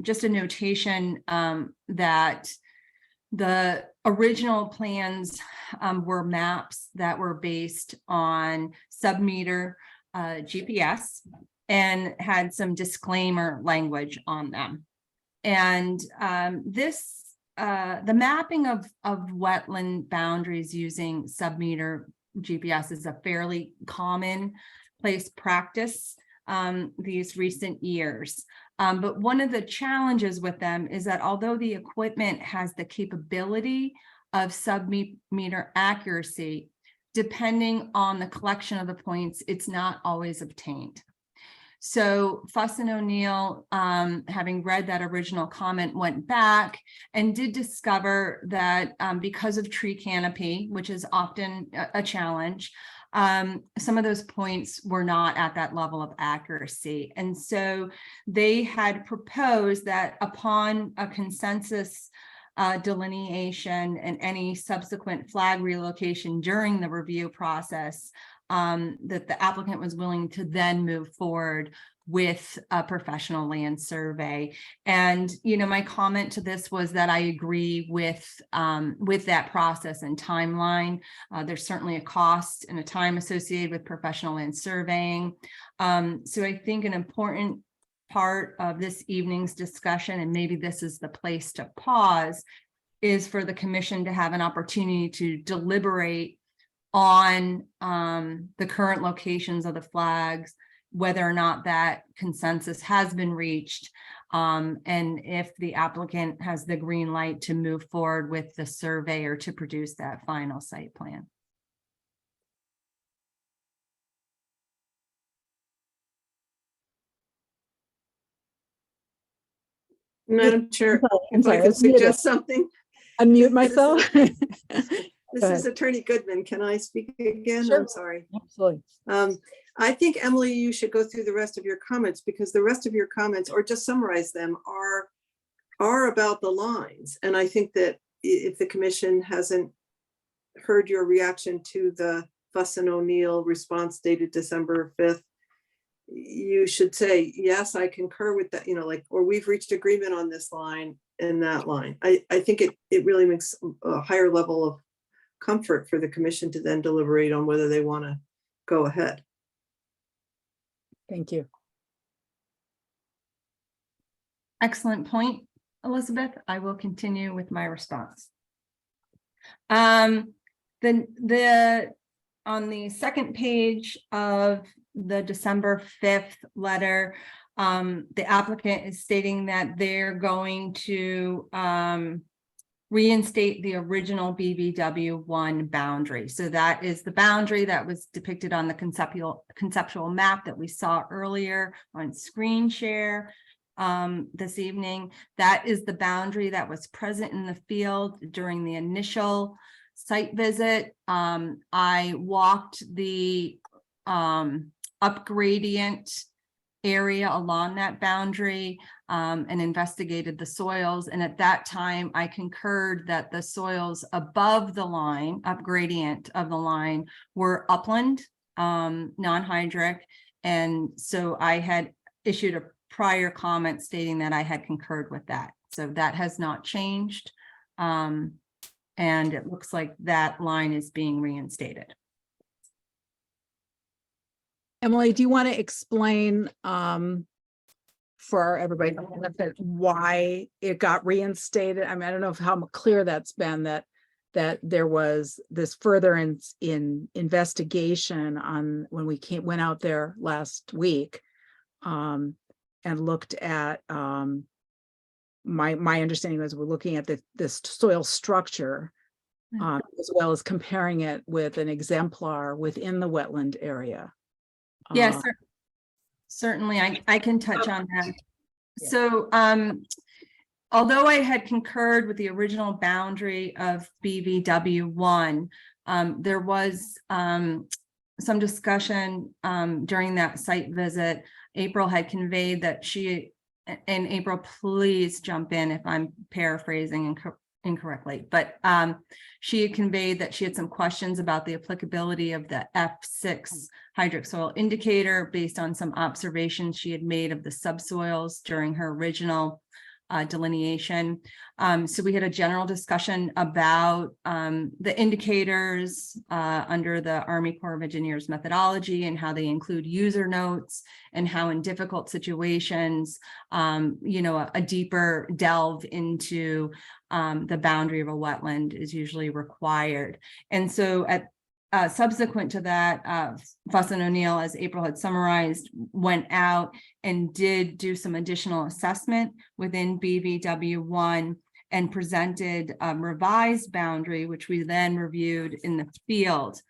just a notation that the original plans were maps that were based on sub-meter GPS and had some disclaimer language on them. And the mapping of wetland boundaries using sub-meter GPS is a fairly commonplace practice these recent years. But one of the challenges with them is that although the equipment has the capability of sub-meter accuracy, depending on the collection of the points, it's not always obtained. So Fuss and O'Neill, having read that original comment, went back and did discover that because of tree canopy, which is often a challenge, some of those points were not at that level of accuracy. And so they had proposed that upon a consensus delineation and any subsequent flag relocation during the review process, that the applicant was willing to then move forward with a professional land survey. And, you know, my comment to this was that I agree with that process and timeline. There's certainly a cost and a time associated with professional land surveying. So I think an important part of this evening's discussion, and maybe this is the place to pause, is for the commission to have an opportunity to deliberate on the current locations of the flags, whether or not that consensus has been reached, and if the applicant has the green light to move forward with the survey or to produce that final site plan. Madam Chair, I'm if I sorry, I could was muted. suggest something. Unmute myself. This is Attorney Goodman. Can I speak again? Sure. I'm sorry. Absolutely. I think, Emily, you should go through the rest of your comments, because the rest of your comments, or just summarize them, are about the lines. And I think that if the commission hasn't heard your reaction to the Fuss and O'Neill response dated December 5th, you should say, yes, I concur with that, you know, like, or we've reached agreement on this line and that line. I think it really makes a higher level of comfort for the commission to then deliberate on whether they want to go ahead. Thank you. Excellent point, Elizabeth. I will continue with my response. On the second page of the December 5th letter, the applicant is stating that they're going to reinstate the original BBW1 boundary. So that is the boundary that was depicted on the conceptual map that we saw earlier on screen share this evening. That is the boundary that was present in the field during the initial site visit. I walked the up gradient area along that boundary and investigated the soils. And at that time, I concurred that the soils above the line, up gradient of the line, were upland, non-hydric. And so I had issued a prior comment stating that I had concurred with that. So that has not changed. And it looks like that line is being reinstated. Emily, do you want to explain for everybody why it got reinstated? I mean, I don't know how clear that's been, that there was this further in investigation on when we went out there last week and looked at my understanding was we're looking at this soil structure as well as comparing it with an exemplar within the wetland area. Yes, certainly. I can touch on that. Yeah. So although I had concurred with the original boundary of BVW1, there was some discussion during that site visit. April had conveyed that she, and April, please jump in if I'm paraphrasing incorrectly, but she had conveyed that she had some questions about the applicability of the F6 hydric soil indicator based on some observations she had made of the subsoils during her original delineation. So we had a general discussion about the indicators under the Army Corps of Engineers methodology and how they include user notes, and how in difficult situations, you know, a deeper delve into the boundary of a wetland is usually required. And so at subsequent to that, Fuss and O'Neill, as April had summarized, went out and did do some additional assessment within BVW1 and presented a revised boundary, which we then reviewed in the field.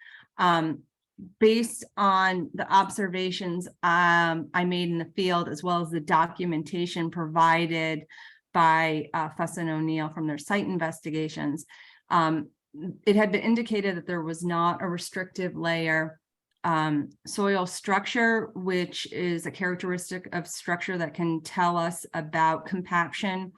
Based on the observations I made in the field, as well as the documentation provided by Fuss and O'Neill from their site investigations, it had been indicated that there was not a restrictive layer soil structure, which is a characteristic of structure that can tell us about compaction.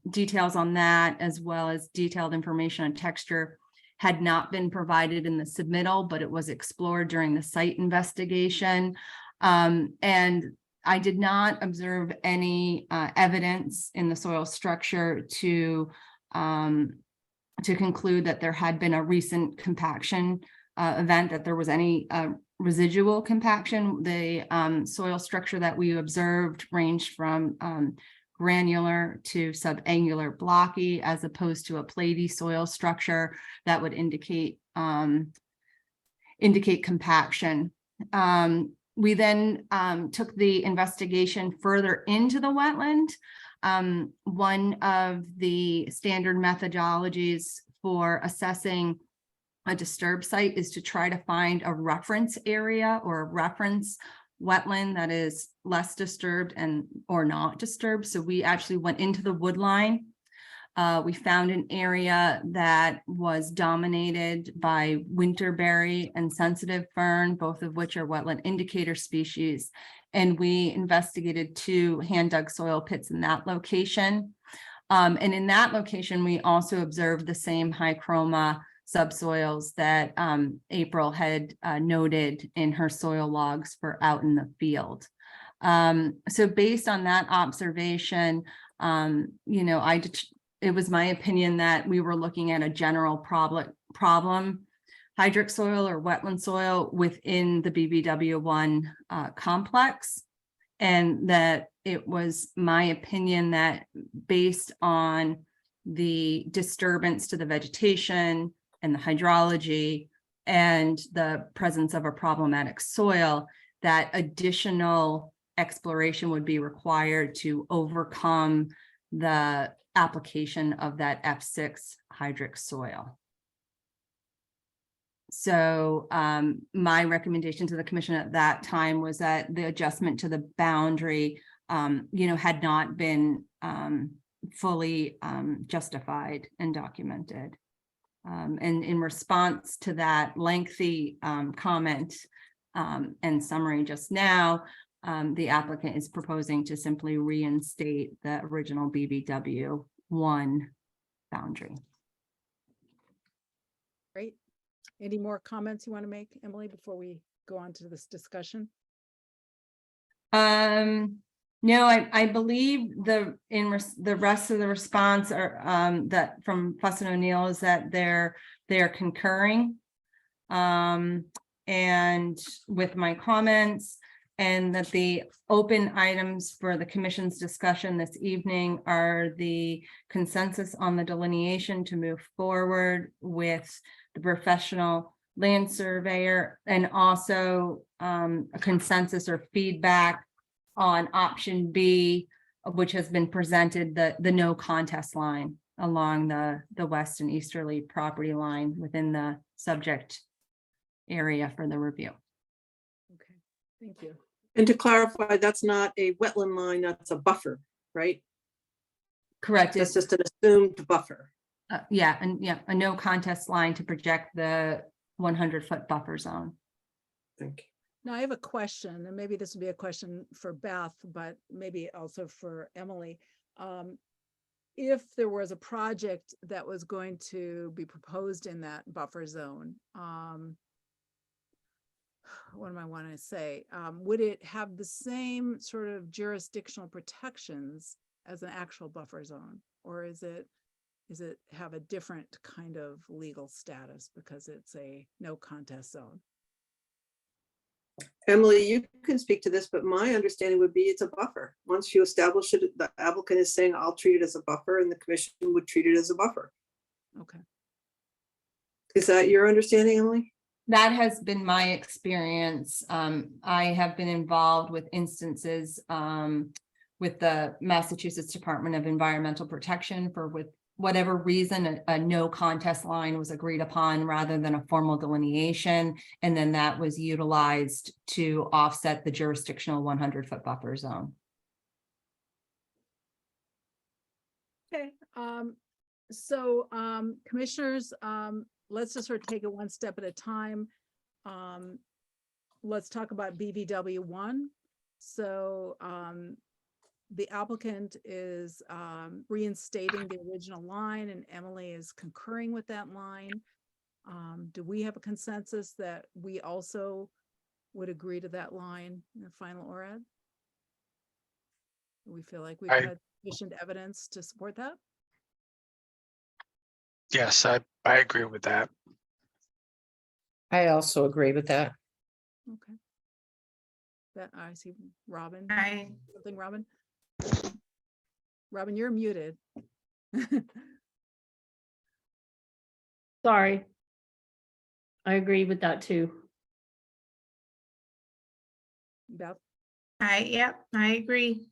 Details on that, as well as detailed information on texture, had not been provided in the submittal, but it was explored during the site investigation. And I did not observe any evidence in the soil structure to conclude that there had been a recent compaction event, that there was any residual compaction. The soil structure that we observed ranged from granular to subangular blocky, as opposed to a platy soil structure that would indicate compaction. We then took the investigation further into the wetland. One of the standard methodologies for assessing a disturbed site is to try to find a reference area or a reference wetland that is less disturbed or not disturbed. So we actually went into the wood line. We found an area that was dominated by winterberry and sensitive fern, both of which are wetland indicator species. And we investigated 2 hand dug soil pits in that location. And in that location, we also observed the same high chroma subsoils that April had noted in her soil logs for out in the field. So based on that observation, it was my opinion that we were looking at a general problem hydric soil or wetland soil within the BBW1 complex, and that it was my opinion that based on the disturbance to the vegetation and the hydrology and the presence of a problematic soil, that additional exploration would be required to overcome the application of that F6 hydric soil. So my recommendation to the commission at that time was that the adjustment to the boundary, had not been fully justified and documented. And in response to that lengthy comment and summary just now, the applicant is proposing to simply reinstate the original BBW1 boundary. Great. Any more comments you want to make, Emily, before we go on to this discussion? No, I believe the rest of the response are that from Fuss and O'Neill is that they're concurring and with my comments, and that the open items for the commission's discussion this evening are the consensus on the delineation to move forward with the professional land surveyor, and also a consensus or feedback on option B, which has been presented, the no contest line along the west and easterly property line within the subject area for the review. Okay, thank you. And to clarify, that's not a wetland line, that's a buffer, right? Correct. That's just an assumed buffer. Yeah, a no contest line to project the 100-foot buffer zone. Thank you. Now I have a question, and maybe this would be a question for Beth, but maybe also for Emily. If there was a project that was going to be proposed in that buffer zone, what am I want to say? Would it have the same sort of jurisdictional protections as an actual buffer zone, or is it have a different kind of legal status because it's a no contest zone? Emily, you can speak to this, but my understanding would be it's a buffer. Once you establish it, the applicant is saying, I'll treat it as a buffer, and the commission would treat it as a buffer. Okay. Is that your understanding, Emily? That has been my experience. I have been involved with instances with the Massachusetts Department of Environmental Protection with whatever reason, a no contest line was agreed upon rather than a formal delineation. And then that was utilized to offset the jurisdictional 100-foot buffer zone. Okay. So commissioners, let's just sort of take it one step at a time. Let's talk about BVW1. So the applicant is reinstating the original line and Emily is concurring with that line. Do we have a consensus that we also would agree to that line in the final ORAD? We feel like we've had sufficient evidence to support that? Yes, I agree with that. I also agree with that. Okay. That I see Robin. I, Something, Robin? Robin, you're muted. Sorry. I agree with that too. Beth? yep, I agree.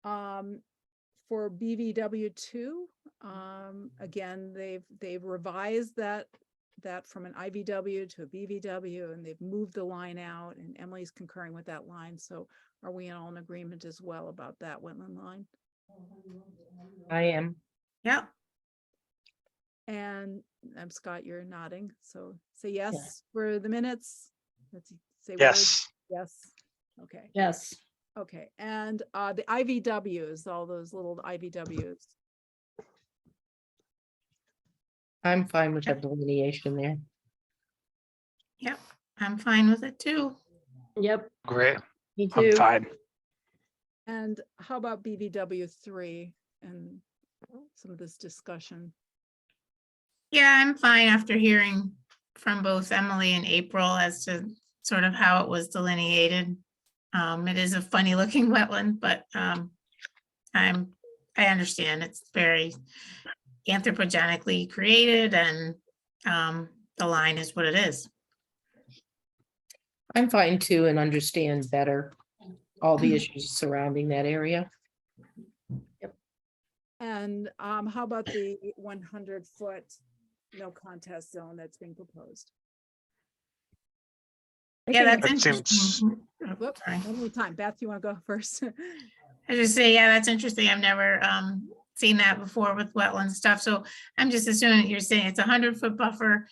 For BVW two, again, they've revised that from an IVW to a BVW, and they've moved the line out, and Emily's concurring with that line. So are we all in agreement as well about that wetland line? I am. Yep. And Scott, you're nodding. So say yes for the minutes. Let's say Yes. Words. Yes. Okay. Yes. Okay. And the IVWs, all those little IVWs. I'm fine with that delineation there. Yep. I'm fine with it too. Yep. Great. Me I'm too. fine. And how about BVW 3 and some of this discussion? Yeah, I'm fine after hearing from both Emily and April as to sort of how it was delineated. It is a funny looking wetland, but I understand it's very anthropogenically created, and the line is what it is. I'm fine too, and understand better all the issues surrounding that area. And how about the 100-foot no contest zone that's being proposed? Yeah, that's That interesting. seems- Whoops, Sorry. one more time. Beth, you want to go first? I just say, yeah, that's interesting. I've never seen that before with wetland stuff. So I'm just assuming you're saying it's a 100-foot buffer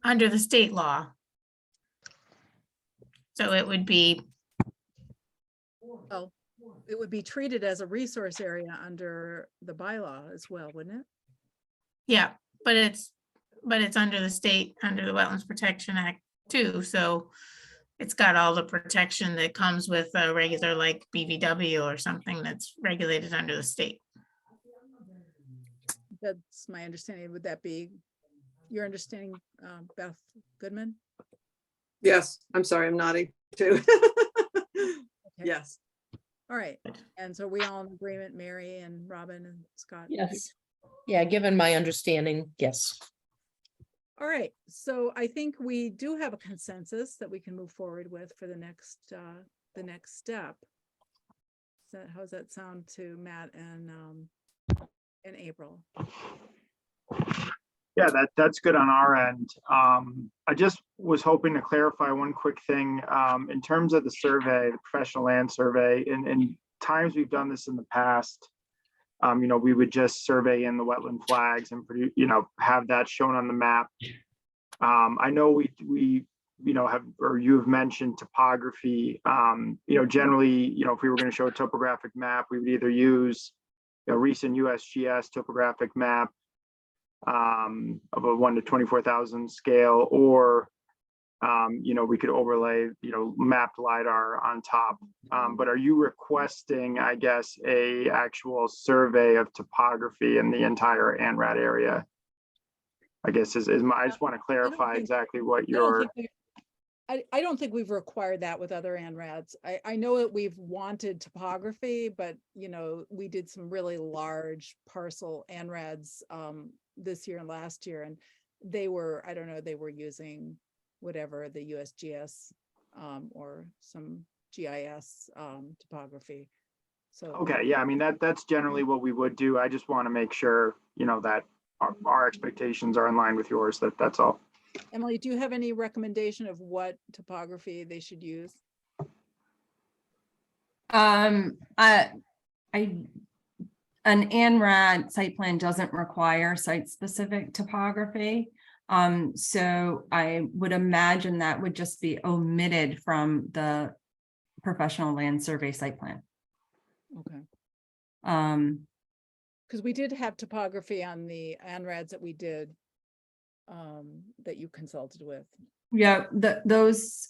under the state law. So it would be, Oh, it would be treated as a resource area under the bylaw as well, wouldn't it? yeah, but it's under the state, under the Wetlands Protection Act too. So it's got all the protection that comes with a regular like BVW or something that's regulated under the state. That's my understanding. Would that be your understanding, Beth Goodman? Yes, I'm sorry, I'm nodding too. Okay. Yes. All right. And so we all in agreement, Mary and Robin and Scott? Yes. Yeah, given my understanding, yes. All right. So I think we do have a consensus that we can move forward with for the next step. So how does that sound to Matt and April? Yeah, that's good on our end. I just was hoping to clarify one quick thing in terms of the survey, the professional land survey. In times we've done this in the past, we would just survey in the wetland flags and have that shown on the map. I know we have, or you've mentioned topography. Generally, if we were going to show a topographic map, we would either use a recent USGS topographic map of a 1 to 24,000 scale, or we could overlay mapped LiDAR on top. But are you requesting, I guess, a actual survey of topography in the entire ANRAD area? I guess I just want to clarify exactly what you're. I don't think we've required that with other ANRADs. I know that we've wanted topography, but we did some really large parcel ANRADs this year and last year, and they were, I don't know, they were using whatever the USGS or some GIS topography. So Okay, yeah, I mean that's generally what we would do. I just want to make sure that our expectations are in line with yours. That's all. Emily, do you have any recommendation of what topography they should use? An ANRAD site plan doesn't require site-specific topography. So I would imagine that would just be omitted from the professional land survey site plan. Okay. Um, Because we did have topography on the ANRADs that we did, that you consulted with. Yeah, those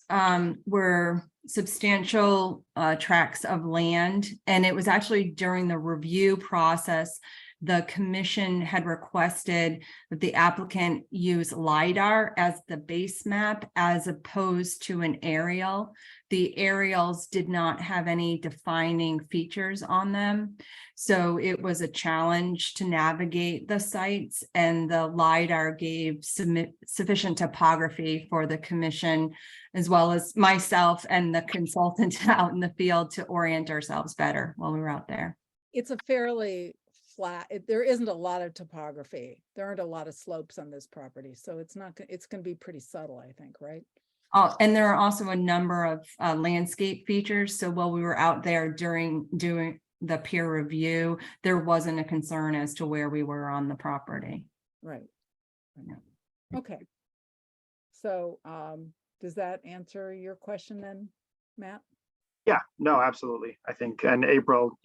were substantial tracts of land, and it was actually during the review process, the commission had requested that the applicant use LiDAR as the base map as opposed to an aerial. The aerials did not have any defining features on them, so it was a challenge to navigate the sites, and the LiDAR gave sufficient topography for the commission, as well as myself and the consultant out in the field, to orient ourselves better while we were out there. It's a fairly flat, there isn't a lot of topography. There aren't a lot of slopes on this property, so it's not, it's going to be pretty subtle, I think, right? Oh, and there are also a number of landscape features. So while we were out there doing the peer review, there wasn't a concern as to where we were on the property. Right. Okay. So, does that answer your question then, Matt? Yeah, no, absolutely. I think, and April,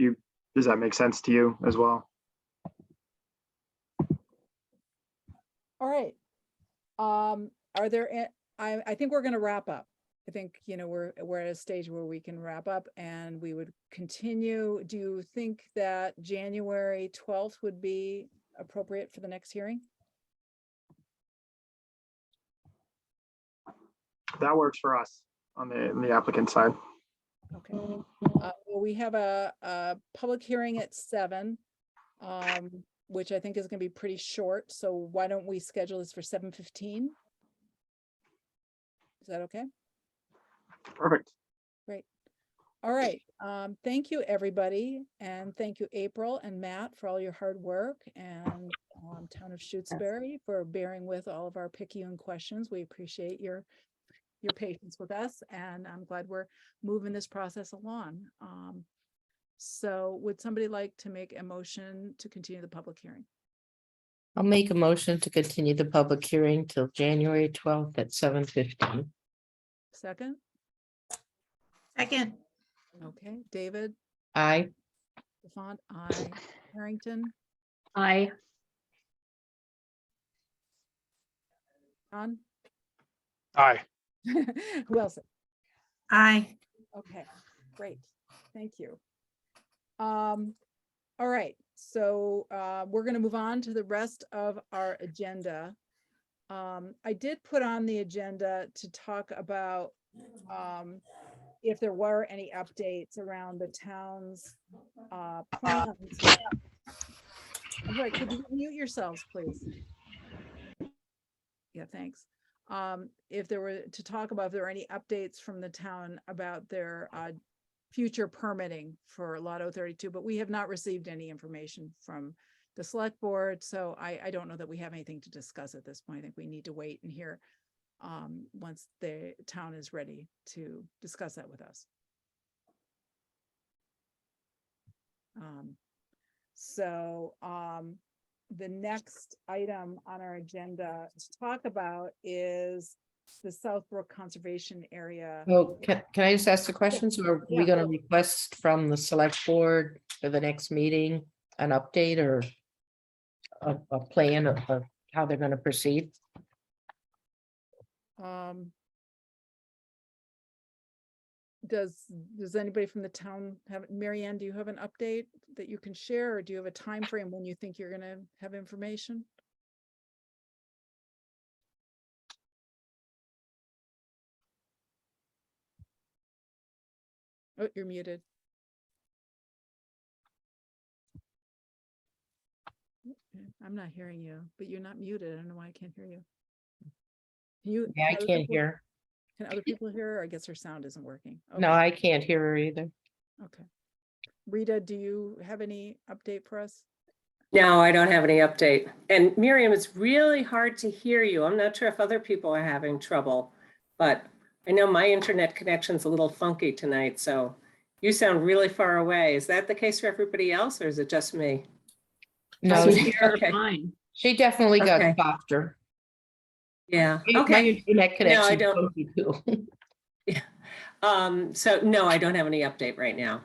does that make sense to you as well? All right. Are there, I think we're going to wrap up. I think, we're at a stage where we can wrap up, and we would continue. Do you think that January 12th would be appropriate for the next hearing? That works for us on the applicant side. Okay. Well, we have a public hearing at 7, which I think is going to be pretty short. So why don't we schedule this for 7:15? Is that okay? Perfect. Great. All right. Thank you, everybody. And thank you, April and Matt, for all your hard work, and Town of Shutesbury for bearing with all of our picayune questions. We appreciate your patience with us, and I'm glad we're moving this process along. So would somebody like to make a motion to continue the public hearing? I'll make a motion to continue the public hearing till January 12th at 7:15. Second? Second. Okay, David, Aye. Stefan, aye. Harrington, Aye. John? Aye. Who else? Aye. Okay, great. Thank you. All right, so we're going to move on to the rest of our agenda. I did put on the agenda to talk about if there were any updates around the town's plans. I'm sorry, could you mute yourselves, please? Yeah, thanks. If there were to talk about if there are any updates from the town about their future permitting for Lot 032, but we have not received any information from the select board, so I don't know that we have anything to discuss at this point. I think we need to wait and hear once the town is ready to discuss that with us. The next item on our agenda to talk about is the Southbrook Conservation Area. Well, can I just ask the question? So are we Yeah. going to request from the select board for the next meeting an update or a plan of how they're going to proceed? Does anybody from the town have, Mary Ann, do you have an update that you can share, or do you have a time frame when you think you're gonna have information? Oh, you're muted. I'm not hearing you, but you're not muted. I don't know why I can't hear you. Yeah, I can other can't people- hear. Can other people hear her? I guess her sound isn't working. No, Okay. I can't hear her either. Okay. Rita, do you have any update for us? No, I don't have any update. And Miriam, it's really hard to hear you. I'm not sure if other people are having trouble, but I know my internet connection's a little funky tonight, so you sound really far away. Is that the case for everybody else, or is it just me? No, Okay. she definitely got Okay. softer. Yeah, My okay. internet No, I connection. don't. Too. So no, I don't have any update right now.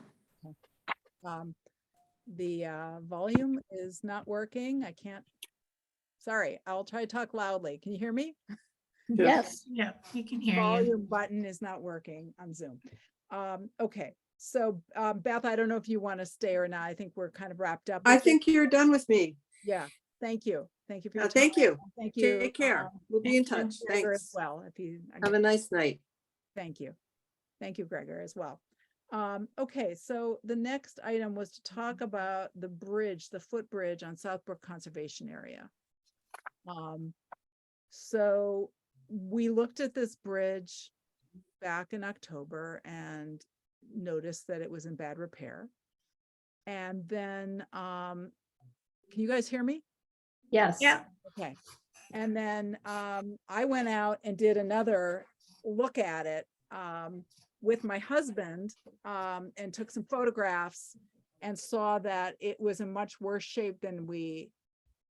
The volume is not working. I can't. Sorry, I'll try to talk loudly. Can you hear me? Yes. Yeah, you can hear you. Volume button is not working on Zoom. Okay, so Beth, I don't know if you want to stay or not. I think we're kind of wrapped up. I with it. think you're done with me. Yeah, thank you. Thank you for your Thank time. you. Thank you. Take care. We'll be in thank you, touch. Gregor, as Thanks. well, if you Have a nice night. thank you. Thank you, Gregor, as well. Okay, so the next item was to talk about the bridge, the footbridge on Southbrook Conservation Area. So we looked at this bridge back in October and noticed that it was in bad repair. And then, can you guys hear me? Yes. Yeah. Okay. And then I went out and did another look at it with my husband and took some photographs and saw that it was in much worse shape than we,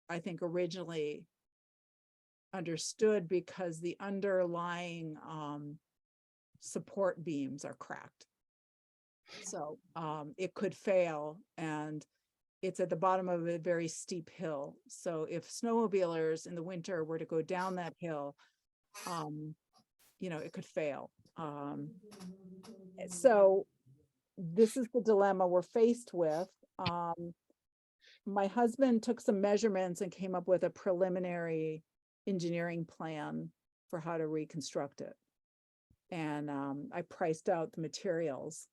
I think, originally understood, because the underlying support beams are cracked. So it could fail, and it's at the bottom of a very steep hill. So if snowmobilers in the winter were to go down that hill, you know, it could fail. So this is the dilemma we're faced with. My husband took some measurements and came up with a preliminary engineering plan for how to reconstruct it. And I priced out the materials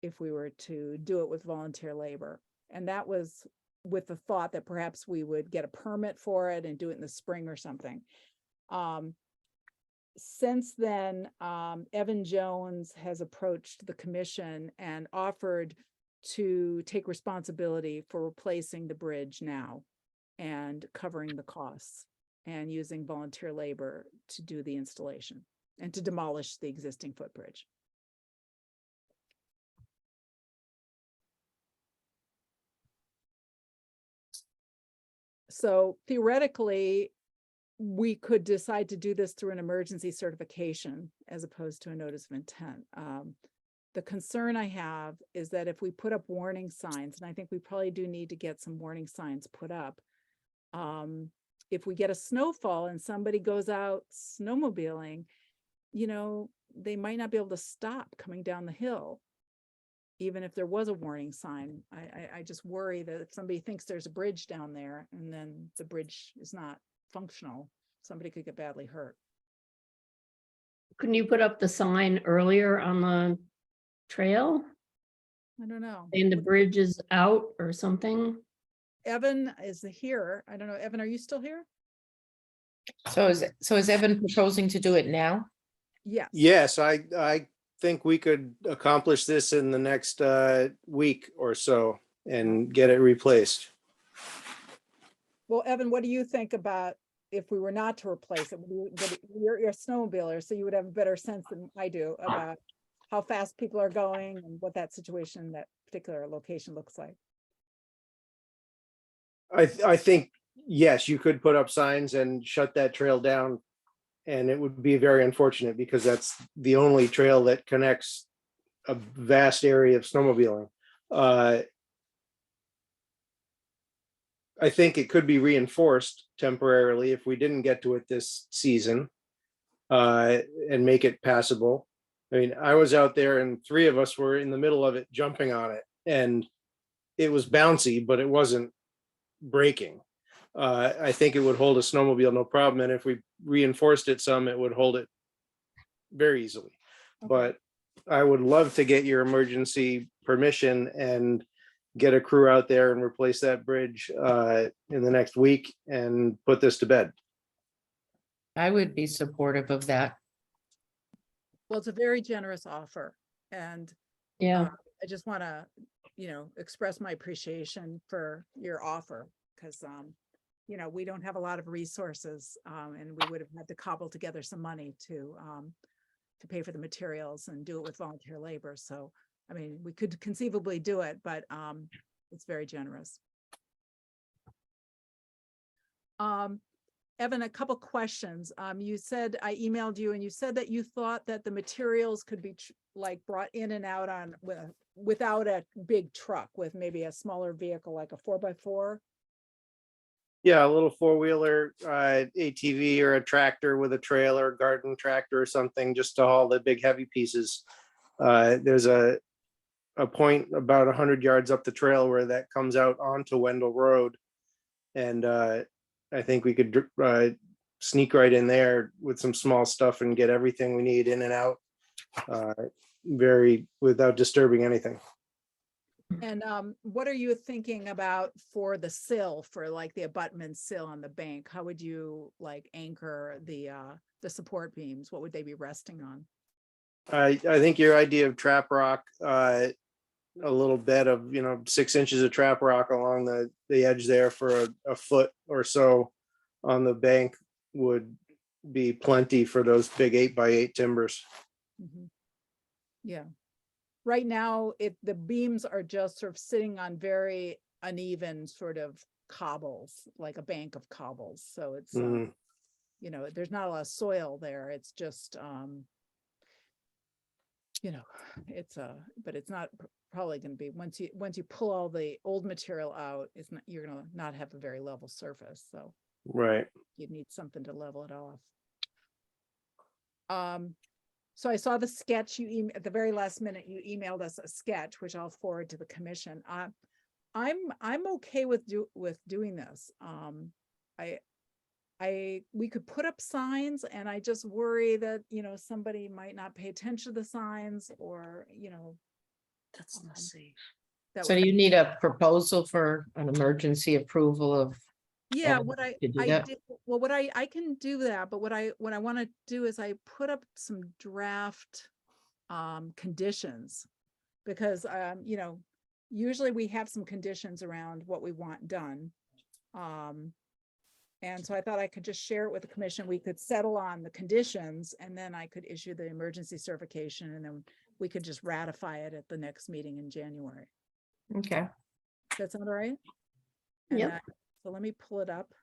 if we were to do it with volunteer labor. And that was with the thought that perhaps we would get a permit for it and do it in the spring or something. Since then, Evan Jones has approached the commission and offered to take responsibility for replacing the bridge now and covering the costs and using volunteer labor to do the installation and to demolish the existing footbridge. So theoretically, we could decide to do this through an emergency certification as opposed to a notice of intent. The concern I have is that if we put up warning signs, and I think we probably do need to get some warning signs put up, if we get a snowfall and somebody goes out snowmobiling, you know, they might not be able to stop coming down the hill, even if there was a warning sign. I just worry that if somebody thinks there's a bridge down there and then the bridge is not functional, somebody could get badly hurt. Couldn't you put up the sign earlier on the trail? I don't know. And the bridge is out or something? Evan is here. I don't know. Evan, are you still here? So is Evan proposing to do it now? Yes. Yes, I think we could accomplish this in the next week or so and get it replaced. Well, Evan, what do you think about if we were not to replace it? You're a snowmobiler, so you would have a better sense than I do about how fast people are going and what that situation, that particular location looks like. I think, yes, you could put up signs and shut that trail down. And it would be very unfortunate because that's the only trail that connects a vast area of snowmobiling. I think it could be reinforced temporarily if we didn't get to it this season and make it passable. I mean, I was out there and three of us were in the middle of it, jumping on it, and it was bouncy, but it wasn't breaking. I think it would hold a snowmobile no problem. And if we reinforced it some, it would hold it very easily. Okay. But I would love to get your emergency permission and get a crew out there and replace that bridge in the next week and put this to bed. I would be supportive of that. Well, it's a very generous offer. And yeah, I just want to, you know, express my appreciation for your offer, because you know, we don't have a lot of resources, and we would have had to cobble together some money to pay for the materials and do it with volunteer labor. So, I mean, we could conceivably do it, but it's very generous. Evan, a couple questions. You said, I emailed you and you said that you thought that the materials could be like brought in and out on without a big truck, with maybe a smaller vehicle like a 4x4? Yeah, a little four-wheeler, ATV or a tractor with a trailer, garden tractor or something, just to haul the big heavy pieces. There's a point about 100 yards up the trail where that comes out onto Wendell Road. And I think we could sneak right in there with some small stuff and get everything we need in and out without disturbing anything. And what are you thinking about for the sill, for like the abutment sill on the bank? How would you like anchor the support beams? What would they be resting on? I think your idea of trap rock, a little bed of 6 inches of trap rock along the edge there for a foot or so on the bank would be plenty for those big 8x8 timbers. Mhm. Yeah. Right now, the beams are just sort of sitting on very uneven sort of cobbles, like a bank of cobbles. So it's, there's not a lot of soil there. It's just, but it's not probably going to be, once you pull all the old material out, you're going to not have a very level surface. So right, you'd need something to level it off. So I saw the sketch at the very last minute, you emailed us a sketch, which I'll forward to the commission. I'm okay with doing this. We could put up signs, and I just worry that, somebody might not pay attention to the signs, or, That's not safe. that So would- do you need a proposal for an emergency approval of? Yeah, Evan, what I to do I that? did, well, what I can do that, but what I want to do is I put up some draft conditions, because usually we have some conditions around what we want done. And so I thought I could just share it with the commission. We could settle on the conditions, and then I could issue the emergency certification, and then we could just ratify it at the next meeting in January. Okay. Does that sound all right? And Yep. so let me pull it up.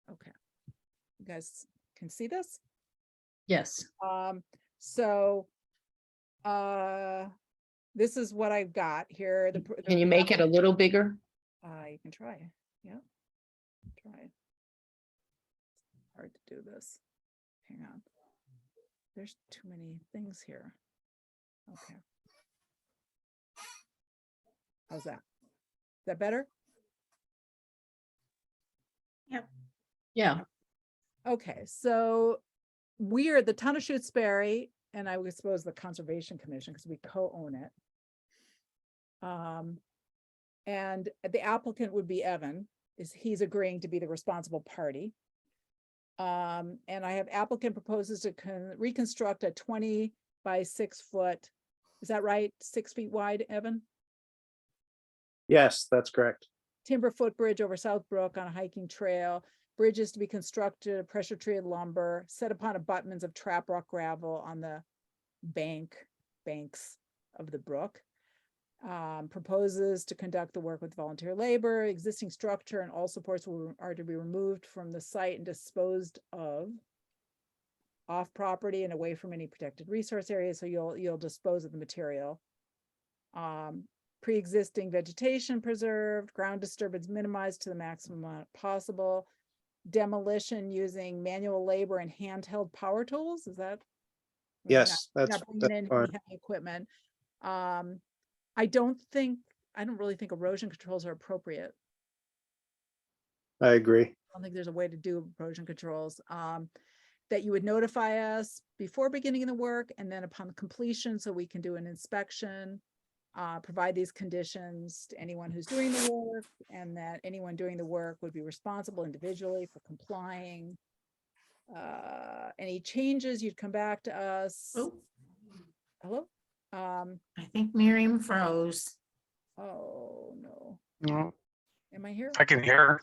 Okay. You guys can see this? Yes. So this is what I've got here. Can you make it a little bigger? You can try. Yeah. Try. Hard to do this. Hang on. There's too many things here. Okay. How's that? Is that better? Yep. Yeah. Okay, so we are the town of Shutesbury, and I would suppose the Conservation Commission, because we co-own it. And the applicant would be Evan, he's agreeing to be the responsible party. And I have applicant proposes to reconstruct a 20 by 6 foot, is that right? 6 feet wide, Evan? yes, that's correct. Timber footbridge over South Brook on a hiking trail. Bridges to be constructed, pressure treated lumber, set upon abutments of trap rock gravel on the banks of the brook. Proposes to conduct the work with volunteer labor. Existing structure and all supports are to be removed from the site and disposed of off property and away from any protected resource area. So you'll dispose of the material. Pre-existing vegetation preserved, ground disturbance minimized to the maximum amount possible. Demolition using manual labor and handheld power tools. Is that? Yes, not that's bringing in fine. any heavy equipment. I don't really think erosion controls are appropriate. I agree. I don't think there's a way to do erosion controls. That you would notify us before beginning the work, and then upon completion, so we can do an inspection. Provide these conditions to anyone who's doing the work, and that anyone doing the work would be responsible individually for complying. Any changes, you'd come back to us. Oh, Hello? I think Miriam froze. Oh, no. No, Am I here? I can hear her.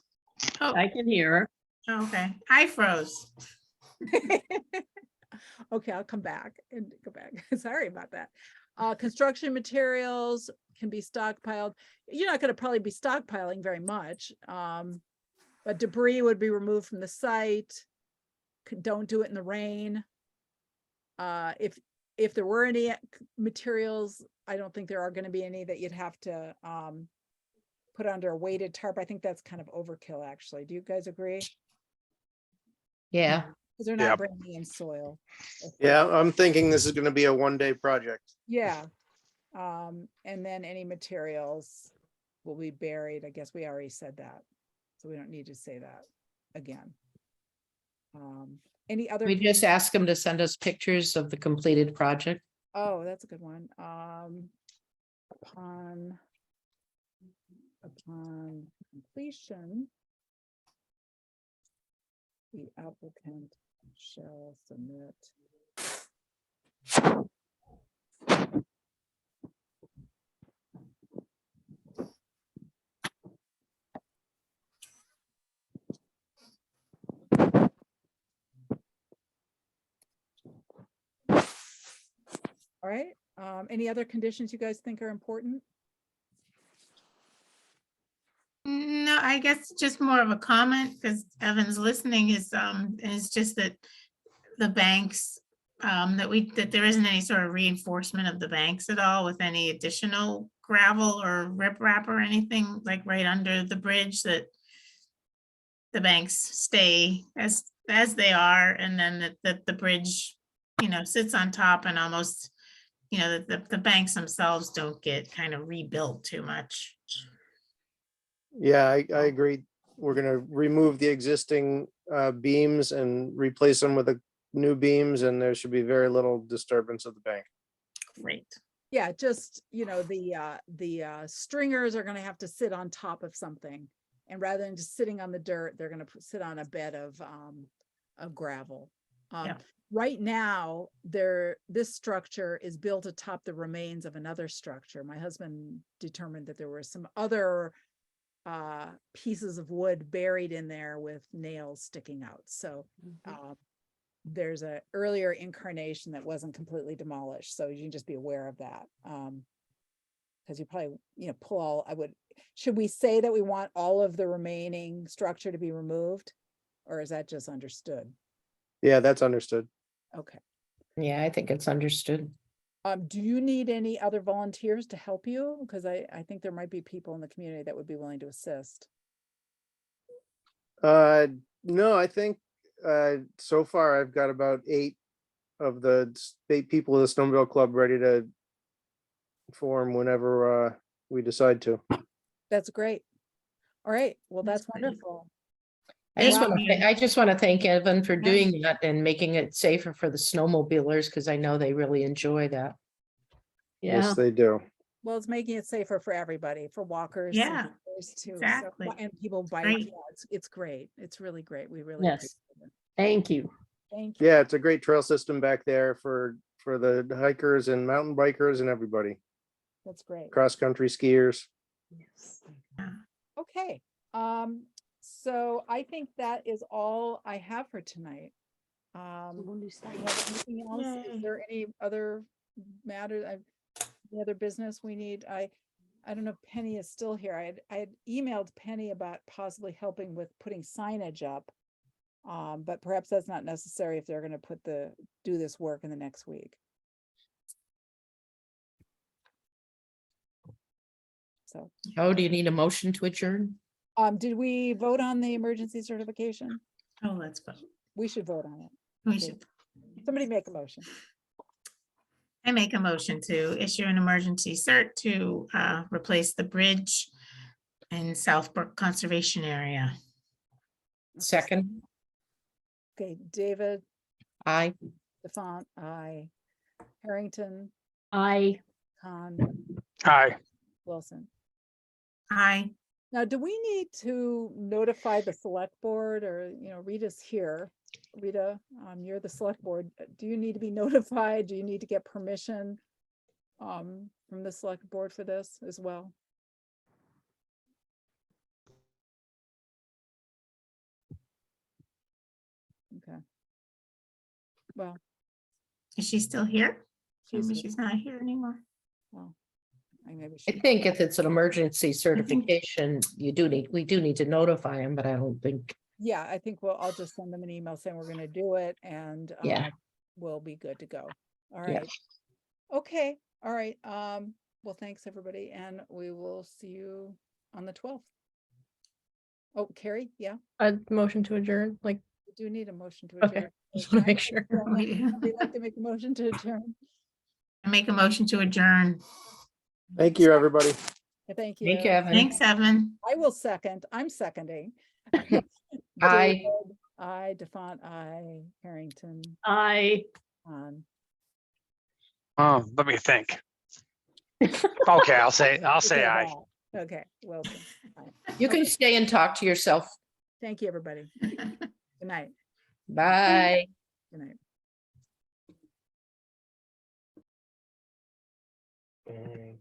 Oh, I can hear her. okay. I froze. Okay, I'll come back and go back. Sorry about that. Construction materials can be stockpiled. You're not going to probably be stockpiling very much, but debris would be removed from the site. Don't do it in the rain. if there were any materials, I don't think there are gonna be any that you'd have to, put under a weighted tarp. I think that's kind of overkill, actually. Do you guys agree? Yeah. Because they're not bringing in soil. Yeah, I'm thinking this is gonna be a one-day project. Yeah. And then any materials will be buried. I guess we already said that. So we don't need to say that again. Any other? We just ask them to send us pictures of the completed project. Oh, that's a good one. Upon completion, the applicant shall submit. All right, any other conditions you guys think are important? No, I guess just more of a comment because Evan's listening is just that the banks, that there isn't any sort of reinforcement of the banks at all with any additional gravel or riprap or anything like right under the bridge, that the banks stay as they are, and then that the bridge, sits on top and almost, that the banks themselves don't get kind of rebuilt too much. Yeah, I agree. We're gonna remove the existing beams and replace them with the new beams, and there should be very little disturbance of the bank. Great. Yeah, just, the stringers are gonna have to sit on top of something. And rather than just sitting on the dirt, they're gonna sit on a bed of gravel. Yeah. Right now, this structure is built atop the remains of another structure. My husband determined that there were some other pieces of wood buried in there with nails sticking out. So there's a earlier incarnation that wasn't completely demolished. So you can just be aware of that. Because you probably, should we say that we want all of the remaining structure to be removed? Or is that just understood? Yeah, that's understood. Okay. Yeah, I think it's understood. Do you need any other volunteers to help you? Because I think there might be people in the community that would be willing to assist. No, I think so far I've got about 8 of the 8 people of the Snowmobile Club ready to form whenever we decide to. That's great. All right. Well, that's wonderful. I just want to thank Evan for doing that and making it safer for the snowmobilers, because I know they really enjoy that. Yes, they do. Well, it's making it safer for everybody, for walkers. Yeah, and bikers too. exactly. So, and people bike. Great. Yeah, it's great. It's really great. We really Yes. appreciate it. Thank you. Thank you. Yeah, it's a great trail system back there for the hikers and mountain bikers and everybody. That's great. Cross-country skiers. Yes. Okay. So I think that is all I have for tonight. Do you have anything else? Is there any other matters? Any other business we need? I don't know if Penny is still here. I had emailed Penny about possibly helping with putting signage up. But perhaps that's not necessary if they're going to do this work in the next week. So. Oh, do you need a motion to adjourn? Did we vote on the emergency certification? Oh, let's vote. We should vote on it. We Okay. should. Somebody make a motion. I make a motion to issue an emergency cert to replace the bridge in Southbrook Conservation Area. Second. Okay, David. Aye. Stefan, aye. Harrington. Aye. Khan. Aye. Wilson. Aye. Now, do we need to notify the select board, or, Rita's here? Rita, you're the select board. Do you need to be notified? Do you need to get permission from the select board for this as well? Okay. Well, is she still here? Maybe here. she's not here anymore. Well, I think if it's an emergency certification, we do need to notify them, but I don't think. Yeah, I think I'll just send them an email saying we're going to do it, and Yeah. we'll be good to go. All Yeah. right. Okay, all right. Well, thanks, everybody, and we will see you on the 12th. Oh, Carrie, yeah, A motion to adjourn, like, we do need a motion to okay, adjourn. just want to make Can sure. somebody like to make a motion to adjourn? I make a motion to adjourn. Thank you, everybody. Thank you. Thank you, Evan. Thanks, Evan. I will second. I'm seconding. Aye. David, aye. DeFont, aye. Harrington, I on. Oh, let me think. Okay, I'll say aye. Okay, Wilson. Aye. You can stay and talk to yourself. Thank you, everybody. Good night. Bye. Good night.